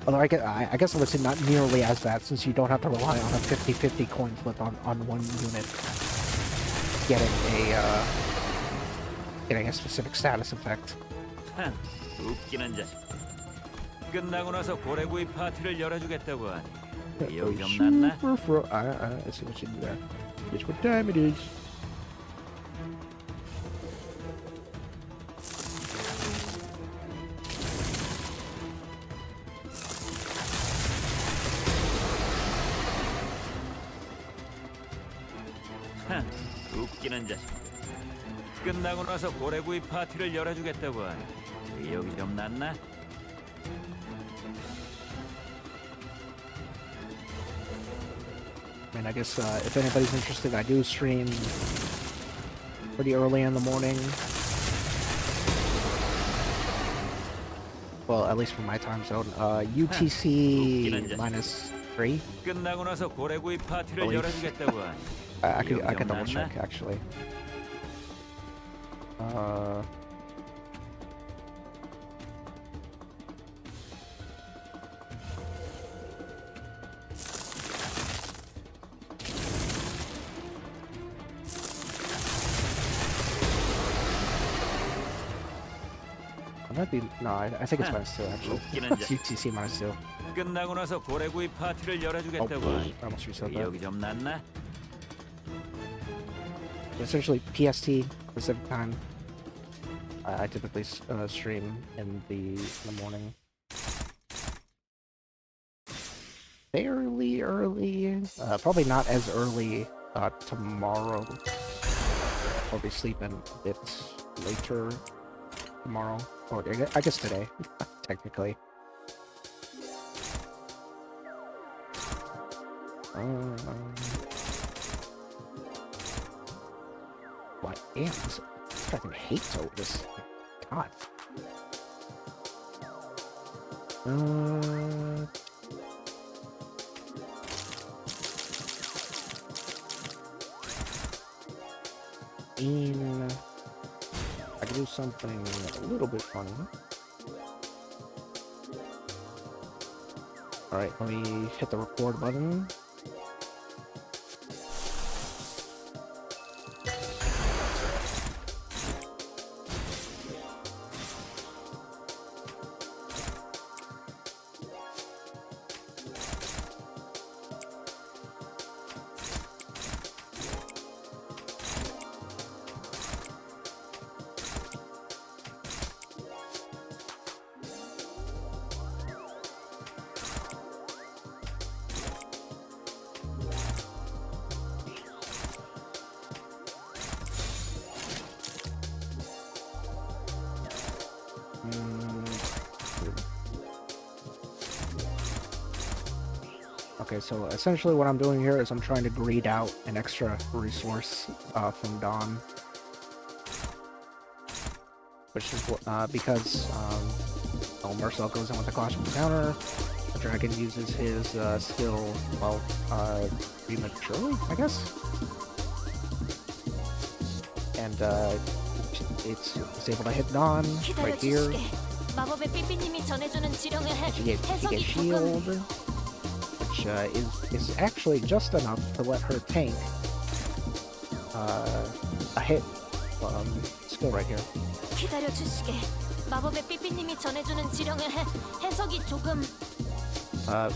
although I guess I would say not nearly as bad, since you don't have to rely on a 50-50 coin flip on one unit getting a specific status effect. 웃기는 자식. 끝나고 나서 고래구이 파티를 열어주겠다고 하니 의욕이 좀 났나? I see what you do there. Guess what time it is. 웃기는 자식. 끝나고 나서 고래구이 파티를 열어주겠다고 하니 의욕이 좀 났나? I mean, I guess if anybody's interested, I do stream pretty early in the morning. Well, at least for my time zone. UTC -3. 끝나고 나서 고래구이 파티를 Believe. 열어주겠다고 하니 I could double check actually. It might be I think it's -2 actually. 웃기는 자식. UTC -2. 끝나고 나서 고래구이 파티를 Oh, 열어주겠다고 하니 I almost reset that. 의욕이 좀 났나? Essentially PST Pacific time. I typically stream in the morning. Fairly early. Probably not as early tomorrow. Probably sleeping a bit later tomorrow. Or I guess today, technically. What is? I fucking hate this. God. I could do something a little bit funny. Alright, let me hit the record button. Okay, so essentially what I'm doing here is I'm trying to greed out an extra resource from Dawn. Which is because Marcel goes in with the classical counter. The dragon uses his skill, well, prematurely, I guess? And it's able to hit Dawn right here. 기다려주시게. 마법의 삐삐님이 전해주는 지령을 She gets 해석이 shield, 조금 which is actually just enough to let her tank a hit skill right here. 기다려주시게. 마법의 삐삐님이 전해주는 지령을 해석이 조금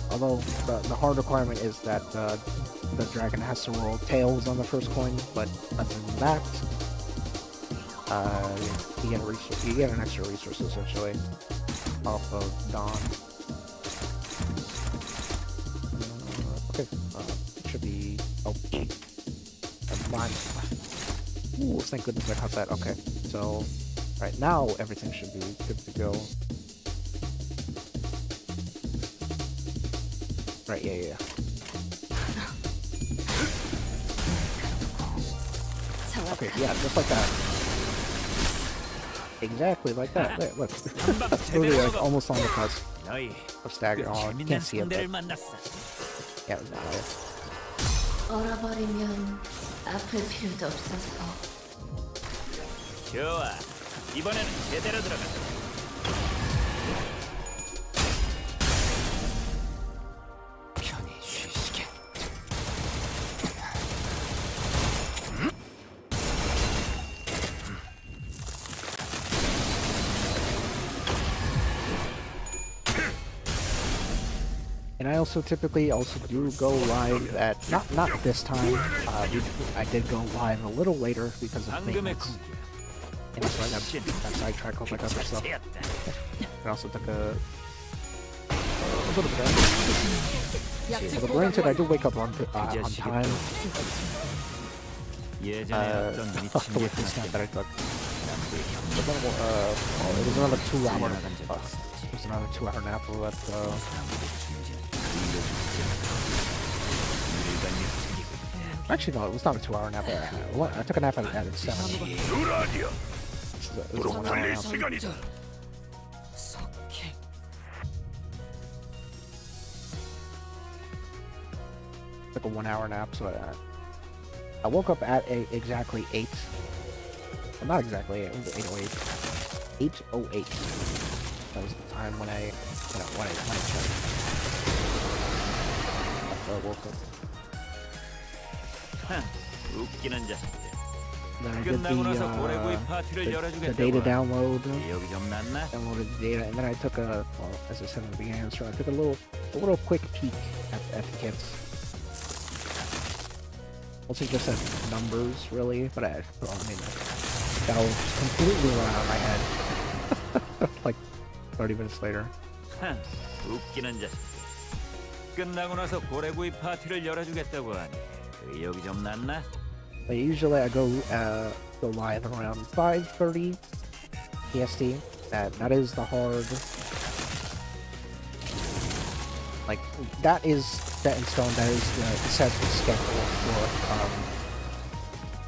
Although the hard requirement is that the dragon has to roll tails on the first coin, but other than that, you get an extra resource essentially off of Dawn. Okay, it should be mine. Ooh, thank goodness I caught that. Okay, so right now everything should be good to go. Right, yeah. Okay, yeah, just like that. Exactly like that. There, look. That's literally like almost on the cusp of stagger. Oh, you can't see it, but yeah, it was not it. 얼어버리면 아플 필요도 없어서. 좋아. 이번에는 제대로 들어간다. 편히 쉬시게. And I also typically do go live at not this time. I did go live a little later because of 방금의 maintenance. And so I got sidetracked with like other stuff. I also took a little bit of 약지 but granted, I do wake up on time 예전에 어떤 with this nap that I took. But then, it was another 2 hour. It was another 2 hour nap, but actually no, it was not a 2 hour nap. I took a nap at 7. It was a 1 hour nap. 석행. Took a 1 hour nap, so I woke up at exactly 8. Well, not exactly 8. It was 8:08. 8:08. That was the time when I checked. After I woke up. 웃기는 자식들. Then I did 끝나고 나서 고래구이 파티를 the 열어주겠다고. data download. 여기 좀 낫나? Downloaded the data, and then I took as I said in the beginning of the show, I took a little quick peek at the kits. Also just at numbers, really, but I mean, that was completely went out of my head. Like 30 minutes later. 웃기는 자식들. 끝나고 나서 고래구이 파티를 열어주겠다고 하니 의욕이 좀 났나? But usually I go live around 5:30 PST. That is the hard. Like that is set in stone. That is the set schedule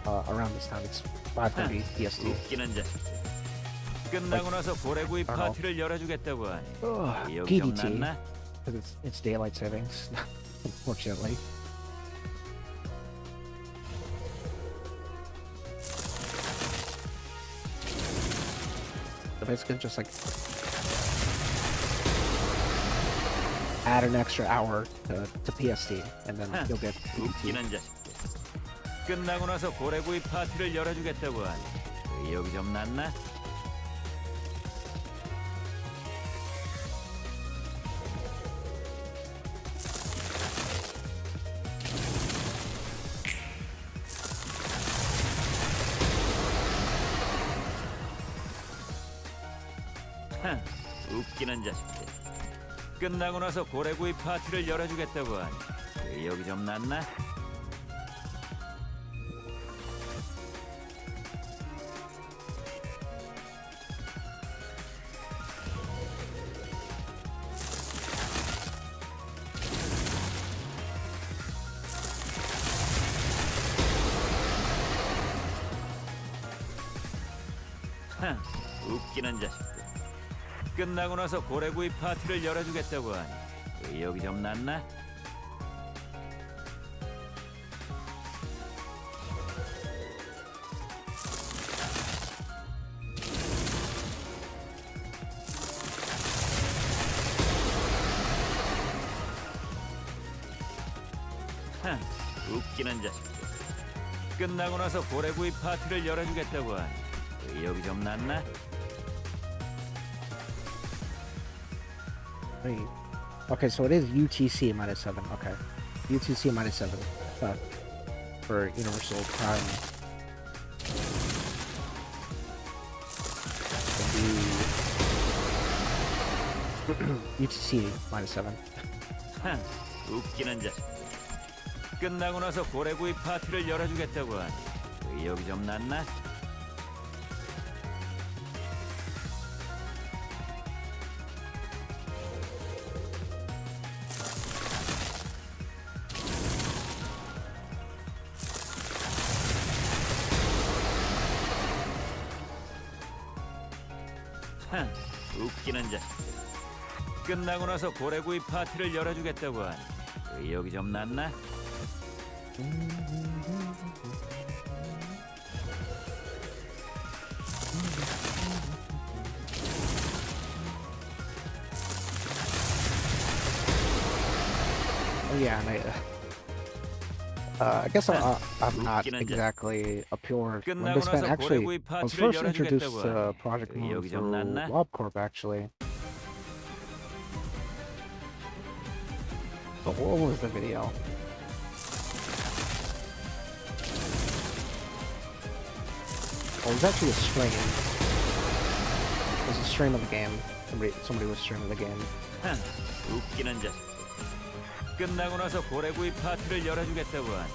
for around this time. It's 5:30 PST. 웃기는 자식들. 끝나고 나서 고래구이 파티를 열어주겠다고 하니 의욕이 좀 PDT 났나? because it's daylight savings, unfortunately. So basically just like add an extra hour to PST and then you'll get PDT. 웃기는 자식들. 끝나고 나서 고래구이 파티를 열어주겠다고 하니 의욕이 좀 났나? 웃기는 자식들. 끝나고 나서 고래구이 파티를 열어주겠다고 하니 의욕이 좀 났나? 웃기는 자식들. 끝나고 나서 고래구이 파티를 열어주겠다고 하니 의욕이 좀 났나? 웃기는 자식들. 끝나고 나서 고래구이 파티를 열어주겠다고 하니 의욕이 좀 났나? Wait. Okay, so it is UTC -7. Okay, UTC -7 for Universal Prime. UTC -7. 웃기는 자식. 끝나고 나서 고래구이 파티를 열어주겠다고 하니 의욕이 좀 났나? 웃기는 자식. 끝나고 나서 고래구이 파티를 열어주겠다고 하니 의욕이 좀 났나? Oh yeah, and I guess I'm not exactly a pure Limbus fan. Actually, I was first introduced to Project Moon through LobCorp, actually. But what was the video? Oh, it was actually a stream. It was a stream of the game. Somebody was streaming the game. 웃기는 자식. 끝나고 나서 고래구이 파티를 열어주겠다고 하니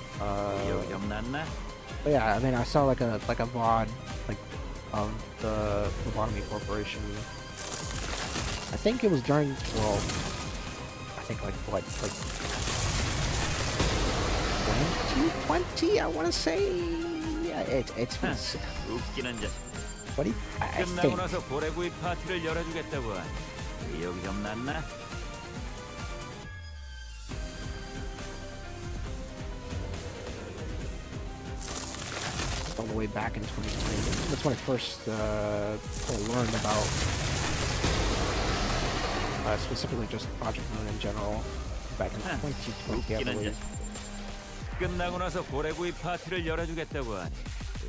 의욕이 좀 났나? But yeah, I mean, I saw like a VOD like of the Lobotomy Corporation. I think it was during, well, I think like 2020, I want to say. Yeah, it's been 웃기는 자식. what do you, I 끝나고 think. 나서 고래구이 파티를 열어주겠다고 하니 의욕이 좀 났나? All the way back in 2020. That's when I first learned about specifically just Project Moon in general back in 2020, I 웃기는 believe. 자식. 끝나고 나서 고래구이 파티를 열어주겠다고 하니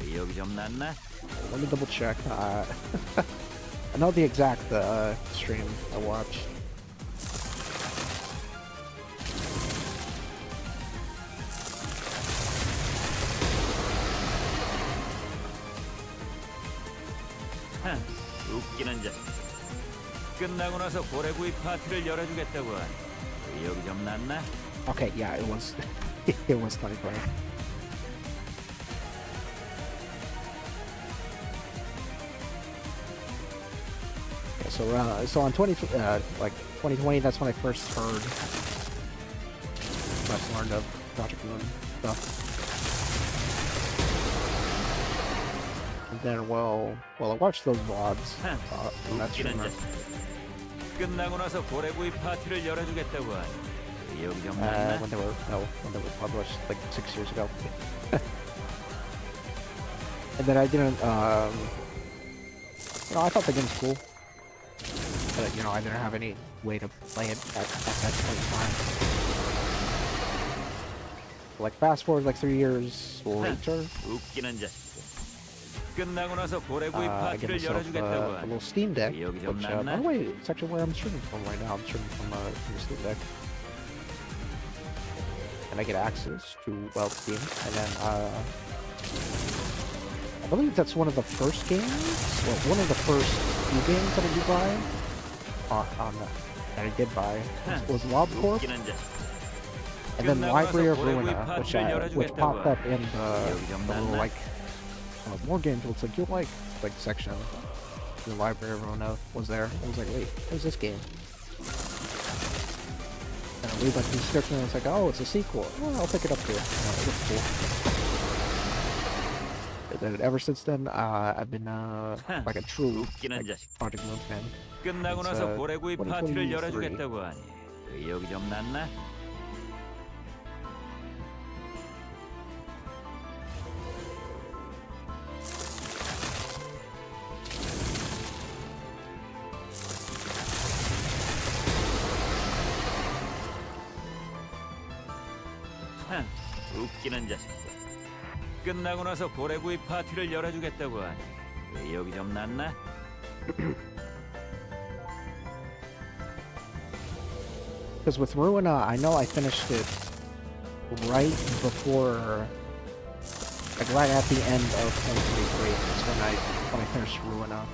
의욕이 좀 났나? Let me double check. I know the exact stream I watched. 웃기는 자식. 끝나고 나서 고래구이 파티를 열어주겠다고 하니 의욕이 좀 났나? Okay, yeah, it was it was 2020. Yeah, so on 2020, that's when I first learned of Project Moon stuff. And then, well, I watched those VODs from that 웃기는 streamer. 자식. 끝나고 나서 고래구이 파티를 열어주겠다고 하니 의욕이 좀 났나? When they were published like 6 years ago. And then I didn't, I thought the game's cool, but I didn't have any way to play it at that point in time. Like fast forward like 3 years later, 웃기는 자식. 끝나고 나서 고래구이 I get 파티를 myself 열어주겠다고 a 하니 little Steam Deck, 의욕이 which 좀 by the 났나? way, it's actually where I'm streaming from right now. I'm streaming from the Steam Deck. And I get access to Steam, and then I believe that's one of the first games, well, one of the first few games that I did buy. That I did buy was LobCorp, 웃기는 자식. and then Library of Ruina, which popped up in the little like more games. Looks like you like section. The Library of Ruina was there. I was like, wait, what is this game? And I read like the description, and it's like, oh, it's a sequel. Well, I'll pick it up too. It looks cool. then ever since then, I've been like a true 웃기는 like, 자식. Project Moon fan. 끝나고 It's, 나서 고래구이 파티를 2023. 열어주겠다고 하니 의욕이 좀 났나? 웃기는 자식들. 끝나고 나서 고래구이 파티를 열어주겠다고 하니 의욕이 좀 났나? Because with Ruina, I know I finished it right before, like right at the end of 2023. That's when I finished Ruina.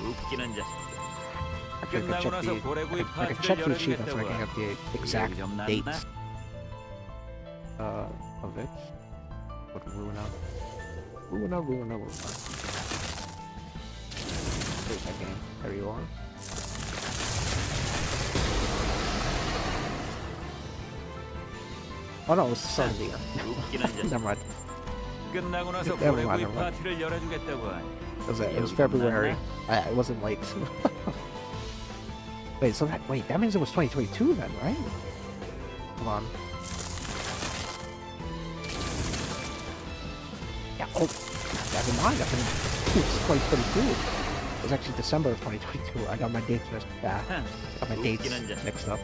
웃기는 자식. Actually, I could check the achievements so I can get the exact dates of it. But Ruina. There's that game. There you are. Oh no, it was the start of the year. Never mind. 끝나고 나서 Never mind, 고래구이 never mind. 파티를 열어주겠다고 하니 It was February. It wasn't late. Wait, so that means it was 2022 then, right? Hold on. Yeah. Oh, never mind. I think it's 2022. It was actually December of 2022. I got my dates mixed up.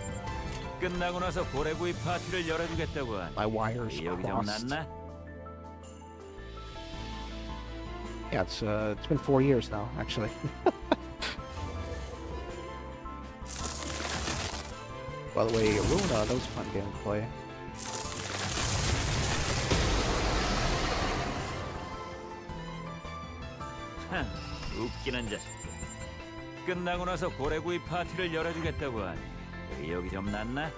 끝나고 나서 고래구이 파티를 열어주겠다고 하니 My wires 의욕이 좀 crossed. 났나? Yeah, it's been 4 years now, actually. By the way, Ruina, that was a fun game to play. 웃기는 자식. 끝나고 나서 고래구이 파티를 열어주겠다고 하니 의욕이 좀 났나?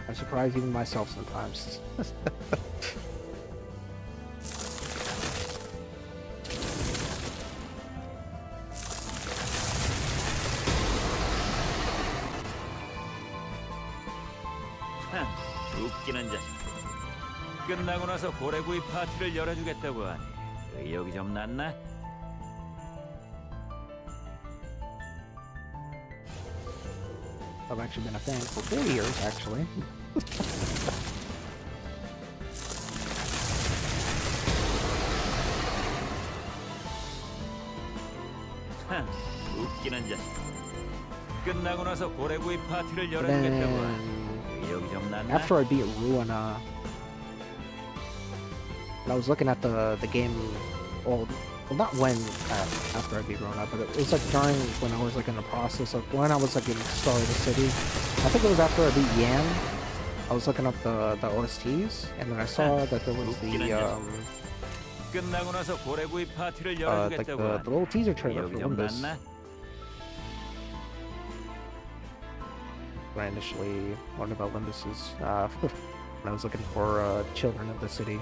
I surprise even myself sometimes. 웃기는 자식. 끝나고 나서 고래구이 파티를 열어주겠다고 하니 의욕이 좀 났나? I've actually been a fan for 4 years, actually. 웃기는 자식. 끝나고 나서 고래구이 파티를 And 열어주겠다고 하니 then, 의욕이 좀 났나? after I beat Ruina, and I was looking at the game, well not when after I beat Ruina, but it was like during when I was like in the process of when I was like in Star of the City. I think it was after I beat Yan. I was looking up the OSTs, and then I saw that there was 끝나고 나서 고래구이 파티를 like 열어주겠다고 the 하니 little teaser trailer for 의욕이 좀 Limbus. 났나? When I initially learned about Limbus's, when I was looking for Children of the City.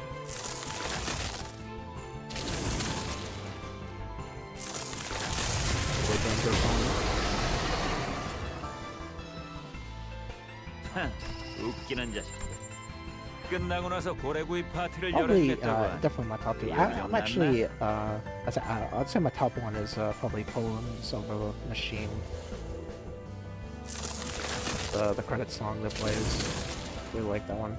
Really damn good song. 웃기는 자식. 끝나고 나서 고래구이 파티를 Probably, 열어주겠다고 하니 definitely my top two. I'm actually, I'd say my top one is probably Poems of a Machine. The credit song that plays. Really like that one.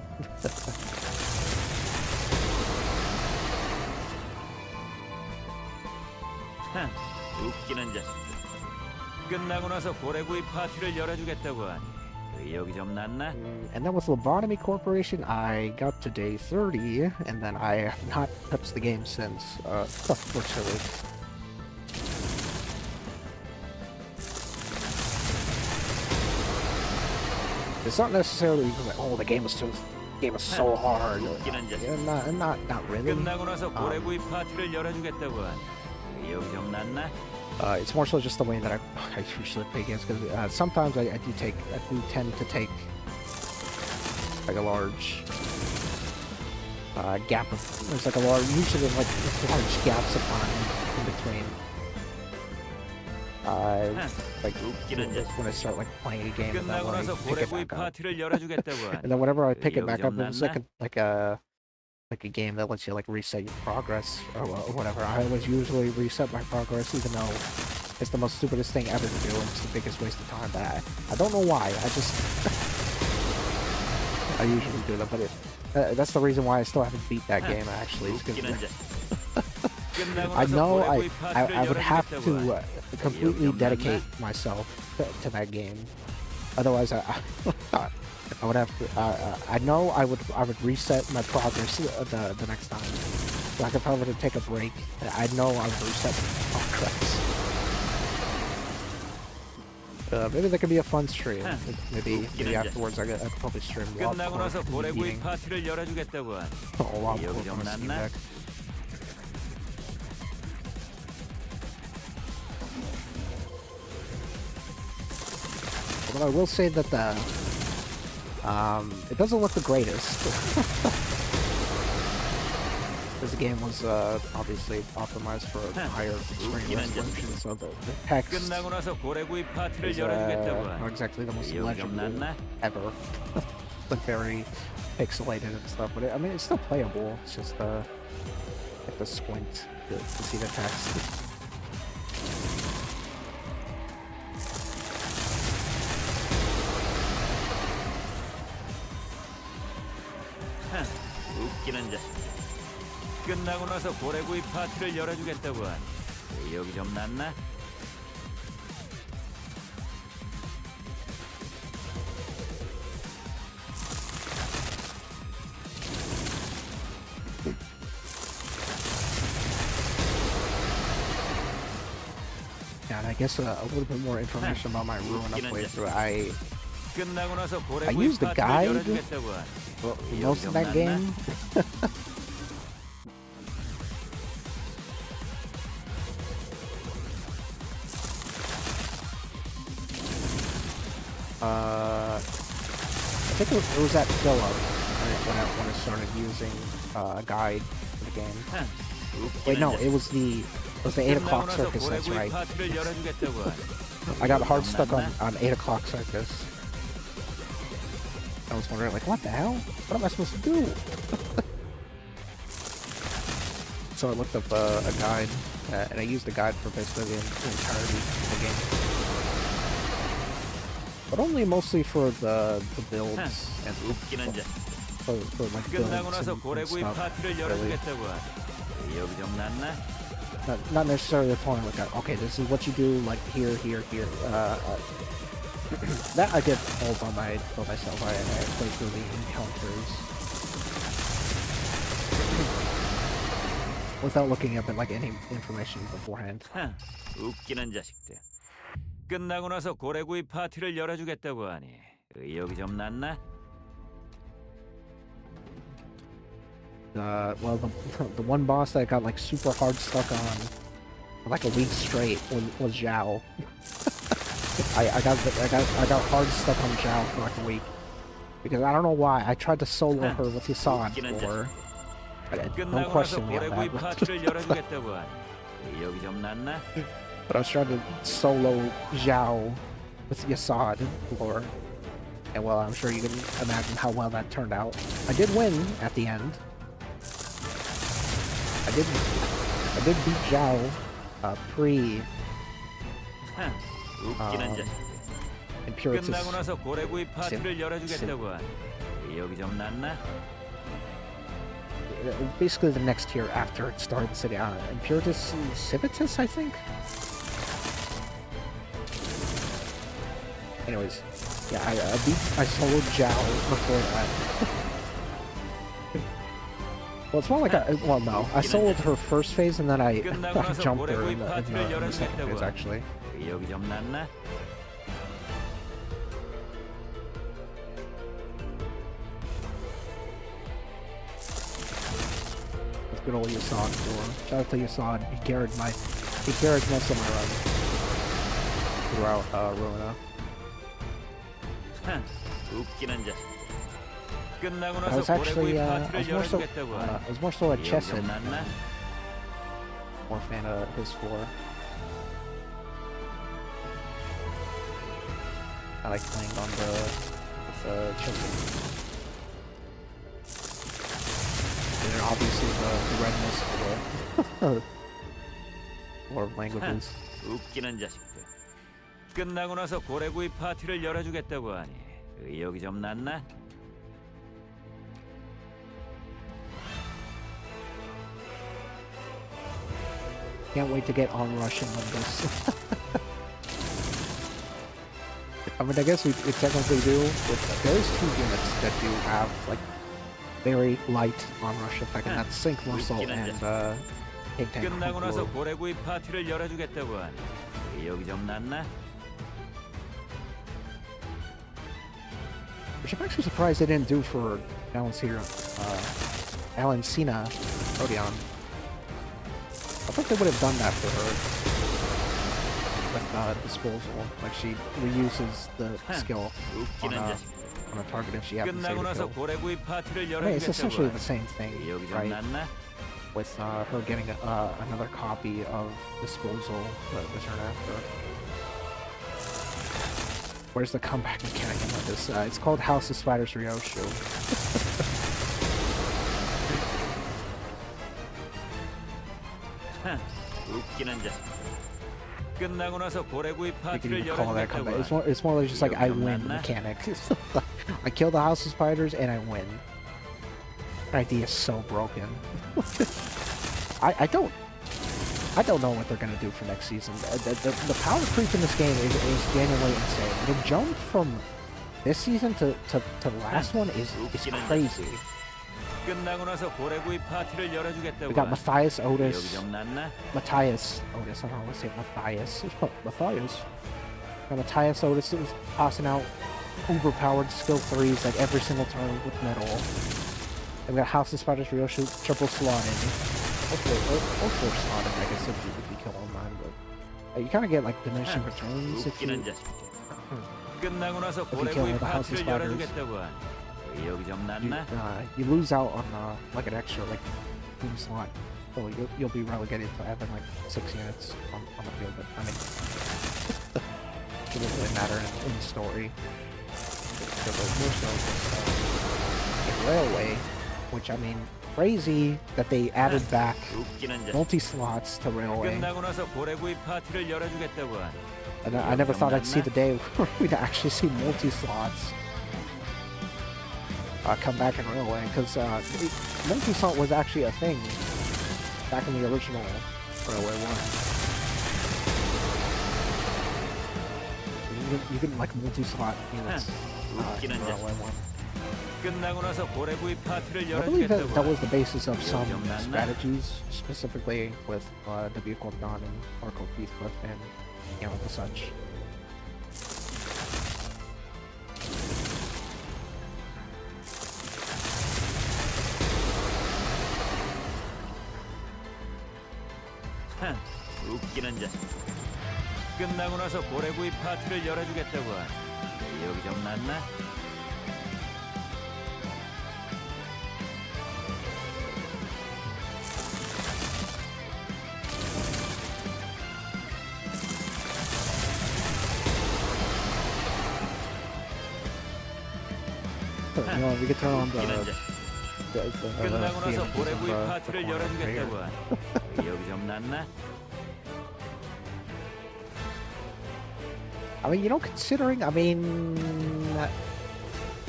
웃기는 자식. 끝나고 나서 고래구이 파티를 열어주겠다고 하니 의욕이 좀 났나? And then with Lobotomy Corporation, I got to day 30, and then I have not touched the game since, unfortunately. It's not necessarily because like, oh, the game is so hard. Yeah, not really. 끝나고 나서 고래구이 파티를 열어주겠다고 하니 의욕이 좀 났나? It's more so just the way that I usually play games, because sometimes I do tend to take like a large gap of usually like large gaps of time in between I like 웃기는 자식. when I start like playing a game and then 끝나고 when I 나서 pick it 고래구이 back up. 파티를 열어주겠다고 하니. And then whenever I pick it 의욕이 back up, 좀 it's 났나? like a game that lets you like reset your progress or whatever. I always usually reset my progress, even though it's the most stupidest thing ever to do and it's the biggest waste of time. But I don't know why. I just I usually do that, but that's the reason why I still haven't beat that game. Actually, it's 'cause 웃기는 자식. 끝나고 I 나서 know 고래구이 I 파티를 would have 열어주겠다고 to 하니. completely 의욕이 좀 dedicate 났나? myself to that game. Otherwise, I would have to. I know I would reset my progress the next time. Like if I were to take a break, I know I would reset my progress. Maybe that could be a fun stream. Maybe afterwards I could probably stream a lot 끝나고 more 나서 고래구이 beating 파티를 열어주겠다고 하니. a lot more 의욕이 좀 on a Steam 났나? Deck. Although I will say that it doesn't look the greatest. This game was obviously optimized for a higher screen resolution, so the text 끝나고 나서 고래구이 파티를 is 열어주겠다고 not 하니. exactly the most 의욕이 좀 legible 났나? ever. Like very pixelated and stuff, but I mean it's still playable. It's just you have to squint to see the text. 웃기는 자식. 끝나고 나서 고래구이 파티를 열어주겠다고 하니. 의욕이 좀 났나? Yeah, and I guess a little bit more information about my Ruina playthrough. I 끝나고 나서 고래구이 used the 파티를 guide 열어주겠다고 하니. for most of that game. I think it was at Philip when I started using a guide for the game. Wait, no, it was the 8 o'clock circus. That's right. 파티를 열어주겠다고 하니. I got hard stuck on 8 o'clock circus. I was wondering, like, what the hell? What am I supposed to do? So I looked up a guide, and I used the guide for basically the entirety of the game. But only mostly for the builds and 웃기는 자식. for like builds 끝나고 나서 and 고래구이 stuff. 파티를 Really. 열어주겠다고 하니. 의욕이 좀 났나? Not necessarily telling like, okay, this is what you do, like here. That I did all by myself. I played through the encounters without looking up at like any information beforehand. 웃기는 자식들. 끝나고 나서 고래구이 파티를 열어주겠다고 하니. 의욕이 좀 났나? Well, the one boss that I got like super hard stuck on for like a week straight was Zhao. I got hard stuck on Zhao for like a week because I don't know why. I tried to solo her with Yasad before. Don't 끝나고 나서 question me on 고래구이 that. 파티를 열어주겠다고 하니. 의욕이 좀 났나? But I was trying to solo Zhao with Yasad before. And well, I'm sure you can imagine how well that turned out. I did win at the end. I did beat Zhao pre 웃기는 자식. Impuritus. 끝나고 나서 고래구이 파티를 열어주겠다고 하니. 의욕이 좀 났나? Basically the next tier after it started the city. Impuritus Civitas, I think? Anyways, yeah, I soloed Zhao before that. Well, it's more like well, no. I soloed her first phase and then I jumped her in the second phase, actually. 의욕이 좀 났나? With good old Yasad for. Shout out to Yasad. He carried most of my run throughout Ruina. 웃기는 자식. 끝나고 I was 나서 actually, 고래구이 I 파티를 열어주겠다고 하니. was more so a 의욕이 Chesed. 좀 났나? More fan of his 4. I like playing on the children. And then obviously the redness for more languages. 웃기는 자식들. 끝나고 나서 고래구이 파티를 열어주겠다고 하니 의욕이 좀 났나? Can't wait to get on Russian Limbus. I mean, I guess we technically do, but there's 2 units that do have, like, very light on rush effect, and that's Sync Muscle and Tank Tank. 끝나고 나서 고래구이 파티를 열어주겠다고 하니 의욕이 좀 났나? Which I'm actually surprised they didn't do for Balancina Proteon. I thought they would have done that for her with disposal. Like she reuses the skill on a target if she happens to kill. I mean, it's essentially the same thing, right? With her getting another copy of disposal the turn after. Where's the comeback mechanic in this? It's called House of Spiders Ryoshu. 끝나고 나서 고래구이 You can 파티를 even call that comeback. 열어주겠다고 It's more like just like I win mechanic. I kill the House of Spiders and I win. That idea is so broken. I don't know what they're gonna do for next season. The power creep in this game is genuinely insane. The jump from this season to the last one is crazy. 끝나고 나서 고래구이 파티를 열어주겠다고 We got Matthias Otis. 의욕이 좀 났나? Matthias Otis. I don't want to say Matthias. Matthias. And Matthias Otis is tossing out overpowered skill 3s like every single turn with metal. And we got House of Spiders Ryoshu triple slotted. Or 4 slotted, I guess, if you kill online, but you kind of get like diminishing returns if you 끝나고 나서 kill 고래구이 the House of 파티를 Spiders. 열어주겠다고 하니 의욕이 좀 났나? You lose out on like an extra like boom slot, so you'll be relegated to having like 6 units on the field. But I mean, it doesn't really matter in the story. But more so with Railway, which I mean, crazy that they added back 웃기는 자식. multi slots to Railway. 끝나고 나서 고래구이 파티를 열어주겠다고 하니 And I never thought I'd see the day where we'd actually see multi slots come back in Railway, because multi slot was actually a thing back in the original Railway 1. You can like multi slot units in Railway 1. 끝나고 나서 고래구이 파티를 I believe that 열어주겠다고 was the basis of some 좀 났나? strategies, specifically with W. Cordan and Marco Heathcliff and the such. 웃기는 자식. 끝나고 나서 고래구이 파티를 열어주겠다고 하니 의욕이 좀 났나? We could turn on 웃기는 자식. 끝나고 나서 the 고래구이 images of 파티를 the corner 열어주겠다고 here. 하니 의욕이 좀 났나? I mean, considering, I mean,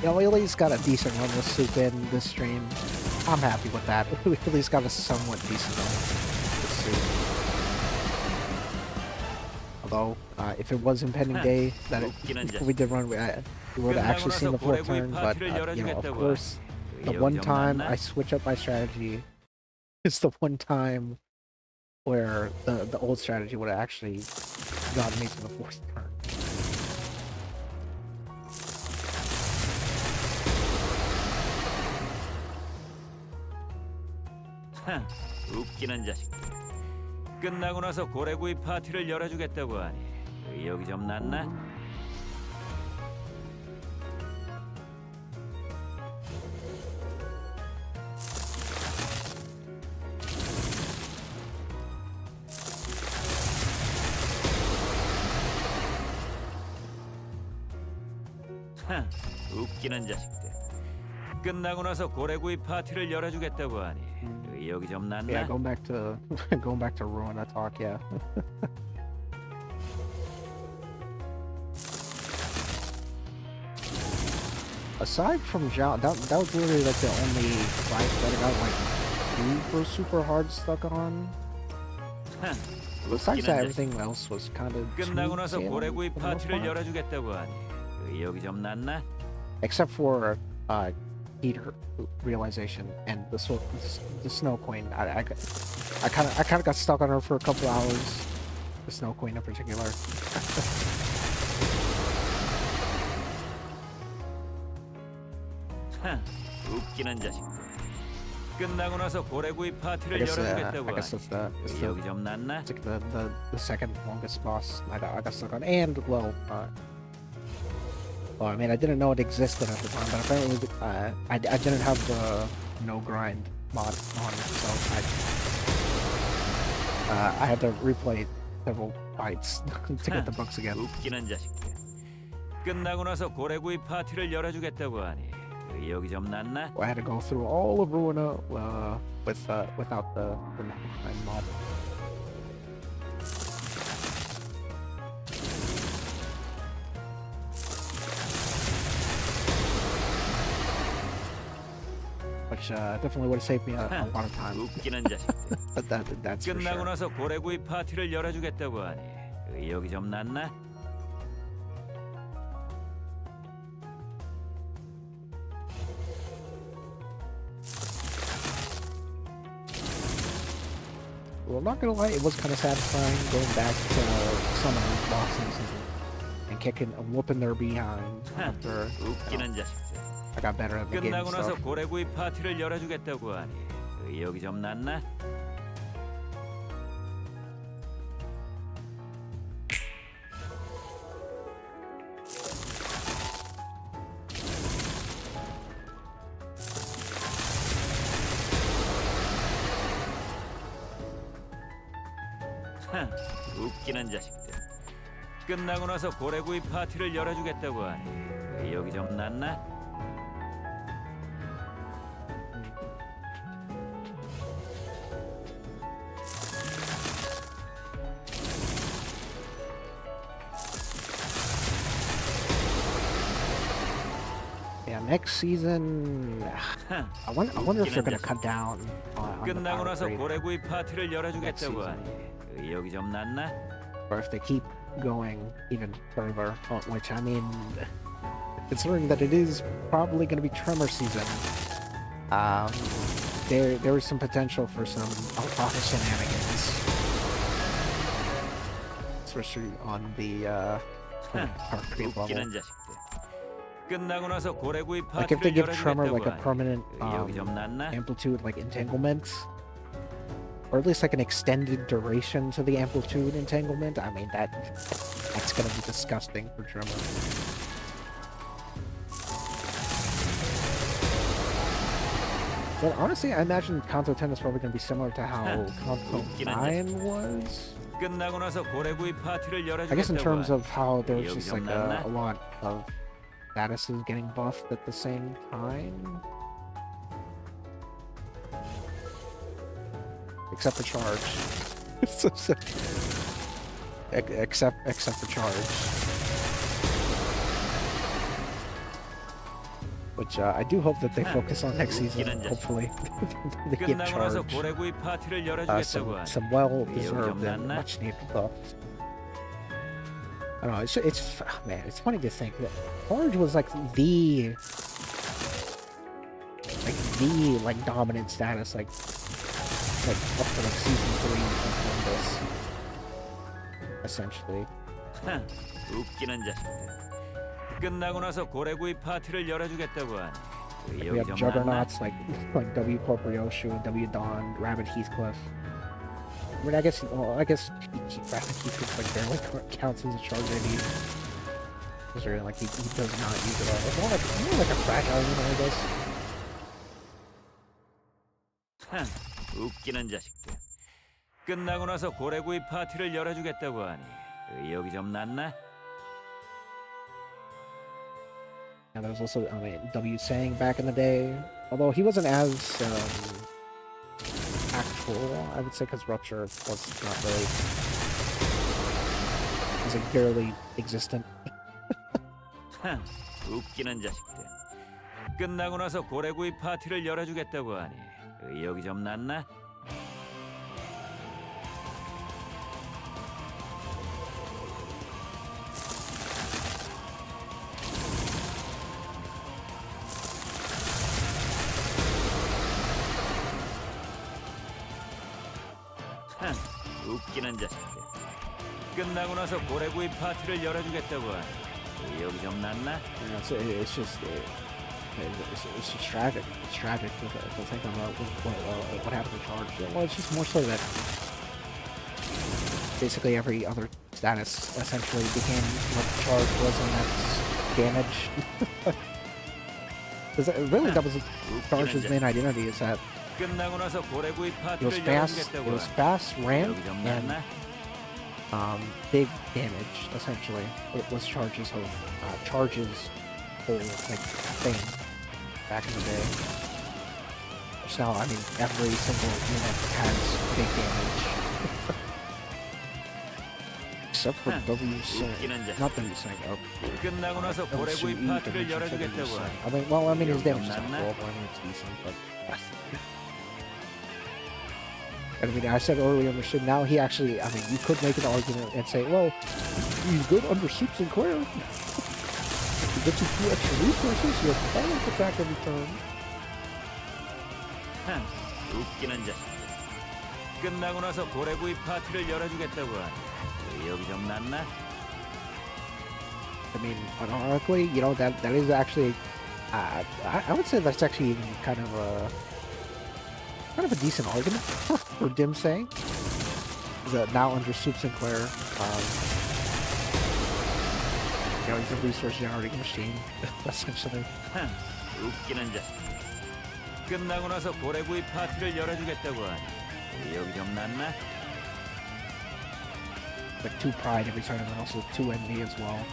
Illy's got a decent run with Soup in this stream. I'm happy with that. We at least got a somewhat decent run with Soup. Although, if it was impending day that we did run, we would have actually seen the full turn. But of course, the one time I switch up my strategy is the one time where the old strategy would have actually gotten me to the 4th turn. 웃기는 자식. 끝나고 나서 고래구이 파티를 열어주겠다고 하니 의욕이 좀 났나? 웃기는 자식들. 끝나고 나서 고래구이 파티를 열어주겠다고 하니 의욕이 좀 났나? Yeah, going back to going back to Ruin talk. Yeah. Aside from Zhao, that was literally like the only fight that I got like super hard stuck on. Besides that, everything else was kind of 끝나고 나서 smooth 고래구이 sailing for the most 파티를 part. 열어주겠다고 하니 의욕이 좀 났나? Except for heater realization and the Snow Queen. I kind of got stuck on her for a couple hours. The Snow Queen in particular. 웃기는 자식들. 끝나고 나서 고래구이 I 파티를 guess 열어주겠다고 I guess 하니 that's 의욕이 좀 났나? it's like the second longest boss I got stuck on. And well, I mean, I didn't know it existed at the time, but apparently I didn't have the no grind mod on, so I had to replay several fights to get the bugs again. 웃기는 자식들. 끝나고 나서 고래구이 파티를 열어주겠다고 하니 의욕이 좀 났나? I had to go through all of Ruina without the no grind mod. Which definitely would have saved me a lot of time. 웃기는 자식들. But that's for 끝나고 sure. 나서 고래구이 파티를 열어주겠다고 하니 의욕이 좀 났나? Well, I'm not gonna lie, it was kind of satisfying going back to some of those bosses and kicking and whooping their behind after 웃기는 자식들. I got better at the game 끝나고 나서 stuff. 고래구이 파티를 열어주겠다고 하니 의욕이 좀 났나? 웃기는 자식들. 끝나고 나서 고래구이 파티를 열어주겠다고 하니 의욕이 좀 났나? Yeah, next season, I wonder if they're gonna cut down on the 끝나고 power 나서 creep, 고래구이 파티를 열어주겠다고 하니 의욕이 좀 났나? or if they keep going even further. Which I mean, considering that it is probably gonna be Tremor season, there is some potential for some lot of shenanigans, especially on the power creep level. 웃기는 자식들. 끝나고 나서 고래구이 Like if they 파티를 give Tremor like a 열어주겠다고 permanent 하니 의욕이 좀 났나? amplitude like entanglement, or at least like an extended duration to the amplitude entanglement, I mean that's gonna be disgusting for Tremor. But honestly, I imagine Kanto 10 is probably gonna be similar to how Kanto 9 was. 끝나고 나서 고래구이 파티를 I guess in 열어주겠다고 terms 하니 of how there's 의욕이 just 좀 like 났나? a lot of statuses getting buffed at the same time. Except for charge. Except for charge. Which I do hope that they focus on next season. Hopefully, they give 끝나고 나서 charge 고래구이 파티를 열어주겠다고 하니 some well-deserved and 났나? much-needed buffs. I don't know. It's man. It's funny to think that Charge was like the dominant status like up to like season 3 of Limbus, essentially. 웃기는 자식들. 끝나고 나서 고래구이 파티를 열어주겠다고 하니 We 의욕이 have 좀 났나? juggernauts like W Corporeoshu, W Dawn, Rabbit Heathcliff. I mean, I guess Rabbit Heathcliff like barely counts as a charge ID. Really, like he does not use it all. It's more like a fragile unit, I guess. 웃기는 자식들. 끝나고 나서 고래구이 파티를 열어주겠다고 하니 의욕이 좀 났나? And there's also, I mean, W saying back in the day, although he wasn't as actual, I would say, because Rupture was not really, was like barely existent. 웃기는 자식들. 끝나고 나서 고래구이 파티를 열어주겠다고 하니 의욕이 좀 났나? 웃기는 자식들. 끝나고 나서 고래구이 파티를 열어주겠다고 하니 의욕이 좀 났나? It's just tragic. It's tragic to think about what happened to Charge. Well, it's just more so that basically every other status essentially became what Charge was, and that's damage. Because really, that was Charge's main identity, is that 끝나고 나서 고래구이 it 파티를 was fast ramp and big damage. Essentially, it was Charge's whole like thing back in the day. So I mean, every single unit has big damage, except for W saying, not W saying, 끝나고 나서 고래구이 파티를 열어주겠다고 하니 I mean, well, I mean, his damage is not horrible. I mean, it's decent, but. I mean, I said earlier understood. Now he actually, I mean, you could make an argument and say, well, he's good under Soup Sinclair. He gets you 2 extra resources, you have balance attack every turn. 웃기는 자식. 끝나고 나서 고래구이 파티를 열어주겠다고 하니 의욕이 좀 났나? I mean, ironically, you know, that is actually, I would say that's actually even kind of a decent argument for Dim saying that now under Soup Sinclair, you know, he's a resource generating machine, essentially. 웃기는 자식. 끝나고 나서 고래구이 파티를 열어주겠다고 하니 의욕이 좀 났나? Like 2 pride every turn, and then also 2 envy as well.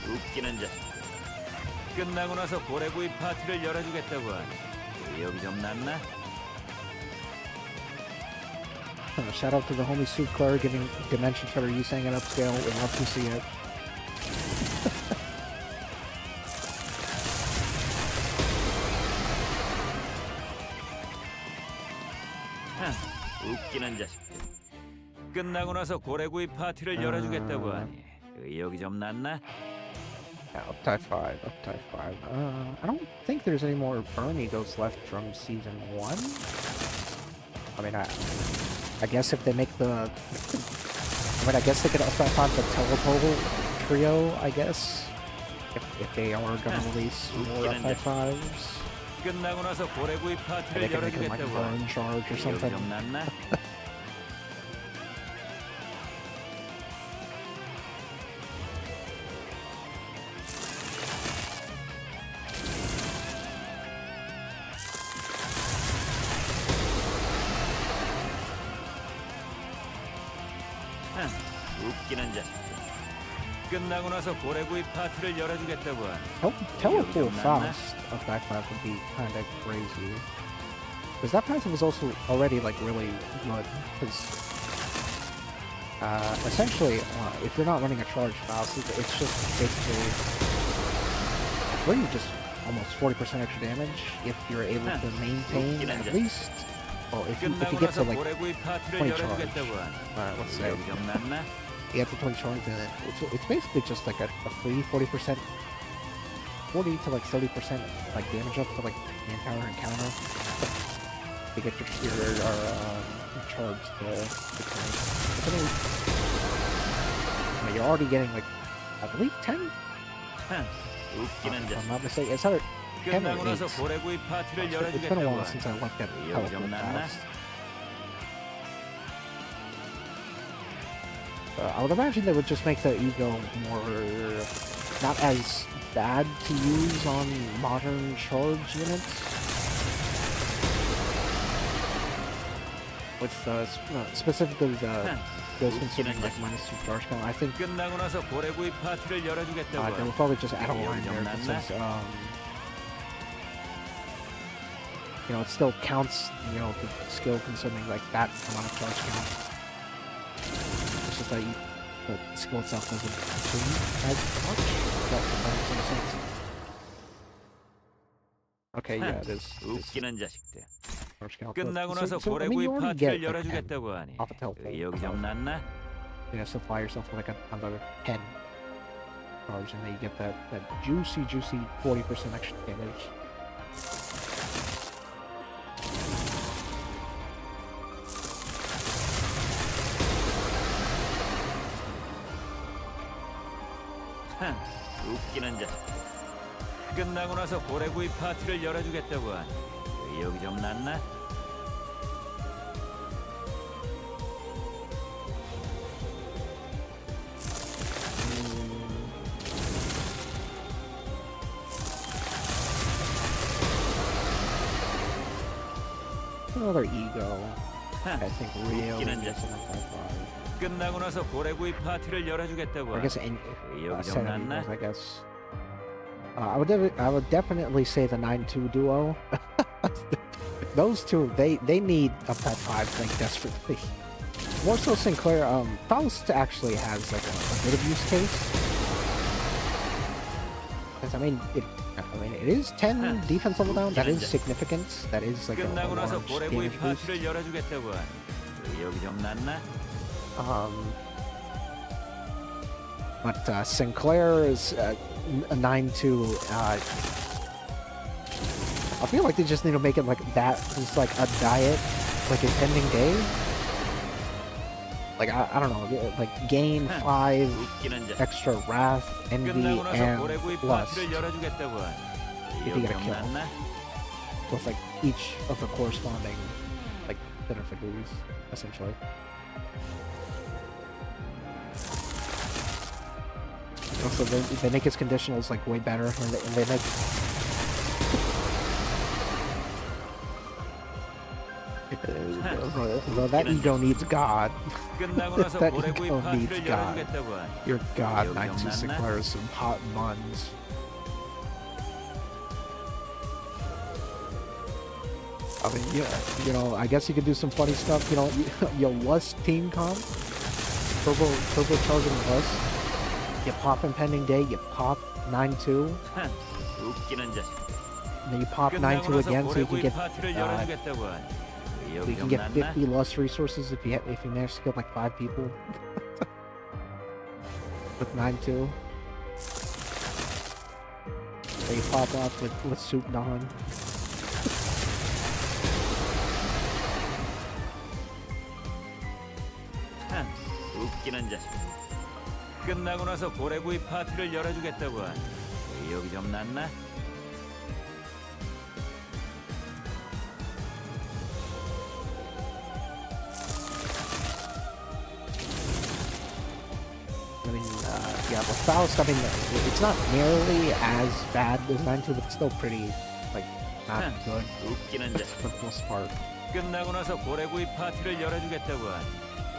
웃기는 자식. 끝나고 나서 고래구이 파티를 열어주겠다고 하니 의욕이 좀 났나? Shout out to the homie Soup Claire giving Dimension Shutter Yusang an upscale. We'd love to see it. 웃기는 자식들. 끝나고 나서 고래구이 파티를 열어주겠다고 하니 의욕이 좀 났나? Yeah, Uptide 5, Uptide 5. I don't think there's any more burn E.G.Os left from Season 1. I mean, I guess if they make the... I mean, I guess they could Uptide 5 the Teleportal trio, I guess. If they are gonna release more Uptide 5s. 끝나고 나서 고래구이 They 파티를 could make them like 열어주겠다고 burn 하니 charge or 의욕이 something. 좀 났나? 웃기는 자식. 끝나고 나서 고래구이 파티를 열어주겠다고 하니 Teleport fast of backflip would be kind of crazy. Because that passive is also already like really good. Because essentially, if you're not running a charge fast, it's just basically really just almost 40% extra damage if you're able to maintain at least. Oh, if you 끝나고 get to 나서 like 고래구이 파티를 20 charge. 열어주겠다고 하니 Let's say 의욕이 좀 났나? you have to 20 charge, then it's basically just like a free 40%, 40 to like 30% like damage up for like manpower and counter to get your charge the tank. But then I mean, you're already getting like I believe 10. 웃기는 If 자식. I'm not mistaken, it's either 10 or 끝나고 8. 나서 고래구이 파티를 It's been a 열어주겠다고 while 하니 since I looked at 의욕이 좀 teleport 났나? fast. I would imagine they would just make the ego more, not as bad to use on modern charge units. With specifically those consuming like -2 charge count, I think 끝나고 나서 고래구이 파티를 열어주겠다고. they will probably just add a line there since you know, it still counts, you know, the skill consuming like that amount of charge count. It's just that the skill itself doesn't consume as much. That makes any sense. Okay, yeah, it is. 웃기는 자식들. Charge count. 끝나고 나서 I mean, 고래구이 you already 파티를 get like 10 열어주겠다고 하니 off the teleport. 의욕이 좀 났나? You know, supply yourself with like another 10 charge, and then you get that juicy 40% extra damage. 웃기는 자식. 끝나고 나서 고래구이 파티를 열어주겠다고 하니 의욕이 좀 났나? Another ego. I think really 웃기는 gets 자식. enough by 5. 끝나고 나서 고래구이 파티를 열어주겠다고 I 하니 guess any 의욕이 좀 set of 났나? egos, I guess. I would definitely say the 9-2 duo. Those two, they need a pet 5 like desperately. More so Sinclair. Faust actually has like a bit of use case. 'Cause, I mean, it is 10 defense level down. That is significant. That is like a 끝나고 나서 large 고래구이 damage boost. 파티를 열어주겠다고 하니 의욕이 좀 났나? But Sinclair's a 9-2. I feel like they just need to make it like that. It's like a diet, like impending day. Like I don't know, like gain 5 웃기는 자식. extra wrath, envy, 끝나고 나서 and 고래구이 lust. 파티를 열어주겠다고 하니 If you 의욕이 get a 좀 kill. 났나? With like each of the corresponding like beneficiaries, essentially. Also, they make his conditionals like way better, and they make. Well, that ego needs God. 끝나고 나서 That 고래구이 ego needs 파티를 God. 열어주겠다고 하니 Your God, 의욕이 9-2 좀 났나? Sinclair is some hot buns. I mean, yeah, you know, I guess you could do some funny stuff. You know, your Lust team comp, turbocharging Lust. You pop Impending Day. You pop 9-2. 웃기는 자식. And then you pop 9-2 끝나고 나서 again, so you can 고래구이 get 파티를 열어주겠다고 하니 you 의욕이 can 좀 get 났나? 50 Lust resources if you manage to kill like 5 people with 9-2. Then you pop off with Soup Don. 웃기는 자식. 끝나고 나서 고래구이 파티를 열어주겠다고 하니 의욕이 좀 났나? I mean, yeah, with Faust, I mean, it's not nearly as bad as 9-2, but it's still pretty, like, not good 웃기는 자식. for the most part. 끝나고 나서 고래구이 파티를 열어주겠다고 하니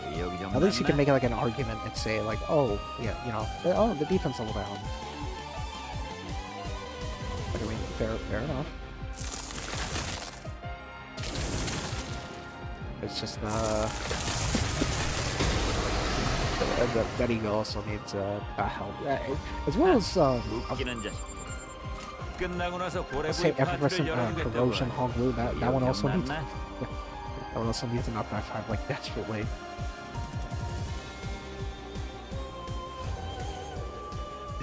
의욕이 좀 At least you can 났나? make like an argument and say like, oh, yeah, you know, oh, the defense level down. But I mean, fair enough. It's just that ego also needs help, as well as 웃기는 자식. 끝나고 나서 let's say 고래구이 파티를 effervescent 열어주겠다고 corrosion 하니 Honglu. That one 의욕이 also 좀 needs 났나? that one also needs an up by 5 like desperately.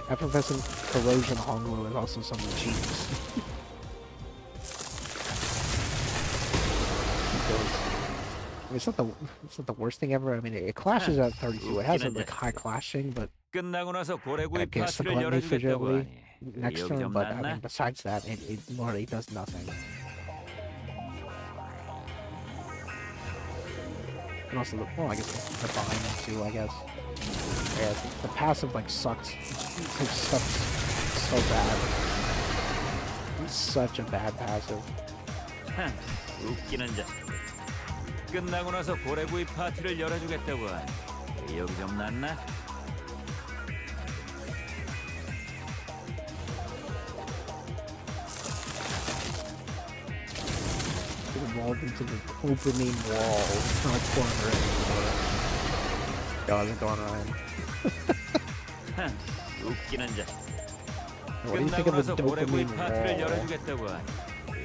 Effervescent corrosion Honglu is also some genius. I mean, it's not the worst thing ever. I mean, it clashes at 32. It has a like high clashing, but 끝나고 나서 고래구이 I guess the 파티를 gluttony 열어주겠다고 fragility 하니 next 의욕이 turn. 좀 But I 났나? mean, besides that, it literally does nothing. And also, well, I guess the bind too. I guess. Yeah, the passive like sucks. It sucks so bad. It's such a bad passive. 웃기는 자. 끝나고 나서 고래구이 파티를 열어주겠다고 하니 의욕이 좀 났나? Evolved into the opening wall. It's not corner anymore. Yo, how's it going, Ryan? 웃기는 자. What do you think 끝나고 of the 나서 고래구이 dopamine 파티를 wall? 열어주겠다고 하니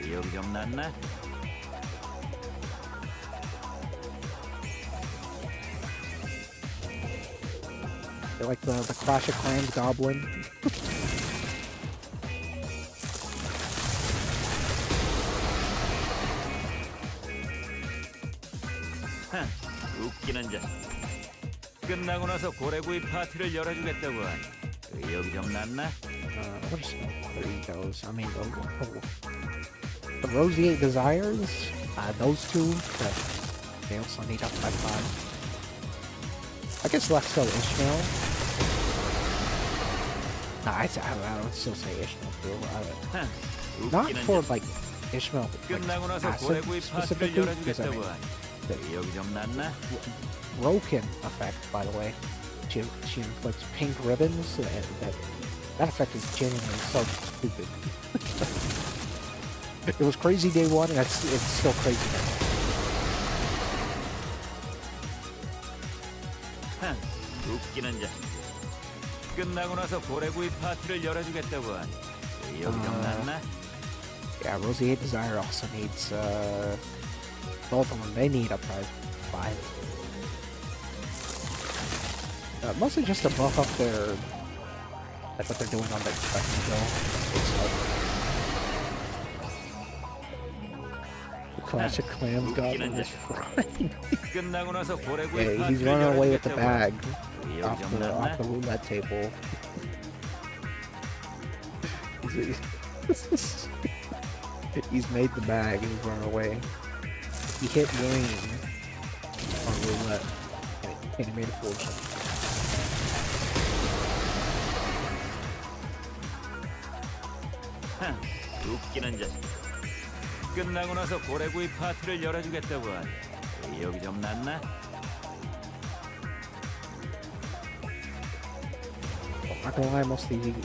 의욕이 좀 났나? They're like the Clash of Clans goblin. 웃기는 자. 끝나고 나서 고래구이 파티를 열어주겠다고 하니 의욕이 좀 났나? What is E.G.Os? I mean, the Roseate Desires, those two, but they also need up by 5. I guess less so Ishmael. Nah, I would still say Ishmael too. Not 웃기는 for 자. like Ishmael 끝나고 like, 나서 passive 고래구이 파티를 specifically, because I 열어주겠다고 mean, 하니 의욕이 좀 났나? broken effect, by the way. She inflicts pink ribbons, and that effect is genuinely so stupid. It was crazy day one, and it's still crazy now. 웃기는 자. 끝나고 나서 고래구이 파티를 열어주겠다고 하니 의욕이 좀 났나? Yeah, Roseate Desire also needs both of them. They need up by 5. Mostly just to buff up their like what they're doing on the Classic Clams Goblin is frying. 끝나고 나서 고래구이 Yeah, he's 파티를 running away with the 열어주겠다고 하니 bag 의욕이 off 좀 the 났나? roulette table. He's made the bag and he's running away. He hit green on roulette and he made a fortune. 웃기는 자. 끝나고 나서 고래구이 파티를 열어주겠다고 하니 의욕이 좀 났나? Not gonna lie, most of these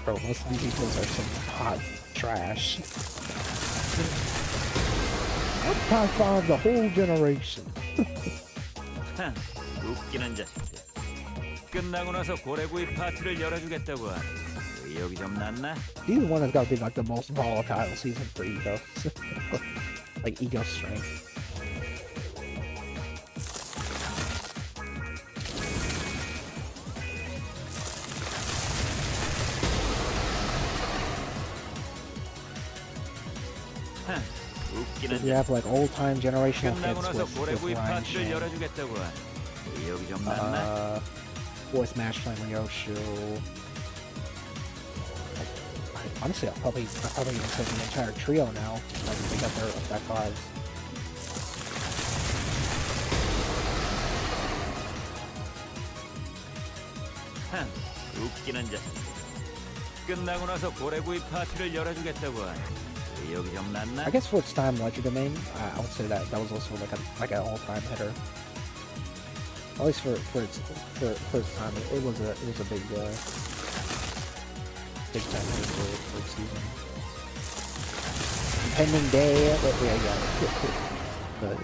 bro, most of these E.G.Os are some hot trash. I'd high five the whole generation. 웃기는 자. 끝나고 나서 고래구이 파티를 열어주겠다고 하니 의욕이 좀 났나? Season 1 has got to be like the most volatile season for E.G.Os. Like E.G.O strength. 웃기는 You 자. have like old time generational 끝나고 hits 나서 with 고래구이 Ryan 파티를 Shane. 열어주겠다고 하니 의욕이 좀 났나? Voice Match Flame Yoshu. Honestly, I'll probably even say the entire trio now. Like they got their effect cards. 웃기는 자. 끝나고 나서 고래구이 파티를 열어주겠다고 하니 의욕이 좀 났나? I guess for its time legerdemain, I would say that was also like an all-time hitter. At least for its time, it was a big time hitter for its season. Impending Day, the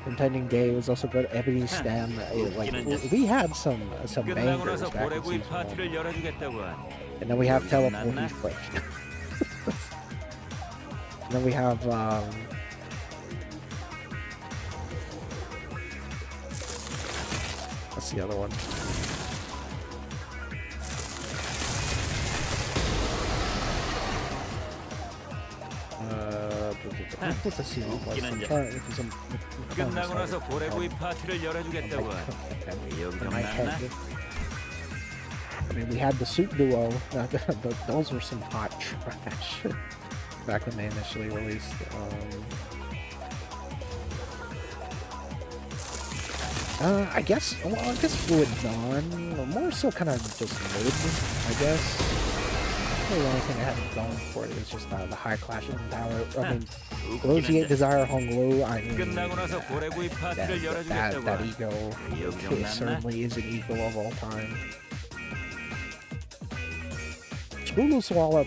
Impending Day was also good. Ebony Stem, like we had some 끝나고 bangers 나서 back in 고래구이 season 파티를 1. 열어주겠다고 하니 And then we have Teleport, he's quick. And then we have what's the other one? What's the season was? I'm trying to 끝나고 나서 고래구이 파티를 열어주겠다고 하니 의욕이 좀 났나? I mean, we had the Soup Duo. Those were some hot trash back when they initially released. I guess. Well, I guess fluid non. More so, kind of just mid. I guess. The only thing I have going for it is just the high clashing power. I mean, Rosie Desire Hong Lu. I mean, that ego certainly is an ego of all time. Screwloose Swallow,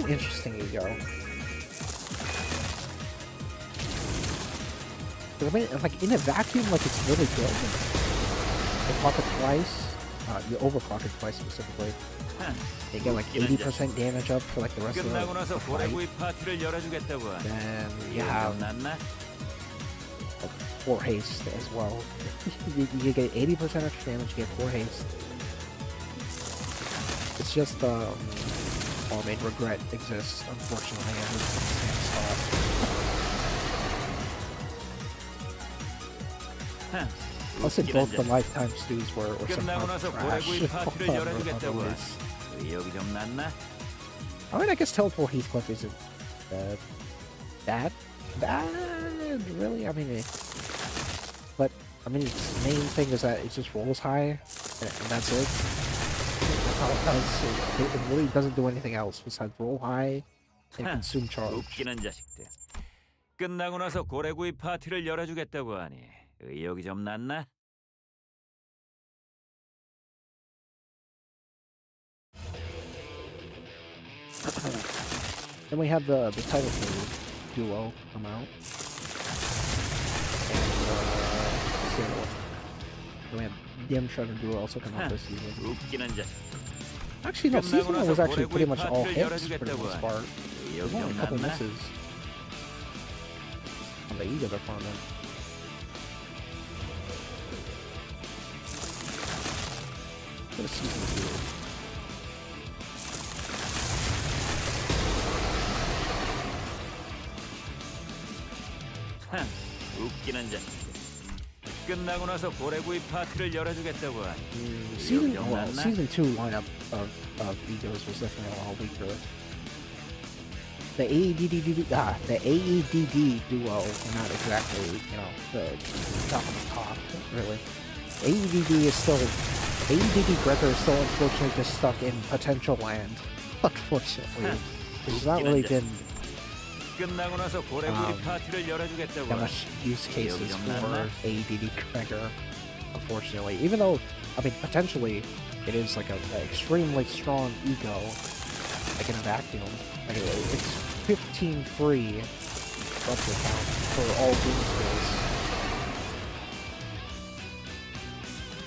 interesting ego. I mean, like in a vacuum, like it's really good. You clock it twice. You overclock it twice specifically. You get like 80% damage up for like the rest of the fight. Then you have like 4 haste as well. you get 80% extra damage, you get 4 haste. It's just well, I mean, regret exists, unfortunately, and it's in the same spot. Plus, in both the lifetime stews were somehow trash. I mean, I guess Teleport Heathcliff isn't that bad, really. I mean, but I mean, its main thing is that it just rolls high, and that's it. That's all it does. It really doesn't do anything else besides roll high and consume charge. 웃기는 자식들. 끝나고 나서 고래구이 파티를 열어주겠다고 하니 의욕이 좀 났나? Then we have the title duo come out. And we have DM Shredder duo also come out this season. 웃기는 자식. Actually, no, season 1 was actually pretty much all hits for the most part. There's only a couple misses on the E.G.O department. Go to season 2. 웃기는 자식. 끝나고 나서 고래구이 파티를 열어주겠다고 하니 season 2 lineup of E.G.Os was definitely a lot weaker. The AEDD duo are not exactly, you know, the top of the top, really. AEDD Gregor is still unfortunately just stuck in potential land, unfortunately. There's not really been that much use cases for AEDD Gregor, unfortunately. Even though, I mean, potentially, it is like an extremely strong ego, like in a vacuum. Like it's 15 free rupture count for all doom skills.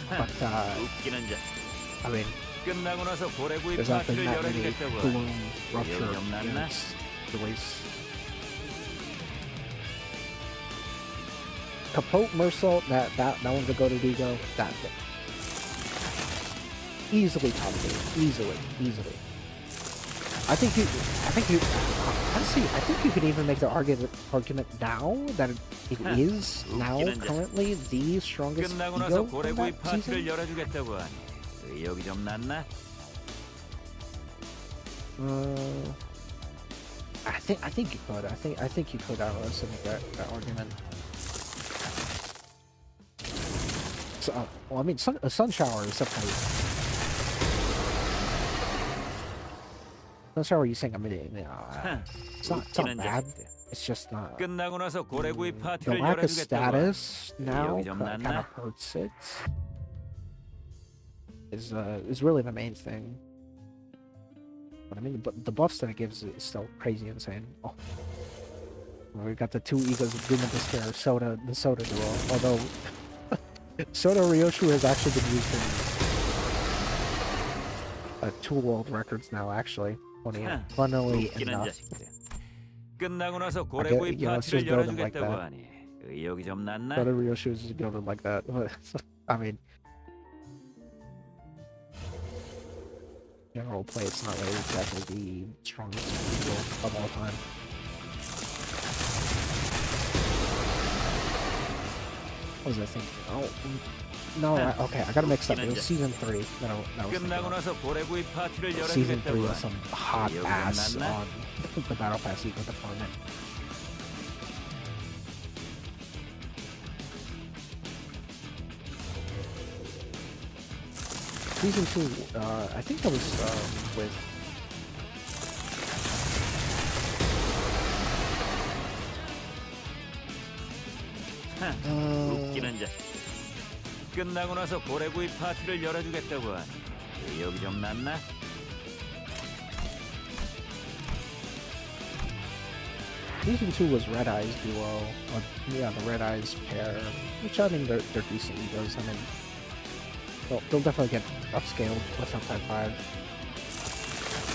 But, I mean, there's not been that many balloon rupture units released. Capote Mercel, that one's a go-to ego. That easily top 8. Easily. I think you honestly, I think you could even make the argument now that it is now currently the strongest ego in that season. I think you could. I think you could make that argument. So, well, I mean, Sun Shower is definitely. Sun Shower, you saying? I mean, it's not bad. It's just not. The lack of status now kind of hurts it. Is really the main thing. But I mean, the buffs that it gives is still crazy insane. Oh. Well, we got the 2 egos of Doom and Despair, the Soda duo. Although Soda Ryoshu has actually been used in 2 world records now, actually. Funnily enough. Let's just build them like that. Soda Ryoshu is just build them like that. I mean, general play, it's not really exactly the strongest ego of all time. What was I thinking? Oh, no, okay, I gotta mix up. It was season 3 that I was thinking of. Season 3 was some hot ass on the Battle Pass ego department. Season 2, I think that was with... 웃기는 자. 끝나고 나서 고래구이 파티를 열어주겠다고 하니 의욕이 좀 났나? Season 2 was Red Eyes duo. Yeah, the Red Eyes pair. Which I mean, they're decent egos. I mean, they'll definitely get upscaled with up that 5.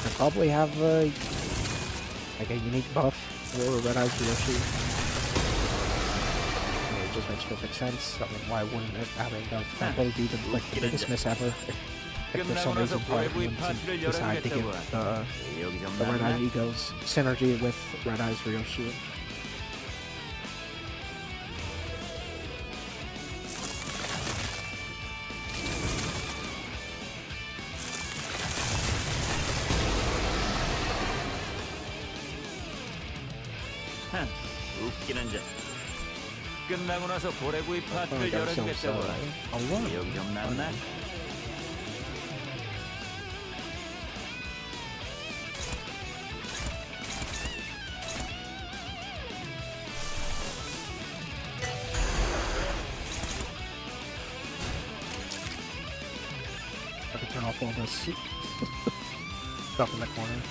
They'll probably have like a unique buff for Red Eyes Yoshi. I mean, it just makes perfect sense. I mean, why wouldn't it? I mean, that'd probably be the biggest miss ever. If for some reason Platinum decide to give the Red Eyes Egos synergy with Red Eyes Ryoshi. 웃기는 자. 끝나고 나서 고래구이 파티를 열어주겠다고 하니 의욕이 좀 났나? I can turn off all this stuff in the corner.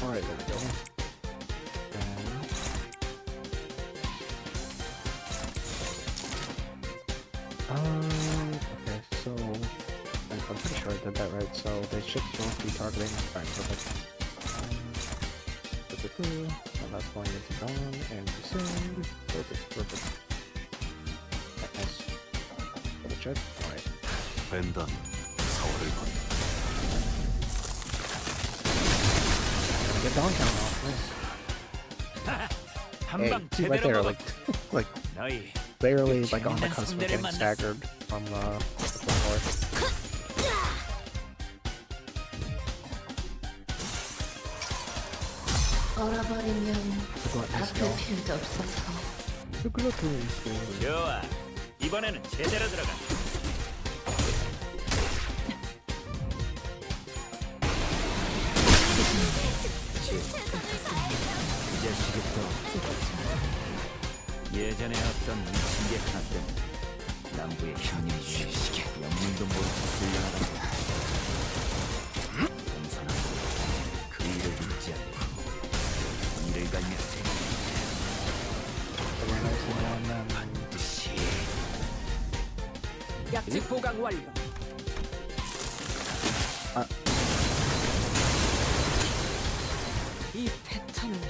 Alright, there we go. Okay, so I'm pretty sure I did that right. So they should both be targeting. Alright, perfect. And that's going into Dawn and Descend. Perfect, perfect. Nice. Double check. Alright. 벤던 서울을 건 Get Dawn count off. Nice. Hey, see right there, like 너희 barely like on the cusp of getting staggered from the floor. 얼어버리면 Look at this 아플 go. 필요도 없어서 Look at this. 좋아. 이번에는 제대로 들어가. 이 자식이 또 예전에 어떤 미친 게 하나 때문에 남부의 형님이 쉬시게 영문도 모르고 불려나간다. 공선하고 그 일을 잊지 않고 일을 갈면서 반드시 약지 보강 완료. 이 패턴은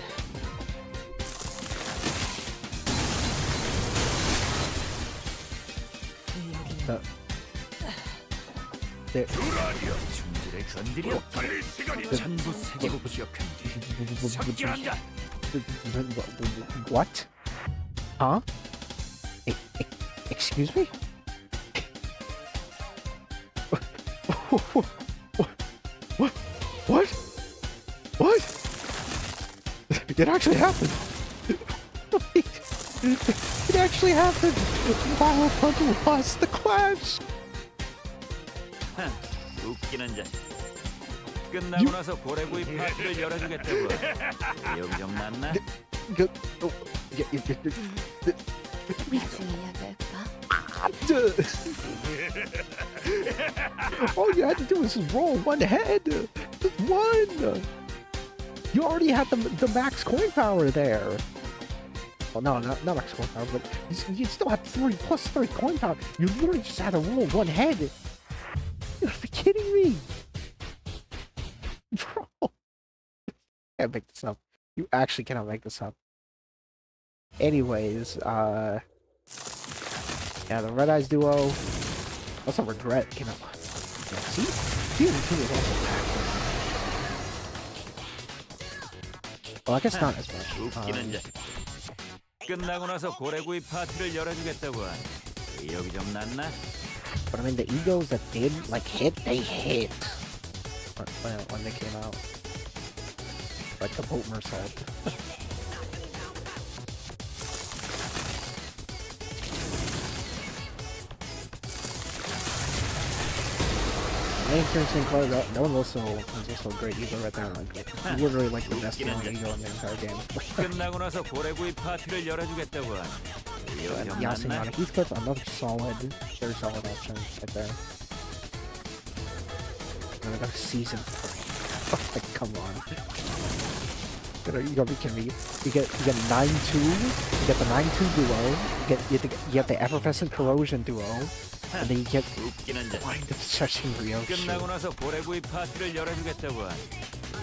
중지를 건드려 전부 새기고 기억한 뒤 삭제한다. What? Huh? Excuse me? What? What? It actually happened. It actually happened. Wow, Hunter lost the clash. 웃기는 자식. 끝나고 나서 고래구이 파티를 열어주겠다고. 여기 좀 났나? 나중에 이야기할까? All you had to do was just roll one head. Just one. You already had the max coin power there. Well, no, not max coin power, but you still have 3 plus 3 coin power. You literally just had to roll 1 head. You gotta be kidding me. Bro. Can't make this up. You actually cannot make this up. Anyways, yeah, the Red Eyes duo. Also, Regret came out. Yeah, see? Season 2 is also packed. Well, I guess not as much. 웃기는 자식. 끝나고 나서 고래구이 파티를 열어주겠다고 하니 의욕이 좀 났나? But I mean, the E.G.Os that did like hit, they hit when they came out. Like the boat mersault. Anchor Sinclair, that one was also a great E.G.O right there. Like, literally like the best E.G.O in the entire game. 끝나고 나서 고래구이 파티를 열어주겠다고 하니 의욕이 좀 Yasing 났나? on it. Heathcliff, another solid, very solid option right there. And I got a season 3. Like, come on. You gotta be kidding me. You get 9-2, you get the 9-2 duo, you get the Effervescent Corrosion duo, and then you get 웃기는 자식. Blind Obsession Ryoshi. 끝나고 나서 고래구이 파티를 열어주겠다고 하니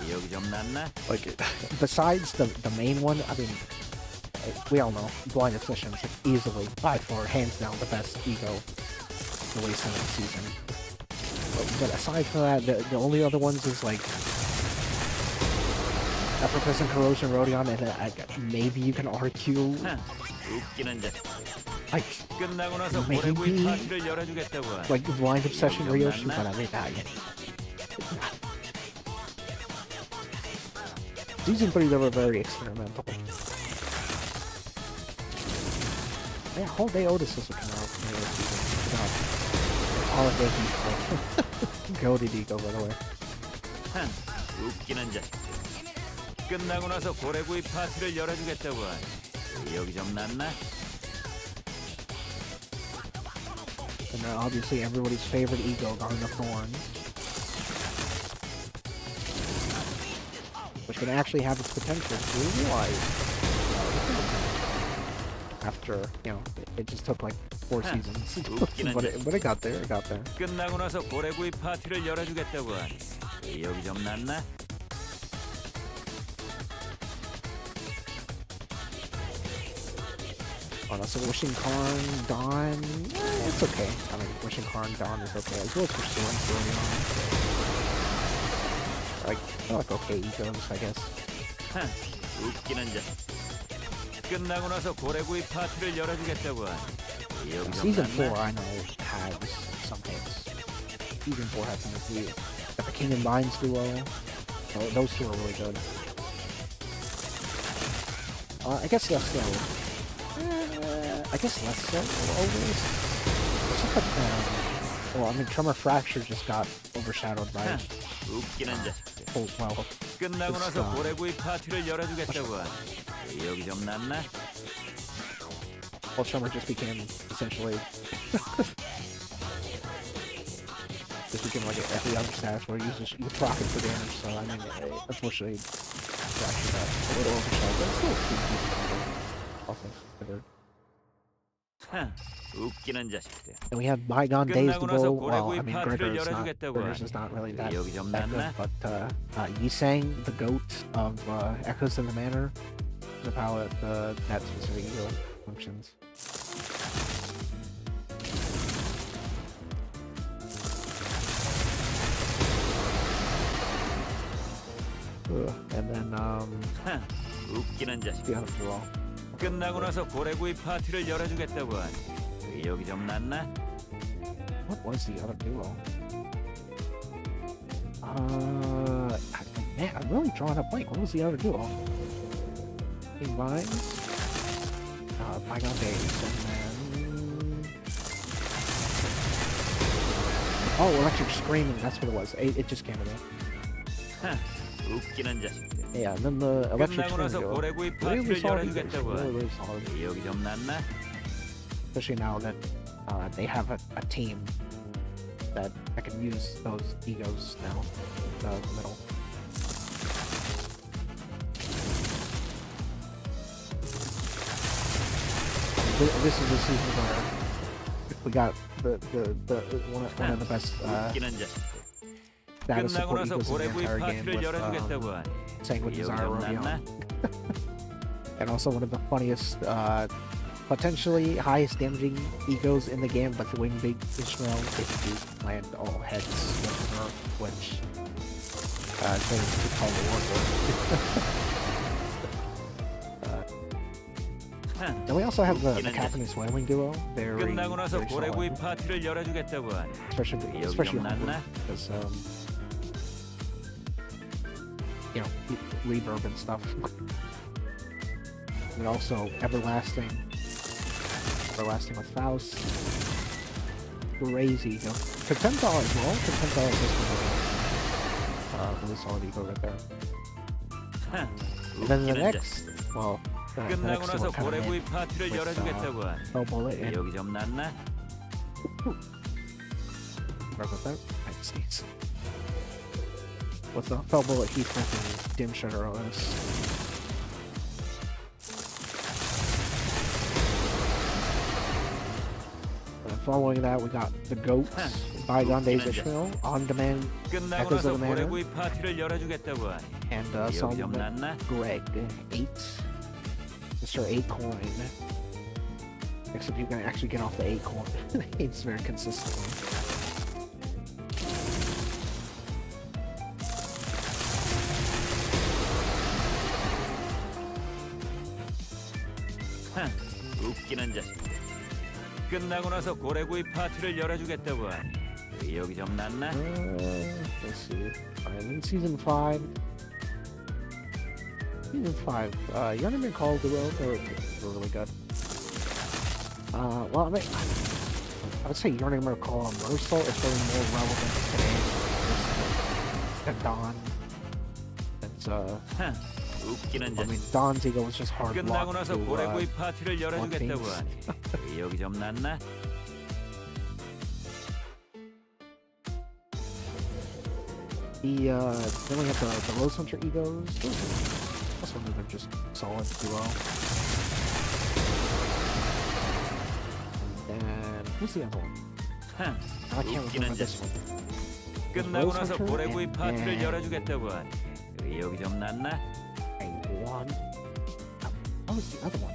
의욕이 좀 났나? Like, besides the main one, I mean, we all know, Blind Obsession is easily, by far, hands down, the best E.G.O the way in the season. But aside from that, the only other ones is like Effervescent Corrosion, Rodion, and maybe you can argue 웃기는 자식. like 끝나고 나서 maybe 고래구이 파티를 열어주겠다고 하니 like Blind Obsession Ryoshi, but I mean that. Season 3 they were very experimental. Yeah, Whole Day Otis also came out. All of Heathcliff. Goated E.G.O by the way. 웃기는 자식. 끝나고 나서 고래구이 파티를 열어주겠다고 하니 의욕이 좀 났나? And then obviously everybody's favorite E.G.O, Garden of Thorns. Which can actually have its potential to realize. After, you know, it just took like 4 seasons. but it got there, it got there. 끝나고 나서 고래구이 파티를 열어주겠다고 하니 의욕이 좀 났나? Oh, that's a Wishing Karn, Dawn. It's okay. I mean, Wishing Karn, Dawn is okay. As well as Pursuance early on. Like, they're like okay E.G.Os, I guess. 웃기는 자식. 끝나고 나서 고래구이 파티를 열어주겠다고 하니 의욕이 좀 Season 4, 났나? I know, has some hits. Season 4 had some hits. Got the King and Mines duo. Oh, those two are really good. I guess less so. I guess less so always. Except that, well, I mean, Tremor Fracture just got overshadowed by 웃기는 자식. oh, well, 끝나고 나서 고래구이 파티를 열어주겠다고 하니 의욕이 좀 났나? well, Tremor just became essentially just became like every other status where you proc it for damage. So I mean, unfortunately, Fracture got a little overshadowed, but still pretty decent. All things considered. 웃기는 자식들. And we have Bygone Days to 끝나고 나서 go. Well, I 고래구이 mean, 파티를 Gregor's 열어주겠다고 is not really that 의욕이 좀 good, 났나? but Yisang, the goat of Echoes in the Manor, is how that specific E.G.O functions. And then 웃기는 자식. the other duo. 끝나고 나서 고래구이 파티를 열어주겠다고 하니 의욕이 좀 났나? What was the other duo? Man, I'm really drawing a blank. What was the other duo? King Vines? Bygone Days, and then... Oh, Electric Screaming, that's what it was. It just came to me. 웃기는 자식들. Yeah, and then the Electric 끝나고 나서 Screaming duo. 고래구이 Really 파티를 solid, 열어주겠다고 하니 really solid. 의욕이 좀 났나? Especially now that they have a team that can use those E.G.Os now. The middle. this is the season where we got the one of the best 웃기는 자식. data 끝나고 support 나서 ecos in the 고래구이 entire game 파티를 with 열어주겠다고 하니 Sanguine 의욕이 Desire 좀 났나? Rodeon. And also one of the funniest, potentially highest damaging E.G.Os in the game, but the wing big Ishmael if you land all heads with her, which turns to call the Then we also have the Captain and Swailing duo. Very, 끝나고 나서 very 고래구이 solid. 파티를 열어주겠다고 하니 Especially 의욕이 좀 Homebrew, 났나? because you know, reverb and stuff. And also Everlasting with Faust. Crazy, you know. For $10 as well, for $10 this one, really solid ego right there. And then the 웃기는 next, 자식. well, the 끝나고 next 나서 one kind of 고래구이 파티를 with, 열어주겠다고 하니 Hell Bullet and 의욕이 좀 났나? what was that? United States. With the Fell Bullet, Heath and Dim Shutter OS. And following that, we got the Goats, Bygone Days Ishmael, On Demand, 끝나고 Echoes 나서 of the Manor, 고래구이 파티를 열어주겠다고 하니 and 의욕이 좀 Solomon 났나? Greg, 8. Mr. 8 coin. Except you can actually get off the 8 coin. It's very consistently. 웃기는 자식. 끝나고 나서 고래구이 파티를 열어주겠다고 하니 의욕이 좀 났나? Let's see. I'm in season 5. Season 5. Yarnum Call Duo are really good. Well, I mean, I would say Yarnum Call and Merciful is probably more relevant today than Dawn. It's, 웃기는 I mean, 자식. Dawn's ego was just hard 끝나고 blocked 나서 to, 고래구이 파티를 열어주겠다고 things. 하니 의욕이 좀 났나? Then we have the Rose Hunter egos. Also, they're just solid duo. And then who's the other one? I can't 웃기는 remember this 자식. one. 끝나고 나서 Hunter 고래구이 and 파티를 then 열어주겠다고 하니 의욕이 좀 났나? one. What was the other one?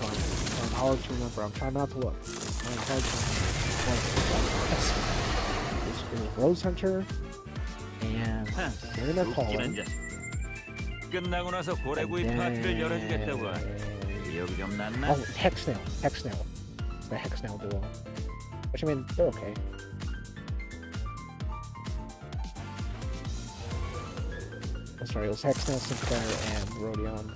I'm hard to remember. I'm trying not to look. I'm hard to remember. There's Rose Hunter and Mariner 웃기는 Calling. 자식. 끝나고 나서 고래구이 파티를 열어주겠다고 하니 의욕이 좀 났나? Oh, Hexnail. Hexnail. The Hexnail duo. Which, I mean, they're okay. I'm sorry, it was Hexnail, Sinclair, and Rodeon.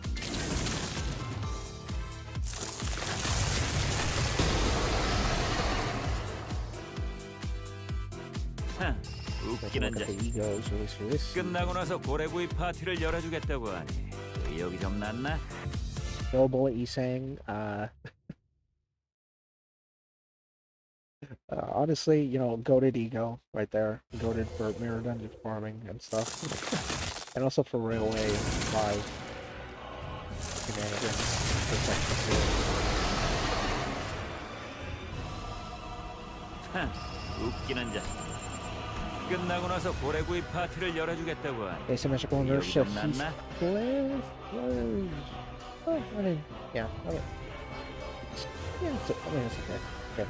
웃기는 Look at 자식. the egos, really serious. 끝나고 나서 고래구이 파티를 열어주겠다고 하니 의욕이 좀 났나? Bill Bullet Isang, honestly, you know, goated ego right there. Goated for Mirror Dungeon farming and stuff. And also for Railway 5 shenanigans for Section 2. 웃기는 자식. 끝나고 나서 고래구이 파티를 열어주겠다고 하니 Asymmetrical 의욕이 inertia. 좀 났나? Oh, I mean, yeah. I mean, it's okay. Okay.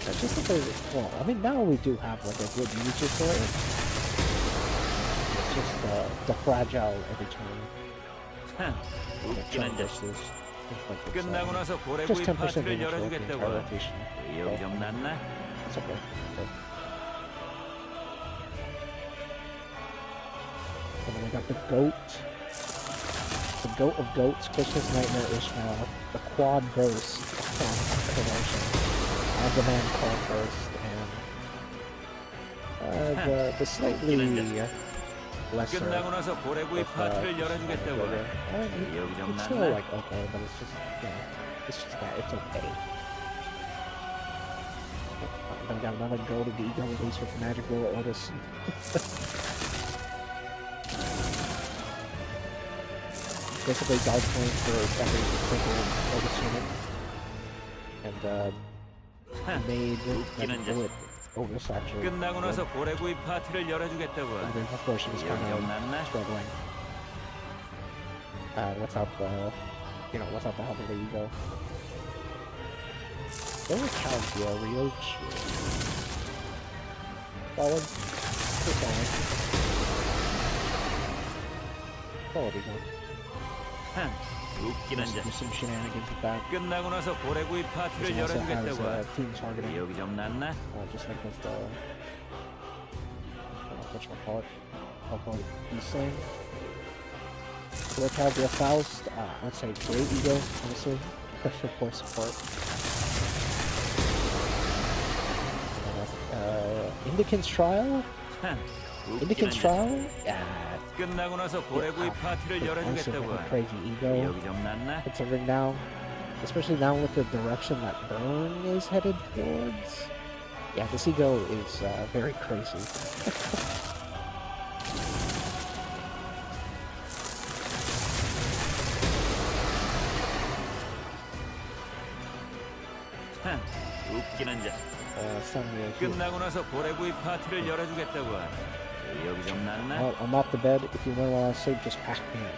It's just that well, I mean, now we do have like a good user for it. It's just the fragile every turn. 웃기는 자식. Versus 끝나고 나서 just 고래구이 10% 파티를 damage throughout the 열어주겠다고 entire 하니 rotation. 의욕이 좀 났나? It's okay. Okay. And then we got the goat. The goat of goats, Christmas Nightmare Ishmael, the quad burst promotion, On Demand Call Burst, and the slightly lesser. 끝나고 나서 고래구이 파티를 열어주겠다고 하니 의욕이 좀 It's still 났나? like okay, but it's just it's just that it's okay. Then we got another go to the ego release with Magic Ruler Otis. basically guard point for every single focus unit. And made that bullet oversaturate. 끝나고 나서 고래구이 파티를 열어주겠다고. And then of course she was kind of struggling without the, without the help of the ego. There was Calgia, Ryochi. Solid. Pretty solid. Solid ego. 웃기는 자. Do some shenanigans with that. 끝나고 나서 고래구이 파티를 It also has 열어주겠다고. team targeting. 여기 좀 낫나? Just like with the, what I'll call it Beast Slaying. So let's have the Faust, I'd say great ego, honestly. Special force support. Indican's Trial? Indican's Trial? Yeah. 끝나고 나서 고래구이 파티를 Honestly, 열어주겠다고. a crazy ego. 여기 좀 낫나? Considering now, especially now with the direction that Burn is headed towards. Yeah, this ego is very crazy. 웃기는 자. Samuel, 끝나고 나서 고래구이 파티를 열어주겠다고. 여기 좀 낫나? I'm off the bed. If you want to sleep, just pack me in.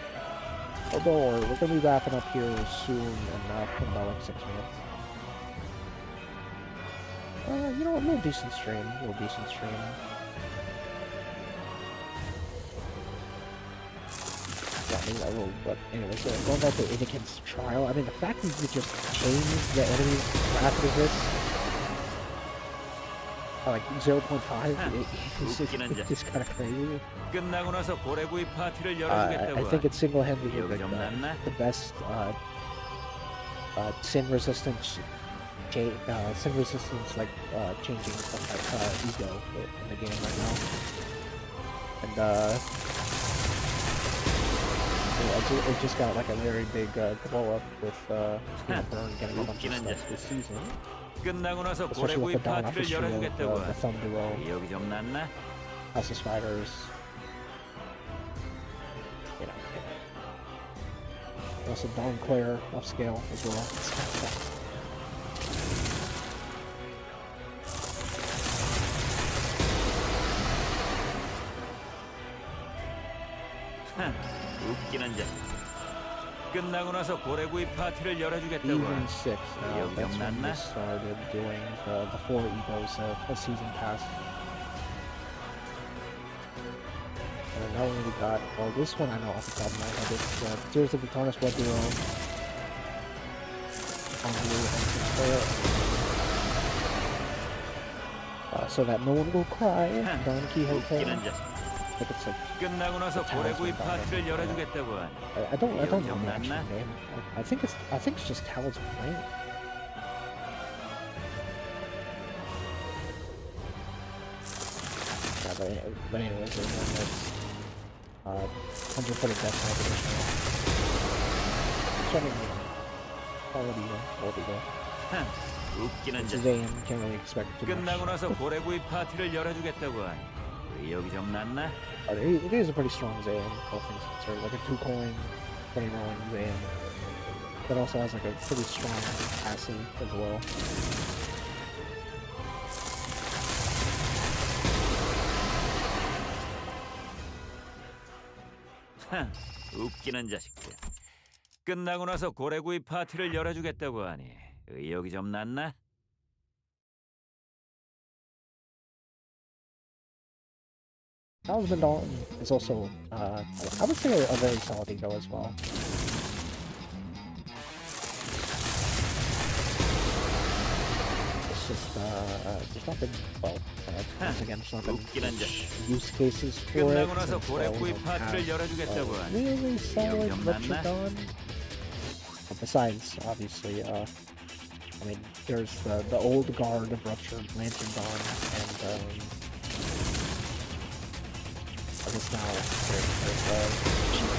Oh, don't worry, we're gonna be wrapping up here soon in about like 6 minutes. A little decent stream. Yeah, maybe I will, but anyways, going back to Indican's Trial, I mean, the fact that you just change the enemy's rapid resist, like 0.5, it's kind of crazy. 끝나고 나서 고래구이 파티를 I 열어주겠다고. think it's single-handedly 여기 좀 낫나? the best sin resistance like changing from like ego in the game right now. And it just got like a very big blow up with Burn getting a bunch of stuff this season. 끝나고 나서 Especially 고래구이 with the down 파티를 office trio, 열어주겠다고. the thumb duo, 여기 좀 낫나? House of Spiders. Also Dawn Claire upscale as well. 웃기는 자. 끝나고 나서 고래구이 파티를 열어주겠다고. Even 6. 여기 That's 좀 when 낫나? we started doing the 4 E.G.Os a season pass. And not only we got, well, this one I know off the top of my head. It's Tears of the Victorious Red Duo on Blue and Sinclair. So that no one will cry. Don Quixote. 웃기는 자. I think it's like, 끝나고 나서 고래구이 파티를 열어주겠다고. I don't know 좀 the actual 낫나? name. I think it's just Talon's playing. Yeah, but anyways, it's 100 death type additional. So I mean, quality though. 웃기는 It's 자. Zayn, can't really expect too 끝나고 much. 나서 고래구이 파티를 열어주겠다고. 여기 좀 낫나? It is a pretty strong Zayn, all things considered. Like a 2-coin, 20 rolling Zayn. That also has like a pretty strong passive as well. 웃기는 자식들. 끝나고 나서 고래구이 파티를 열어주겠다고 하니 의욕이 좀 났나? Talisman Dawn is also, I would say, a very solid ego as well. It's just, there's nothing, well, once again, there's nothing 웃기는 자식. use cases for it. 끝나고 나서 Since, we 고래구이 don't 파티를 have 열어주겠다고 a 하니 really solid 좀 Retro 낫나? Dawn. Besides, obviously, I mean, there's the old guard of Ruptured Lantern Dawn, and I guess now there's cheap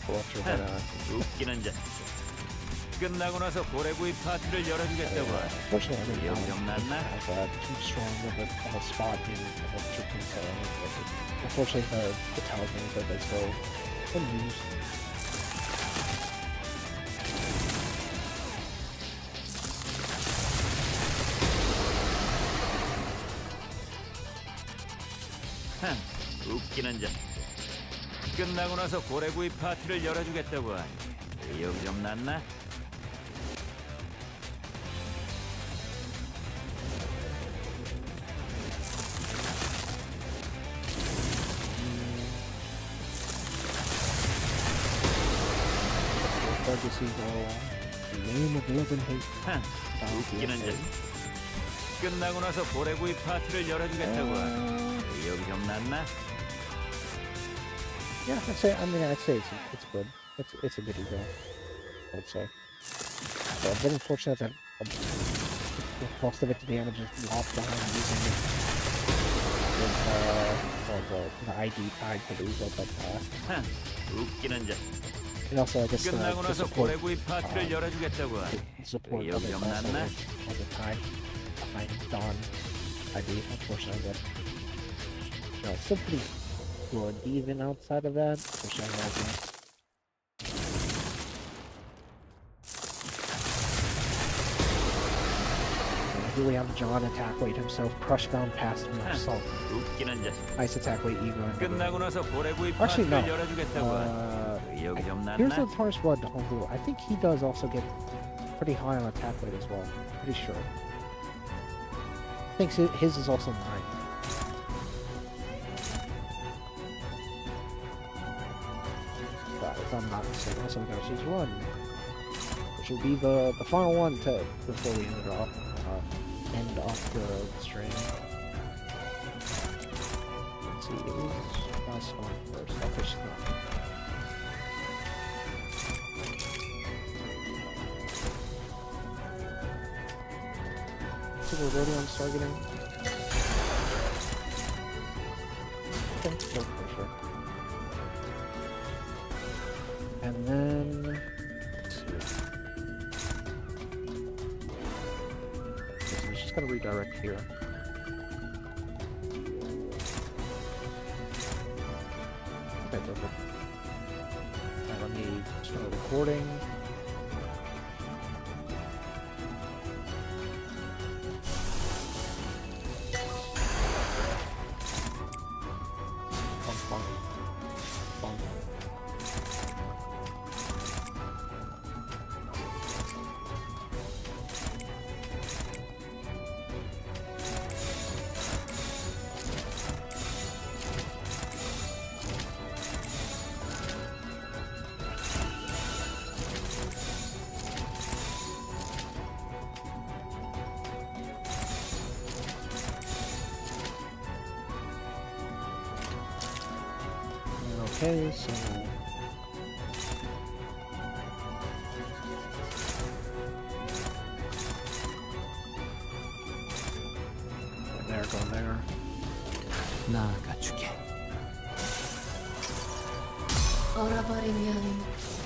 Ruptured, 웃기는 자식. 끝나고 나서 고래구이 파티를 열어주겠다고. Fortunately, I think 여기 좀 낫나? have too strong of a spot in Chicken unfortunately, the talisman that does go unused. 웃기는 자. 끝나고 나서 고래구이 파티를 열어주겠다고. 의욕 좀 났나? Legacy roll. Name of living hate. 웃기는 자. 끝나고 나서 고래구이 파티를 열어주겠다고. 의욕 좀 났나? Yeah, I'd say it's good. It's a good ego, I would say. But a bit unfortunate that the cost of it to damage is lopped behind using it with the ID tied to the ego, but 웃기는 자. and also I guess 끝나고 the 나서 support 고래구이 파티를 열어주겠다고. support 의욕 of it 좀 also 났나? has a tie behind Dawn ID, unfortunately, but it's still pretty good even outside of that, especially like here we have John attack weight himself, crush down past him himself. 웃기는 자. Nice attack weight ego. 끝나고 나서 고래구이 Actually, 파티를 no. 열어주겠다고. 의욕 좀 Here's 났나? the Taurus Blood Honglu. I think he does also get pretty high on attack weight as well. Pretty sure. I think his is also 9. But if I'm not mistaken, also we got his run, which will be the final one to before we end off the stream. Let's see, it was last one first. I'll push that. So we're ready on targeting. Okay, go for sure. And then let's see. So we just gotta redirect here. Okay, perfect. Now let me start recording. Okay, so go there. 나아가주게. 얼어버리면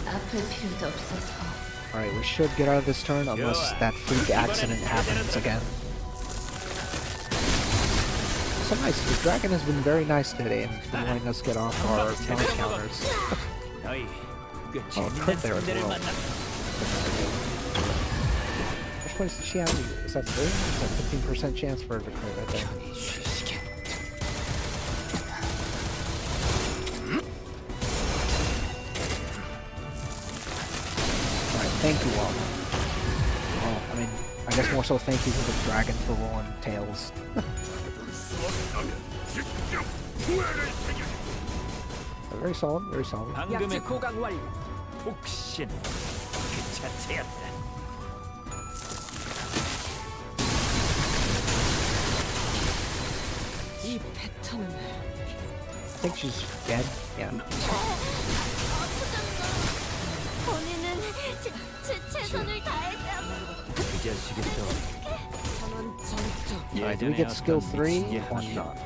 아플 필요도 없어서. Alright, we should get out of this turn unless that freak accident happens again. So nice, the dragon has been very nice today and been letting us get off our non-counters. Oh, crit there as well. Which place did she have? Is that 3? Is that 15% chance for her to crit, I think. Alright, thank you all. Well, I mean, I guess more so thank you to the dragon for rolling tails. Very solid, very solid. 약지 고강 완료. 복신 그 자체였다. 이 패턴은 I think she's dead. Yeah. 본인은 최선을 다했다고. 이 자식이서 전원 전투. Alright, do we get skill 3 or not?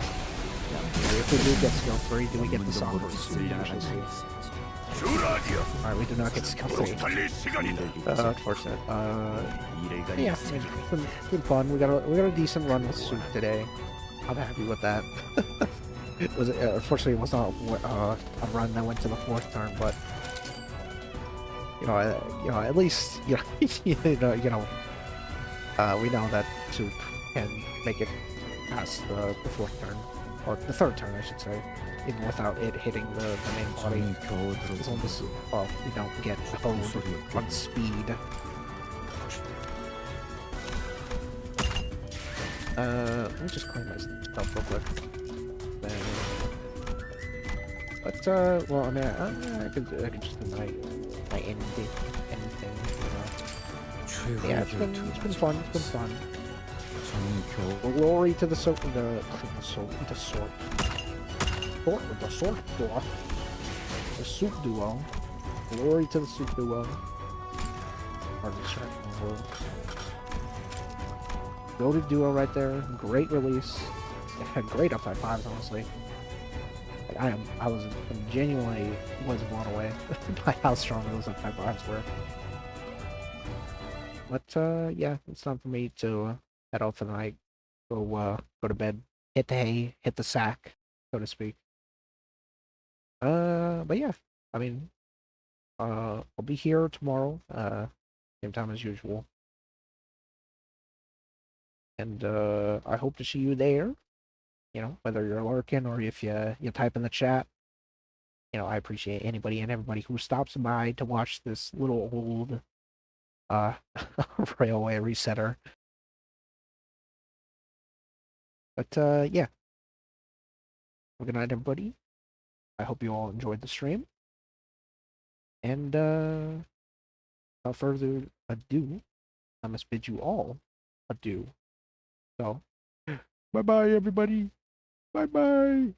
If we do get skill 3, do we get the sombers? We usually see. Alright, we do not get skill save. Unfortunate. Yeah, I mean, it's been fun. We got a decent run with Soup today. I'm happy with that. Unfortunately, it was not a run that went to the 4th turn, but at least we know that Soup can make it past the 4th turn, or the 3rd turn, I should say, even without it hitting the main body. As long as we don't get held on speed. Let me just clean my stuff real quick. But well, I mean, I could just do my anything, Yeah, it's been fun. It's been fun. Glory to the sword duo. The soup duo. Glory to the soup duo. Hardly striking the world. Goated duo right there. Great release. Great up high fives, honestly. I genuinely was blown away by how strong those up high fives were. But yeah, it's time for me to head out for the night. Go to bed. Hit the hay, hit the sack, so to speak. But yeah, I mean, I'll be here tomorrow, same time as usual. And I hope to see you there. Whether you're lurking or if you type in the chat. I appreciate anybody and everybody who stops by to watch this little old railway resetter. But yeah. Good night, everybody. I hope you all enjoyed the stream. And without further ado, I must bid you all adieu. So, bye-bye, everybody. Bye-bye.